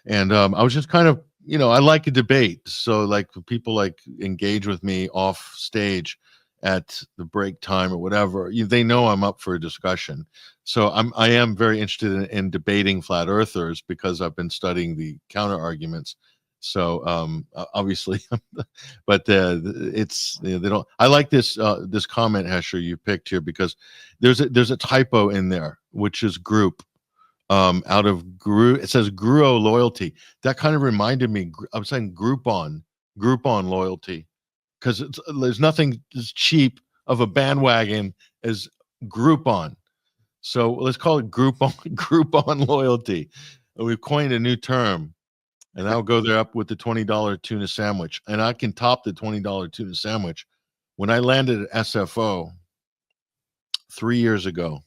and I was just kind of I like a debate, so like people engage with me off stage at the break time or whatever. They know I'm up for a discussion, so I am very interested in debating flat earthers because I've been studying the counter arguments. So obviously, but it's they don't. I like this comment, Hesher, you picked here, because there's a typo in there, which is group. Out of Gru, it says Gruo loyalty. That kind of reminded me. I'm saying Groupon loyalty, because there's nothing as cheap of a bandwagon as Groupon. So let's call it Groupon loyalty. We've coined a new term, and I'll go there up with the $20 tuna sandwich, and I can top the $20 tuna sandwich. When I landed at SFO 3 years ago,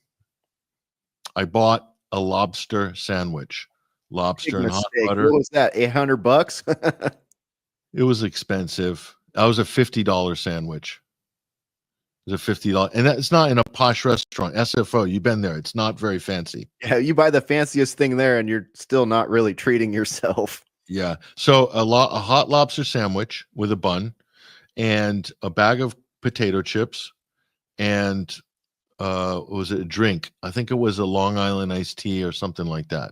I bought a lobster sandwich, lobster and hot butter. What was that? $800? It was expensive. That was a $50 sandwich. It was a $50, and it's not in a posh restaurant. SFO, you've been there. It's not very fancy. Yeah, you buy the fanciest thing there, and you're still not really treating yourself. Yeah. So a hot lobster sandwich with a bun, and a bag of potato chips, and was it a drink? I think it was a Long Island iced tea or something like that.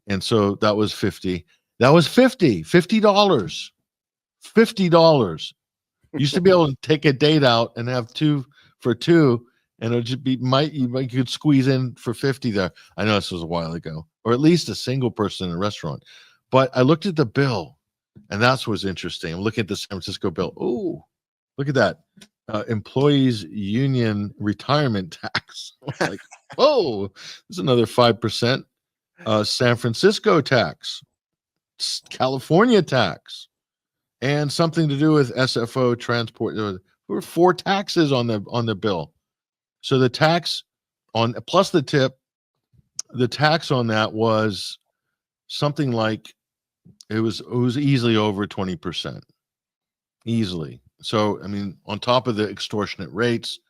And so that was 50. That was $50. $50. Used to be able to take a date out and have 2 for 2, and it would just be you could squeeze in for 50 there. I know this was a while ago, or at least a single person in a restaurant. But I looked at the bill, and that's what's interesting. I'm looking at the San Francisco bill. Oh, look at that. Employees union retirement tax. Like, oh, there's another 5%. San Francisco tax, California tax, and something to do with SFO transport. There were 4 taxes on the bill. So the tax on plus the tip, the tax on that was something like it was easily over 20%. Easily. So, I mean, on top of the extortionate rates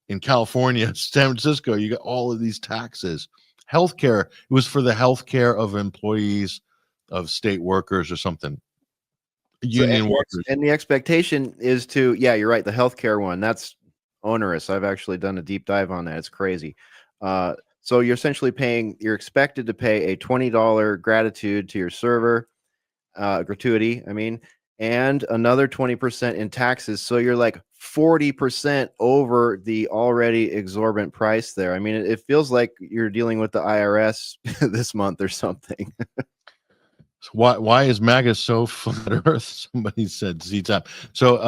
in California, San Francisco, you got all of these taxes. Healthcare, it was for the healthcare of employees of state workers or something. Union workers. And the expectation is to, yeah, you're right. The healthcare one, that's onerous. I've actually done a deep dive on that. It's crazy. So you're essentially you're expected to pay a $20 gratitude to your server, gratuity, I mean, and another 20% in taxes. So you're like 40% over the already exorbitant price there. I mean, it feels like you're dealing with the IRS this month or something. So why is MAGA so flat earth? Somebody said Z-Tap. So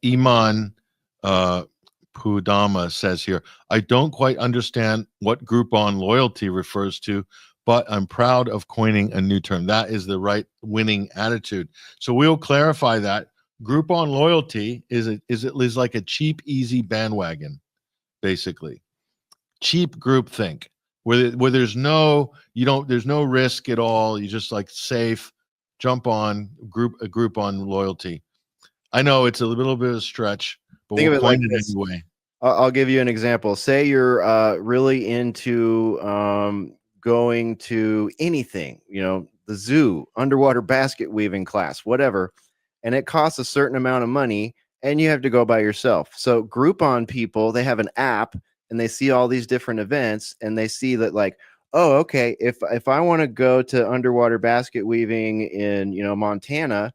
Iman Pudama says here, I don't quite understand what Groupon loyalty refers to, but I'm proud of coining a new term. That is the right winning attitude. So we'll clarify that. Groupon loyalty is like a cheap, easy bandwagon, basically. Cheap groupthink, where there's no risk at all. You just like safe, jump on a Groupon loyalty. I know it's a little bit of a stretch, but we'll coin it anyway. I'll give you an example. Say you're really into going to anything, the zoo, underwater basket weaving class, whatever, and it costs a certain amount of money and you have to go by yourself. So Groupon people, they have an app and they see all these different events and they see that like, oh, okay, if I want to go to underwater basket weaving in, Montana,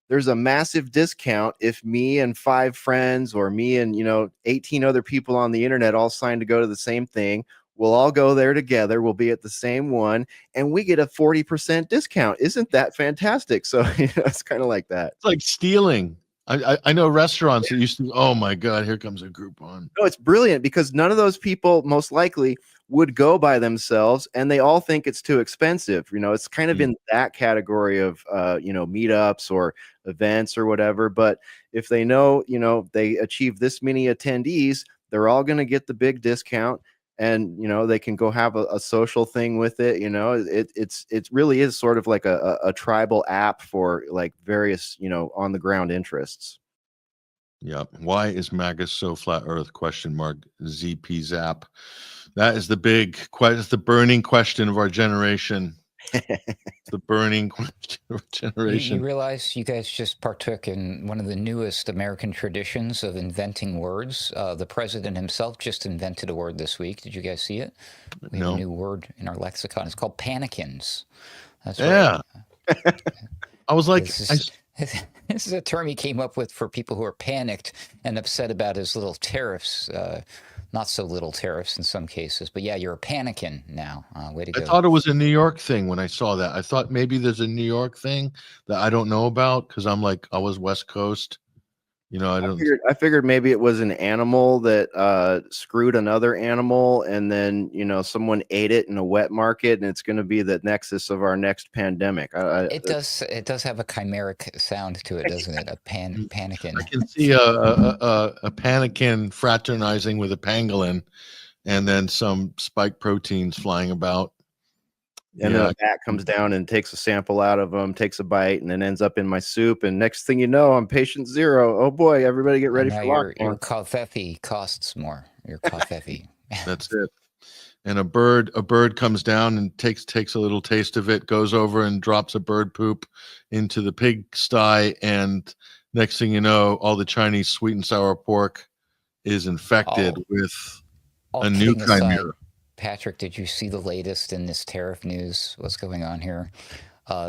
there's a massive discount if me and 5 friends or me and 18 other people on the internet all sign to go to the same thing. We'll all go there together. We'll be at the same one and we get a 40% discount. Isn't that fantastic? So it's kind of like that. It's like stealing. I know restaurants that used to, oh my God, here comes a Groupon. No, it's brilliant because none of those people most likely would go by themselves and they all think it's too expensive. It's kind of in that category of, meetups or events or whatever. But if they know, they achieve this many attendees, they're all going to get the big discount and, they can go have a social thing with it. It really is sort of like a tribal app for like various, on the ground interests. Yep. Why is MAGA so flat earth? ? ZP Zap. That is the the burning question of our generation. The burning question of our generation. You realize you guys just partook in one of the newest American traditions of inventing words. The president himself just invented a word this week. Did you guys see it? We have a new word in our lexicon. It's called panicins. That's right. I was like, this is a term he came up with for people who are panicked and upset about his little tariffs, not so little tariffs in some cases. But yeah, you're a panikin now. Way to go. I thought it was a New York thing when I saw that. I thought maybe there's a New York thing that I don't know about because I was West Coast. I figured maybe it was an animal that screwed another animal and then, someone ate it in a wet market and it's going to be the nexus of our next pandemic. It does have a chimeric sound to it, doesn't it? A panikin. I can see a panikin fraternizing with a pangolin and then some spike proteins flying about. And then a bat comes down and takes a sample out of them, takes a bite, and then ends up in my soup. And next thing you know, I'm patient 0. Oh boy, everybody get ready for lockdown. Your kafefi costs more. Your kafefi. That's it. And a bird comes down and takes a little taste of it, goes over and drops a bird poop into the pig sty, and next thing you know, all the Chinese sweet and sour pork is infected with a new chimera. Patrick, did you see the latest in this tariff news? What's going on here?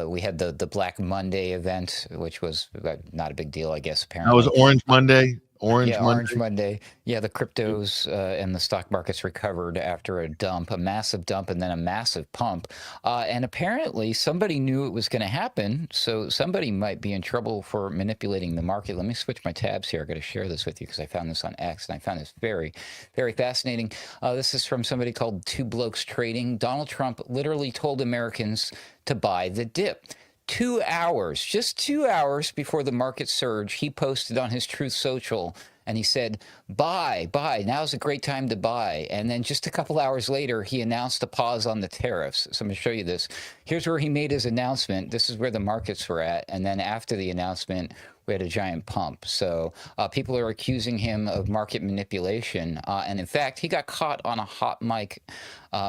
We had the Black Monday event, which was not a big deal, I guess, apparently. That was Orange Monday. Orange Monday. Yeah, the cryptos and the stock markets recovered after a massive dump, and then a massive pump. And apparently somebody knew it was going to happen, so somebody might be in trouble for manipulating the market. Let me switch my tabs here. I got to share this with you because I found this on X, and I found this very, very fascinating. This is from somebody called Two Blokes Trading. Donald Trump literally told Americans to buy the dip. 2 hours, just 2 hours before the market surge, he posted on his Truth Social and he said, buy, now's a great time to buy. And then just a couple hours later, he announced a pause on the tariffs. So I'm going to show you this. Here's where he made his announcement. This is where the markets were at. And then after the announcement, we had a giant pump. So people are accusing him of market manipulation. And in fact, he got caught on a hot mic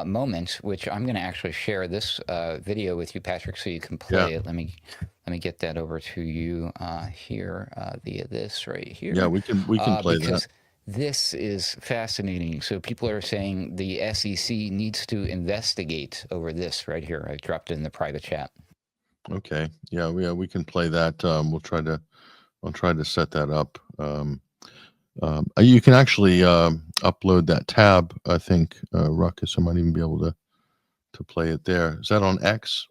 moment, which I'm going to actually share this video with you, Patrick, so you can play it. Let me get that over to you here via this right here. Yeah, we can play because that. This is fascinating. So people are saying the SEC needs to investigate over this right here. I dropped it in the private chat. Okay. Yeah, we can play that. I'll try to set that up. You can actually upload that tab. I think Ruckus, I might even be able to play it there. Is that on X?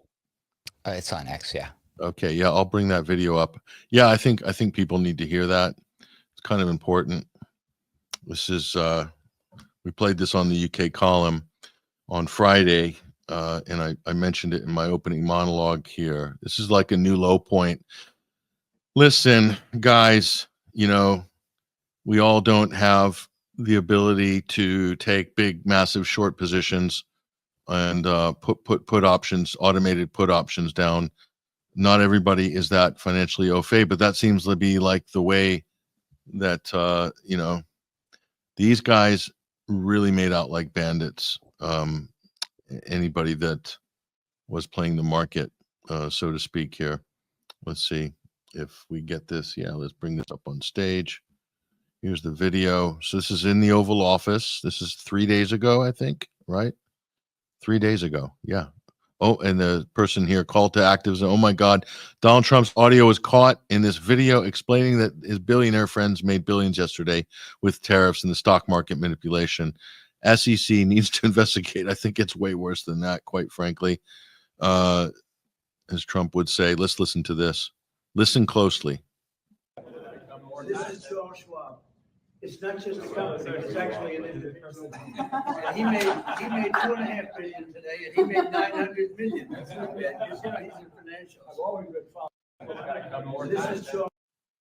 It's on X, yeah. Okay, yeah, I'll bring that video up. Yeah, I think people need to hear that. It's kind of important. This is we played this on the UK column on Friday, and I mentioned it in my opening monologue here. This is like a new low point. Listen, guys, we all don't have the ability to take big, massive short positions and put options, automated put options down. Not everybody is that financially au fait, but that seems to be like the way that these guys really made out like bandits. Anybody that was playing the market, so to speak, here. Let's see if we get this. Yeah, let's bring this up on stage. Here's the video. So this is in the Oval Office. This is 3 days ago, I think, right? 3 days ago. Yeah. Oh, and the person here called to actives. Oh my God, Donald Trump's audio was caught in this video explaining that his billionaire friends made billions yesterday with tariffs and the stock market manipulation. SEC needs to investigate. I think it's way worse than that, quite frankly. As Trump would say, let's listen to this. Listen closely. This is Charles Schwab. It's not just a company, it's actually an individual. And he made $2.5 billion today, and he made 900 million. He's in financials. This is Charles.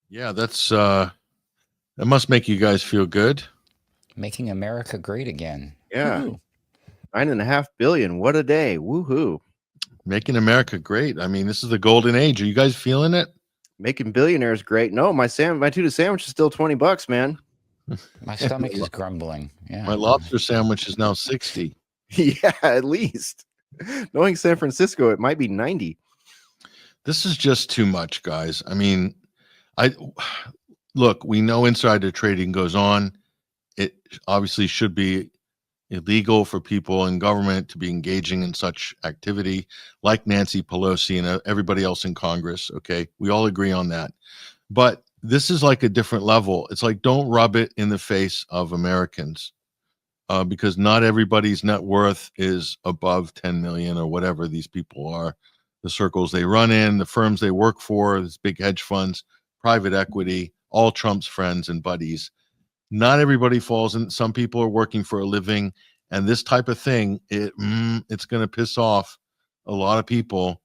Yeah, that's that must make you guys feel good. Making America great again. Yeah. Woo-hoo. $9.5 billion. What a day. Woohoo. Making America great. I mean, this is the golden age. Are you guys feeling it? Making billionaires great. No, my tuna sandwich is still $20, man. My stomach is grumbling. Yeah. My lobster sandwich is now 60. Yeah, at least. Knowing San Francisco, it might be 90. This is just too much, guys. I mean, look, we know insider trading goes on. It obviously should be illegal for people in government to be engaging in such activity, like Nancy Pelosi and everybody else in Congress. Okay, we all agree on that. But this is like a different level. It's like, don't rub it in the face of Americans, because not everybody's net worth is above 10 million or whatever these people are. The circles they run in, the firms they work for, these big hedge funds, private equity, all Trump's friends and buddies. Not everybody falls in. Some people are working for a living, and this type of thing, it's going to piss off a lot of people.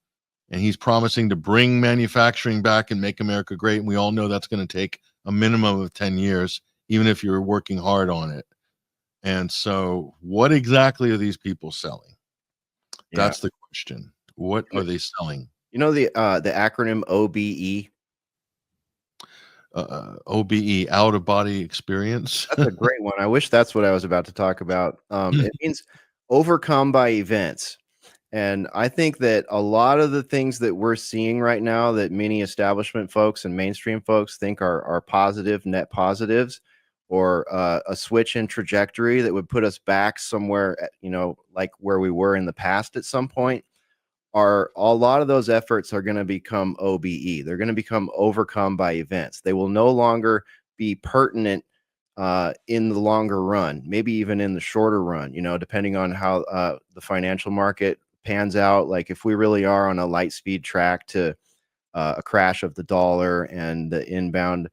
And he's promising to bring manufacturing back and make America great. And we all know that's going to take a minimum of 10 years, even if you're working hard on it. And so what exactly are these people selling? Yeah. That's the question. What are they selling? You know the acronym OBE? OBE, out of body experience. That's a great one. I wish that's what I was about to talk about. It means overcome by events. And I think that a lot of the things that we're seeing right now that many establishment folks and mainstream folks think are positive, net positives, or a switch in trajectory that would put us back somewhere, like where we were in the past at some point, are a lot of those efforts are going to become OBE. They're going to become overcome by events. They will no longer be pertinent in the longer run, maybe even in the shorter run, depending on how the financial market pans out. Like if we really are on a light speed track to a crash of the dollar and the inbound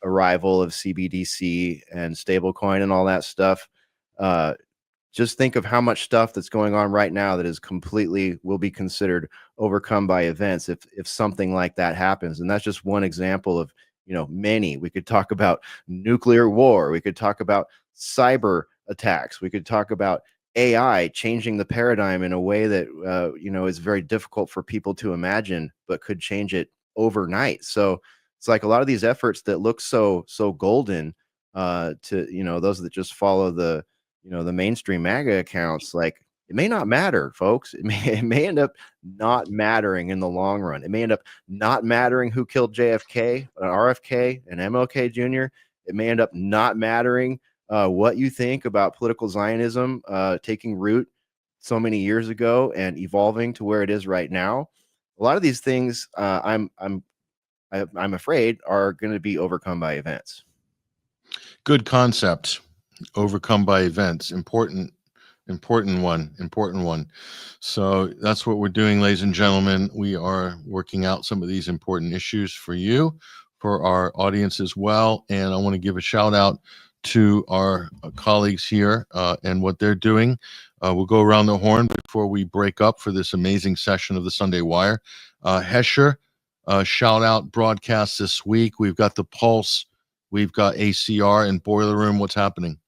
arrival of CBDC and stablecoin and all that stuff, just think of how much stuff that's going on right now that is completely will be considered overcome by events if something like that happens. And that's just one example of, you know, many. We could talk about nuclear war. We could talk about cyber attacks. We could talk about AI changing the paradigm in a way that, you know, is very difficult for people to imagine, but could change it overnight. So it's like a lot of these efforts that look so golden to, you know, those that just follow the, you know, the mainstream MAGA accounts, like it may not matter, folks. It may end up not mattering in the long run. It may end up not mattering who killed JFK, RFK, and MLK Jr. It may end up not mattering what you think about political Zionism taking root so many years ago and evolving to where it is right now. A lot of these things, I'm afraid, are going to be overcome by events. Good concept. Overcome by events. Important one. So that's what we're doing, ladies and gentlemen. We are working out some of these important issues for you, for our audience as well. And I want to give a shout out to our colleagues here and what they're doing. We'll go around the horn before we break up for this amazing session of the Sunday Wire. Hesher, shout out broadcast this week. We've got the Pulse. We've got ACR and Boiler Room. What's happening?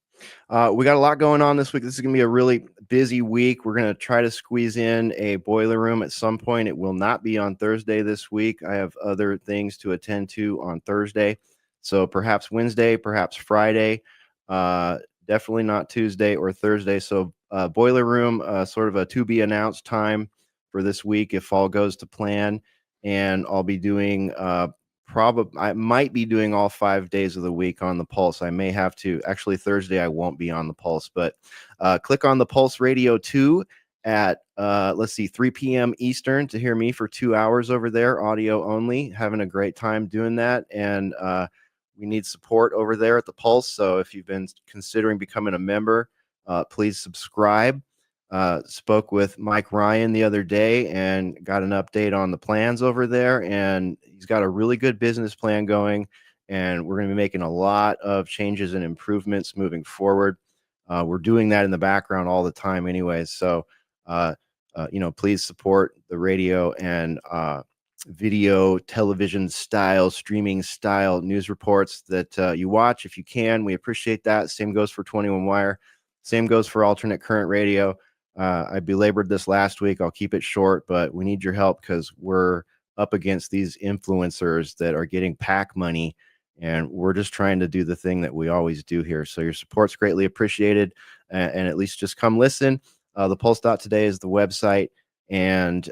We got a lot going on this week. This is going to be a really busy week. We're going to try to squeeze in a Boiler Room at some point. It will not be on Thursday this week. I have other things to attend to on Thursday. So perhaps Wednesday, perhaps Friday, definitely not Tuesday or Thursday. So Boiler Room, sort of a to be announced time for this week if all goes to plan. And I'll be doing I might be doing all 5 days of the week on the Pulse. I may have to. Actually, Thursday I won't be on the Pulse, but click on the Pulse Radio 2 at 3 p.m. Eastern to hear me for 2 hours over there, audio only. Having a great time doing that, and we need support over there at the Pulse. So if you've been considering becoming a member, please subscribe. Spoke with Mike Ryan the other day and got an update on the plans over there, and he's got a really good business plan going, and we're going to be making a lot of changes and improvements moving forward. We're doing that in the background all the time anyways. So, you know, please support the radio and video, television style, streaming style news reports that you watch if you can. We appreciate that. Same goes for 21 Wire. Same goes for Alternate Current Radio. I belabored this last week. I'll keep it short, but we need your help because we're up against these influencers that are getting PAC money, and we're just trying to do the thing that we always do here. So your support's greatly appreciated, and at least just come listen. The Pulse.today is the website, and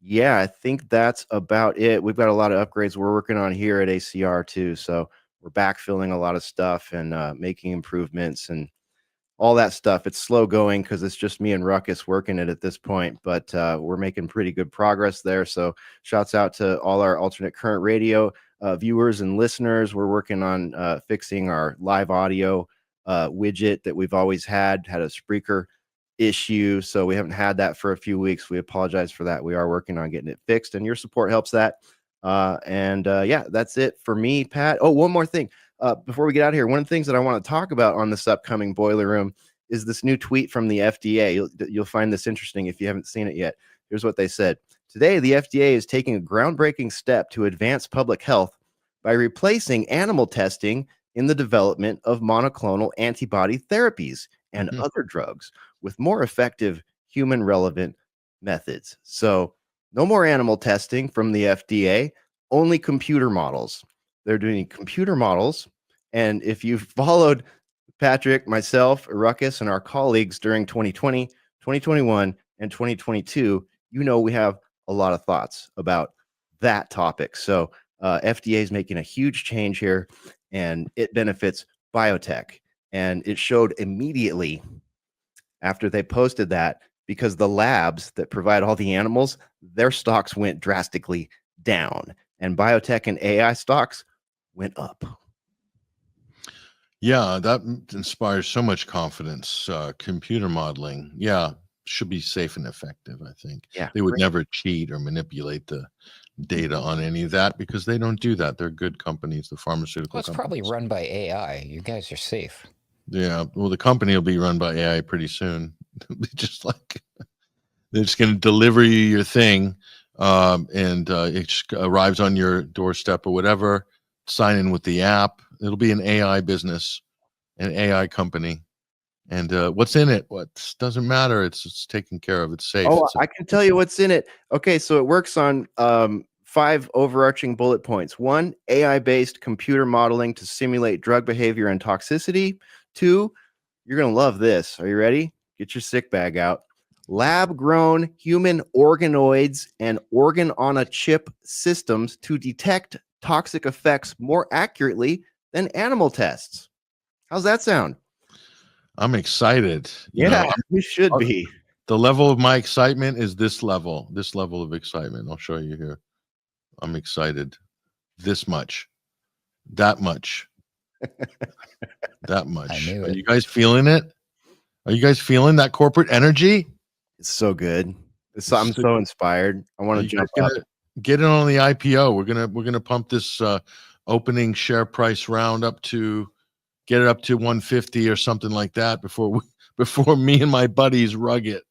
yeah, I think that's about it. We've got a lot of upgrades we're working on here at ACR too, so we're backfilling a lot of stuff and making improvements and all that stuff. It's slow going because it's just me and Ruckus working it at this point, but we're making pretty good progress there. So shouts out to all our Alternate Current Radio viewers and listeners. We're working on fixing our live audio widget that we've always had a Spreaker issue. So we haven't had that for a few weeks. We apologize for that. We are working on getting it fixed, and your support helps that. Yeah, that's it for me, Pat. Oh, one more thing. Before we get out of here, one of the things that I want to talk about on this upcoming Boiler Room is this new tweet from the FDA. You'll find this interesting if you haven't seen it yet. Here's what they said. Today, the FDA is taking a groundbreaking step to advance public health by replacing animal testing in the development of monoclonal antibody therapies and other drugs with more effective human-relevant methods. So no more animal testing from the FDA, only computer models. They're doing computer models. And if you've followed Patrick, myself, Ruckus, and our colleagues during 2020, 2021, and 2022, you know we have a lot of thoughts about that topic. So FDA is making a huge change here, and it benefits biotech. And it showed immediately after they posted that, because the labs that provide all the animals, their stocks went drastically down, and biotech and AI stocks went up. Yeah, that inspires so much confidence. Computer modeling, yeah, should be safe and effective, I think. Yeah, they would never cheat or manipulate the data on any of that because they don't do that. They're good companies, the pharmaceutical Well, it's companies. probably run by AI. You guys are safe. Yeah. Well, the company will be run by AI pretty soon. Just like they're just going to deliver you your thing, and it just arrives on your doorstep or whatever. Sign in with the app. It'll be an AI business, an AI company. And what's in it? What doesn't matter. It's taken care of. It's safe. Oh, It's I can tell you what's in it. Okay, so it works on 5 overarching bullet points. 1, AI-based computer modeling to simulate drug behavior and toxicity. 2, you're going to love this. Are you ready? Get your sick bag out. Lab-grown human organoids and organ-on-a-chip systems to detect toxic effects more accurately than animal tests. How's that sound? I'm excited. We should be. The level of my excitement is this level of excitement. I'll show you here. I'm excited. This much, that much, that much. I knew Are it. you guys feeling it? Are you guys feeling that corporate energy? It's so good. I'm so inspired. I want to You guys jump up. gonna get in on the IPO. We're gonna pump this opening share price round up to get it up to 150 or something like that before me and my buddies rug it.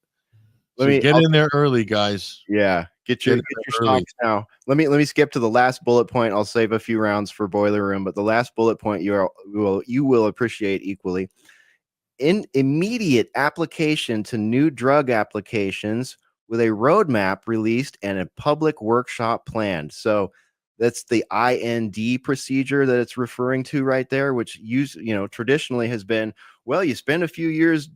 So get in there early, guys. Yeah, get your stocks now. Let me skip to the last bullet point. I'll save a few rounds for Boiler Room, but the last bullet point you will appreciate equally. In immediate application to new drug applications with a roadmap released and a public workshop planned. So that's the IND procedure that it's referring to right there, which traditionally has been, well, you spend a few years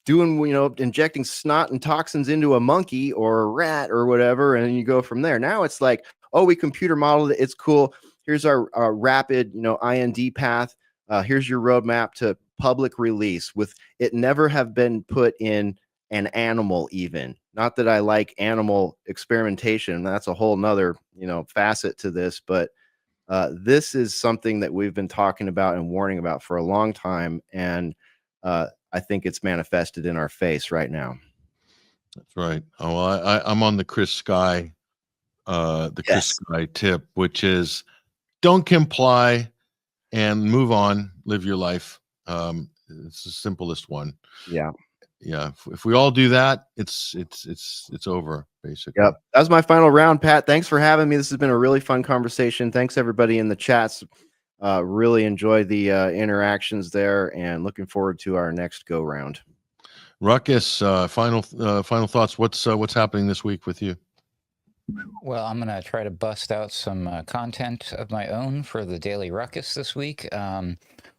doing, injecting snot and toxins into a monkey or a rat or whatever, and you go from there. Now it's like, oh, we computer modeled it. It's cool. Here's our rapid, IND path. Here's your roadmap to public release, with it never have been put in an animal even. Not that I like animal experimentation. That's a whole nother, facet to this, but this is something that we've been talking about and warning about for a long time. And I think it's manifested in our face right now. That's right. Oh, well, I'm on the Chris Sky, Chris Sky tip, which is don't comply and move on, live your life. It's the simplest one. Yeah. If we all do that, it's over basically. Yep. That was my final round, Pat. Thanks for having me. This has been a really fun conversation. Thanks everybody in the chats. Really enjoyed the interactions there, and looking forward to our next go round. Ruckus, final thoughts. What's happening this week with you? Well, I'm going to try to bust out some content of my own for the Daily Ruckus this week.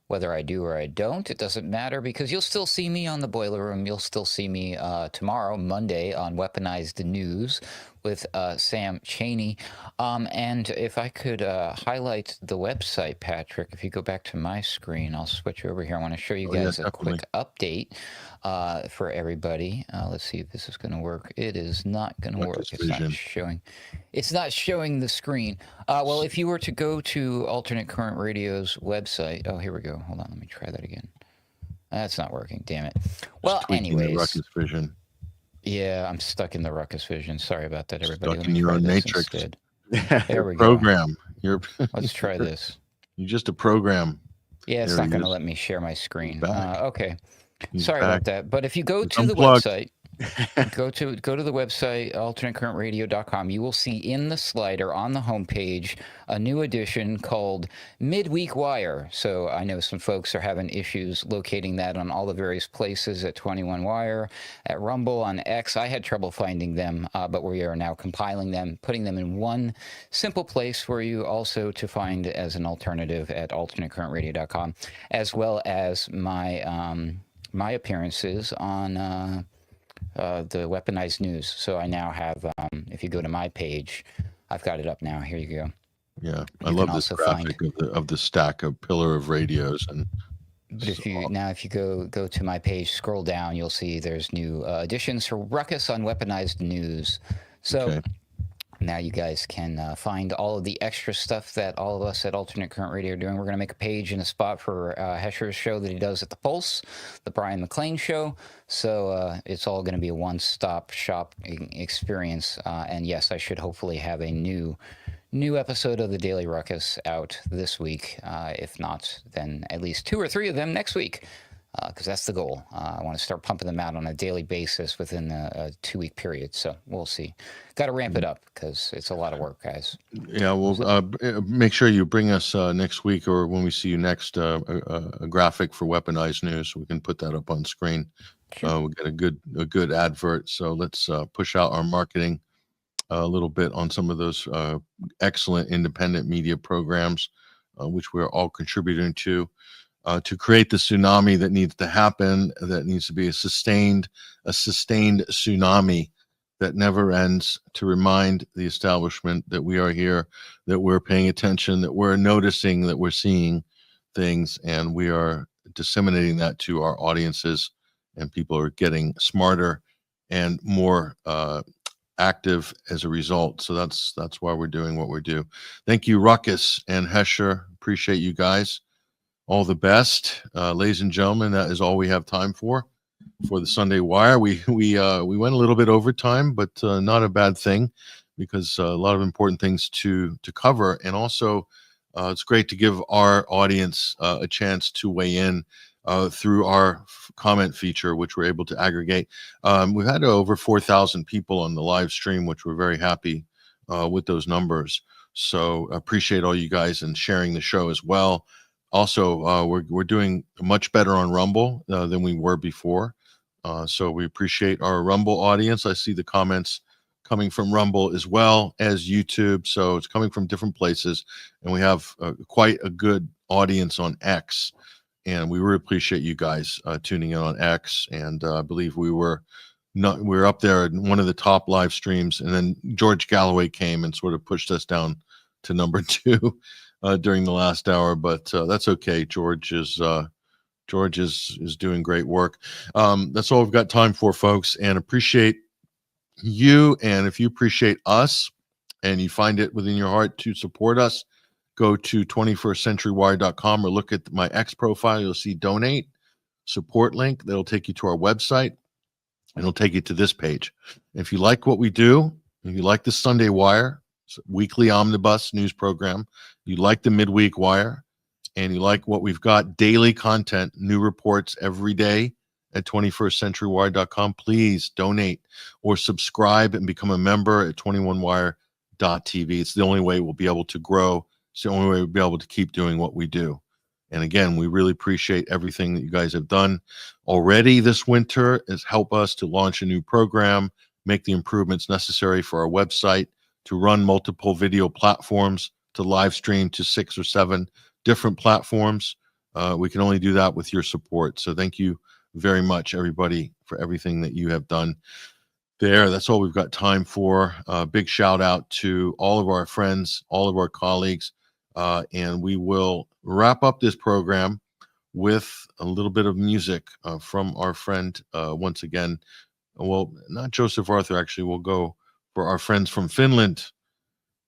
Whether I do or I don't, it doesn't matter, because you'll still see me on the Boiler Room. You'll still see me tomorrow, Monday, on Weaponized News with Sam Cheney. And if I could highlight the website, Patrick, if you go back to my screen, I'll switch over here. I want to show you guys a quick update for everybody. Let's see if this is going to work. It is not going to work. It's not showing the screen. Well, if you were to go to Alternate Current Radio's website, oh, here we go. Hold on, let me try that again. That's not working. Damn it. Well, anyways. Ruckus Vision. Yeah, I'm stuck in the Ruckus Vision. Sorry about that, everybody. Stuck in your own matrix. There we go. Let's try this. You're just a program. Yeah, it's not going to let me share my screen. Okay. Sorry about that. But if you go to the website, go to the website, alternatecurrentradio.com, you will see in the slider on the homepage a new edition called Midweek Wire. So I know some folks are having issues locating that on all the various places, at 21 Wire, at Rumble, on X. I had trouble finding them, but we are now compiling them, putting them in one simple place for you also to find as an alternative at alternatecurrentradio.com, as well as my my appearances on the Weaponized News. So I now have, if you go to my page, I've got it up now. Here you go. Yeah, I love this graphic of the stack of pillar of radios. But if you go to my page, scroll down, you'll see there's new additions for Ruckus on Weaponized News. So now you guys can find all of the extra stuff that all of us at Alternate Current Radio are doing. We're going to make a page and a spot for Hesher's show that he does at the Pulse, the Bryan McClain show. So it's all going to be a one-stop shop experience. And yes, I should hopefully have a new episode of the Daily Ruckus out this week. If not, then at least 2 or 3 of them next week. because that's the goal. I want to start pumping them out on a daily basis within a 2-week period. So we'll see. Got to ramp it up because it's a lot of work, guys. Yeah, well, make sure you bring us next week or when we see you next a graphic for weaponized news. So we can put that up on screen. Sure. We got a good advert. So let's push out our marketing a little bit on some of those excellent independent media programs, which we're all contributing to create the tsunami that needs to happen. That needs to be a sustained tsunami that never ends, to remind the establishment that we are here, that we're paying attention, that we're noticing, that we're seeing things, and we are disseminating that to our audiences, and people are getting smarter and more active as a result. So that's why we're doing what we do. Thank you, Ruckus and Hesher. Appreciate you guys. All the best, ladies and gentlemen. That is all we have time for the Sunday Wire. We went a little bit over time, but not a bad thing, because a lot of important things to cover, and also it's great to give our audience a chance to weigh in through our comment feature, which we're able to aggregate. We've had over 4,000 people on the live stream, which we're very happy with those numbers. So appreciate all you guys and sharing the show as well. Also, we're doing much better on Rumble than we were before. So we appreciate our Rumble audience. I see the comments coming from Rumble as well as YouTube. So it's coming from different places. And we have quite a good audience on X. And we really appreciate you guys tuning in on X. And I believe we were up there in one of the top live streams. And then George Galloway came and sort of pushed us down to number 2 during the last hour. But that's okay. George is doing great work. That's all we've got time for, folks, and appreciate you. And if you appreciate us and you find it within your heart to support us, go to 21stcenturywire.com or look at my X profile. You'll see donate support link. That'll take you to our website, and it'll take you to this page. If you like what we do, if you like the Sunday Wire, weekly omnibus news program, you like the midweek wire, and you like what we've got, daily content, new reports every day at 21stcenturywire.com, please donate or subscribe and become a member at 21wire.tv. It's the only way we'll be able to grow. It's the only way we'll be able to keep doing what we do. And again, we really appreciate everything that you guys have done already this winter, is help us to launch a new program, make the improvements necessary for our website, to run multiple video platforms, to live stream to 6 or 7 different platforms. We can only do that with your support. So thank you very much, everybody, for everything that you have done there. That's all we've got time for. Big shout out to all of our friends, all of our colleagues. And we will wrap up this program with a little bit of music from our friend once again. Well, not Joseph Arthur, actually. We'll go for our friends from Finland,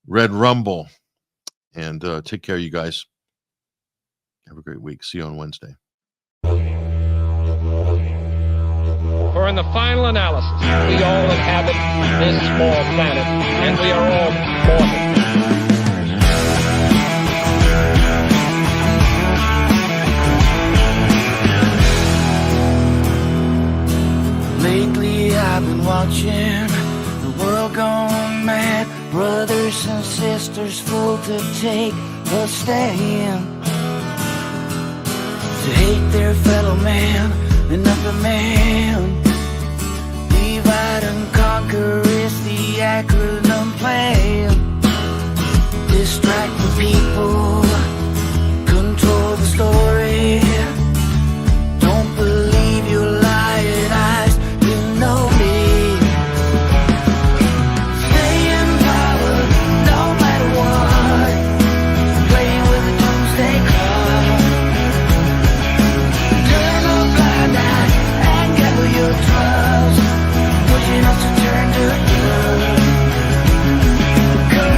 Red Rumble. And take care, you guys. Have a great week. See you on Wednesday. For in the final analysis, we all inhabit this small planet, and we are all mortal. Lately I've been watching the world gone mad. Brothers and sisters full to take a stand, to hate their fellow man, another man. Divide and conquer is the acronym plan. Distract the people, control the story. Don't believe your lying eyes, you know me. Stay in power, no matter what. Play with the doomsday clock. Turn a blind eye and gather your trust. Pushing us to turn to good.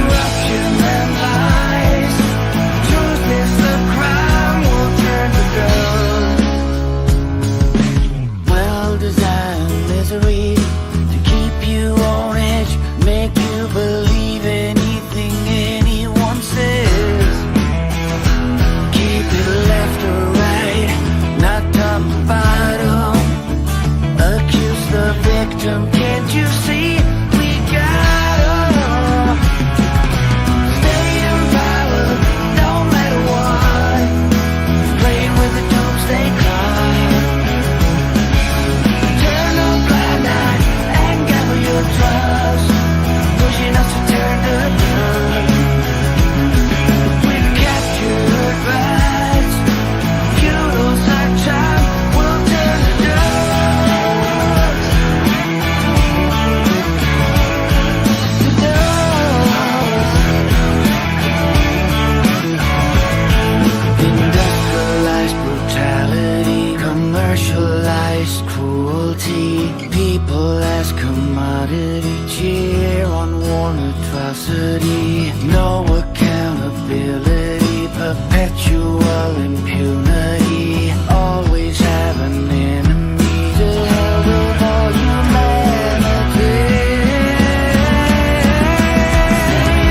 no accountability, perpetual impunity, always have an enemy. To hell with all humanity.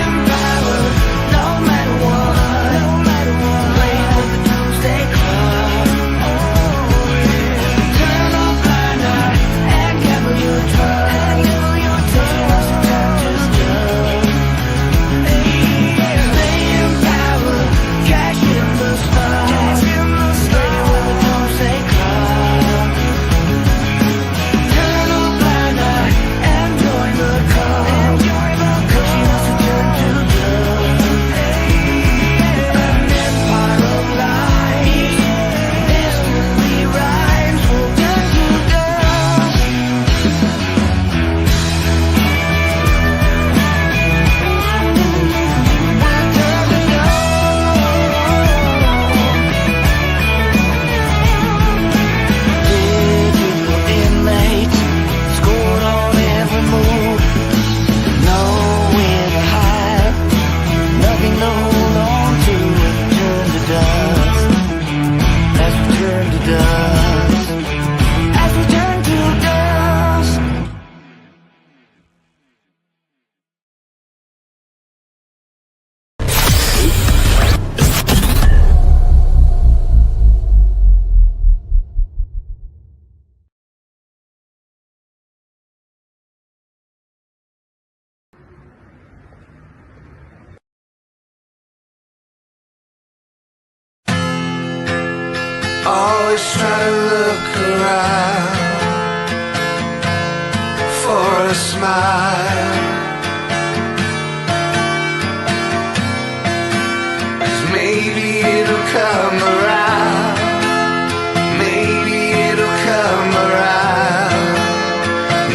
In power, no matter what, playing with the doomsday clock. Turn a blind eye and gather your trust. Taking us to turn to dust. Stay in power, cash in the stars. Playing with the doomsday clock. Turn a blind eye and join the cause. Pushing us to turn to dust. An empire of lies. History rhymes will turn to dust. Digital inmates, scored on every move. Nowhere to hide, nothing to hold on to. Turn to dust, as we turn to dust, as we turn to dust. Always try to look around for a smile, 'cause maybe it'll come around, maybe it'll come around,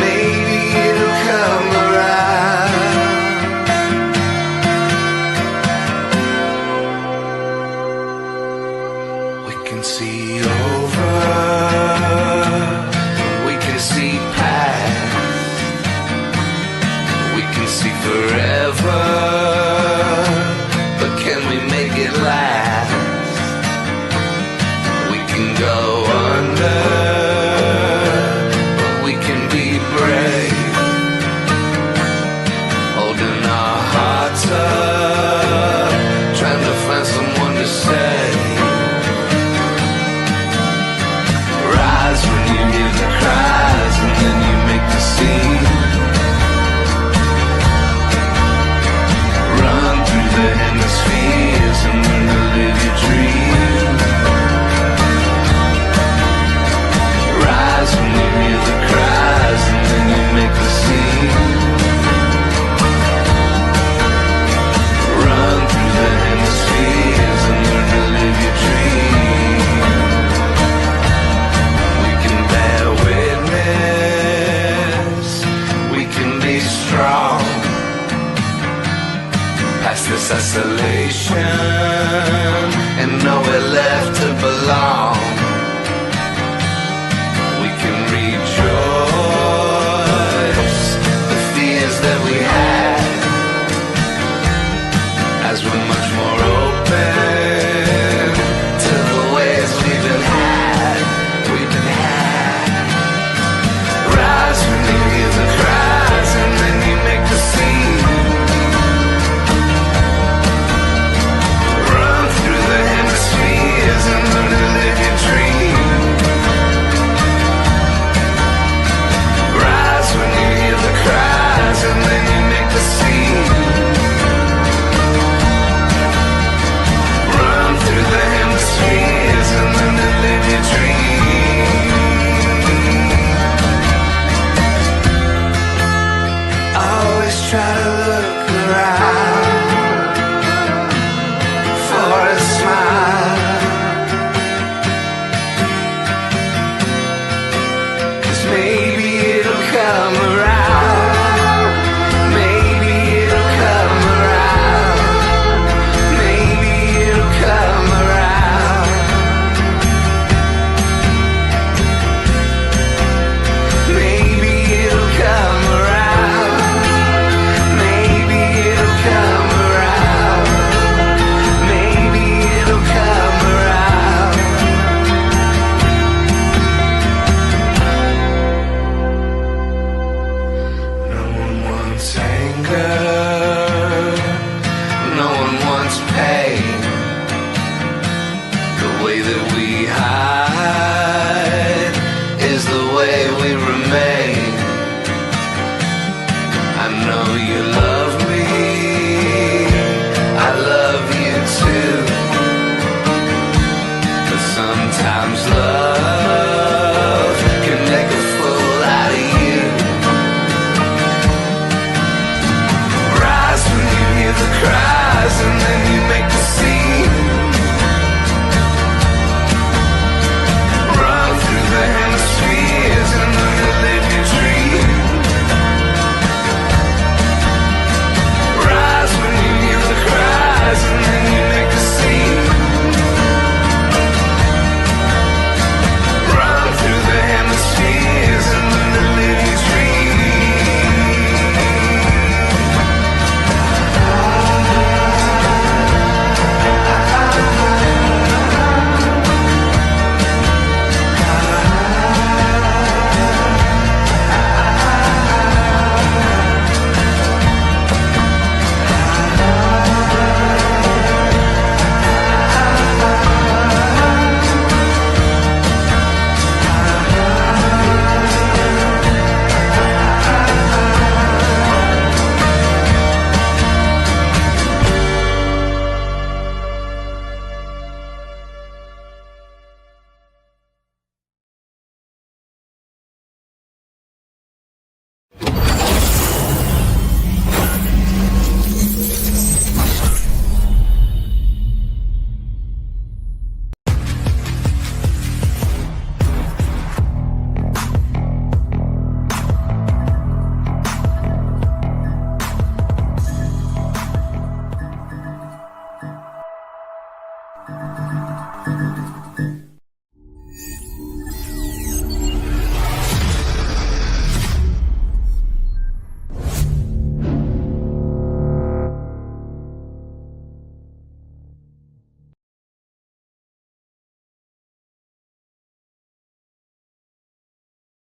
maybe it'll come around. We can see over, we can see past, we can see forever, but can we make it last? We can go under, but we can be brave, holding our hearts up, trying to find someone to save. Rise when you hear the cries, and then you make the scene. Run through the hemispheres and learn to live your dream. Rise when you hear the cries, and then you make the scene. Run through the hemispheres and learn to live your dream. We can bear witness, we can be strong, past this isolation, and nowhere left to belong. We can rejoice the fears that we had, as we're much more open to the ways we've been had, we've been had. Rise when you hear the cries, and then you make the scene. Run through the hemispheres and learn to live your dream. Hey.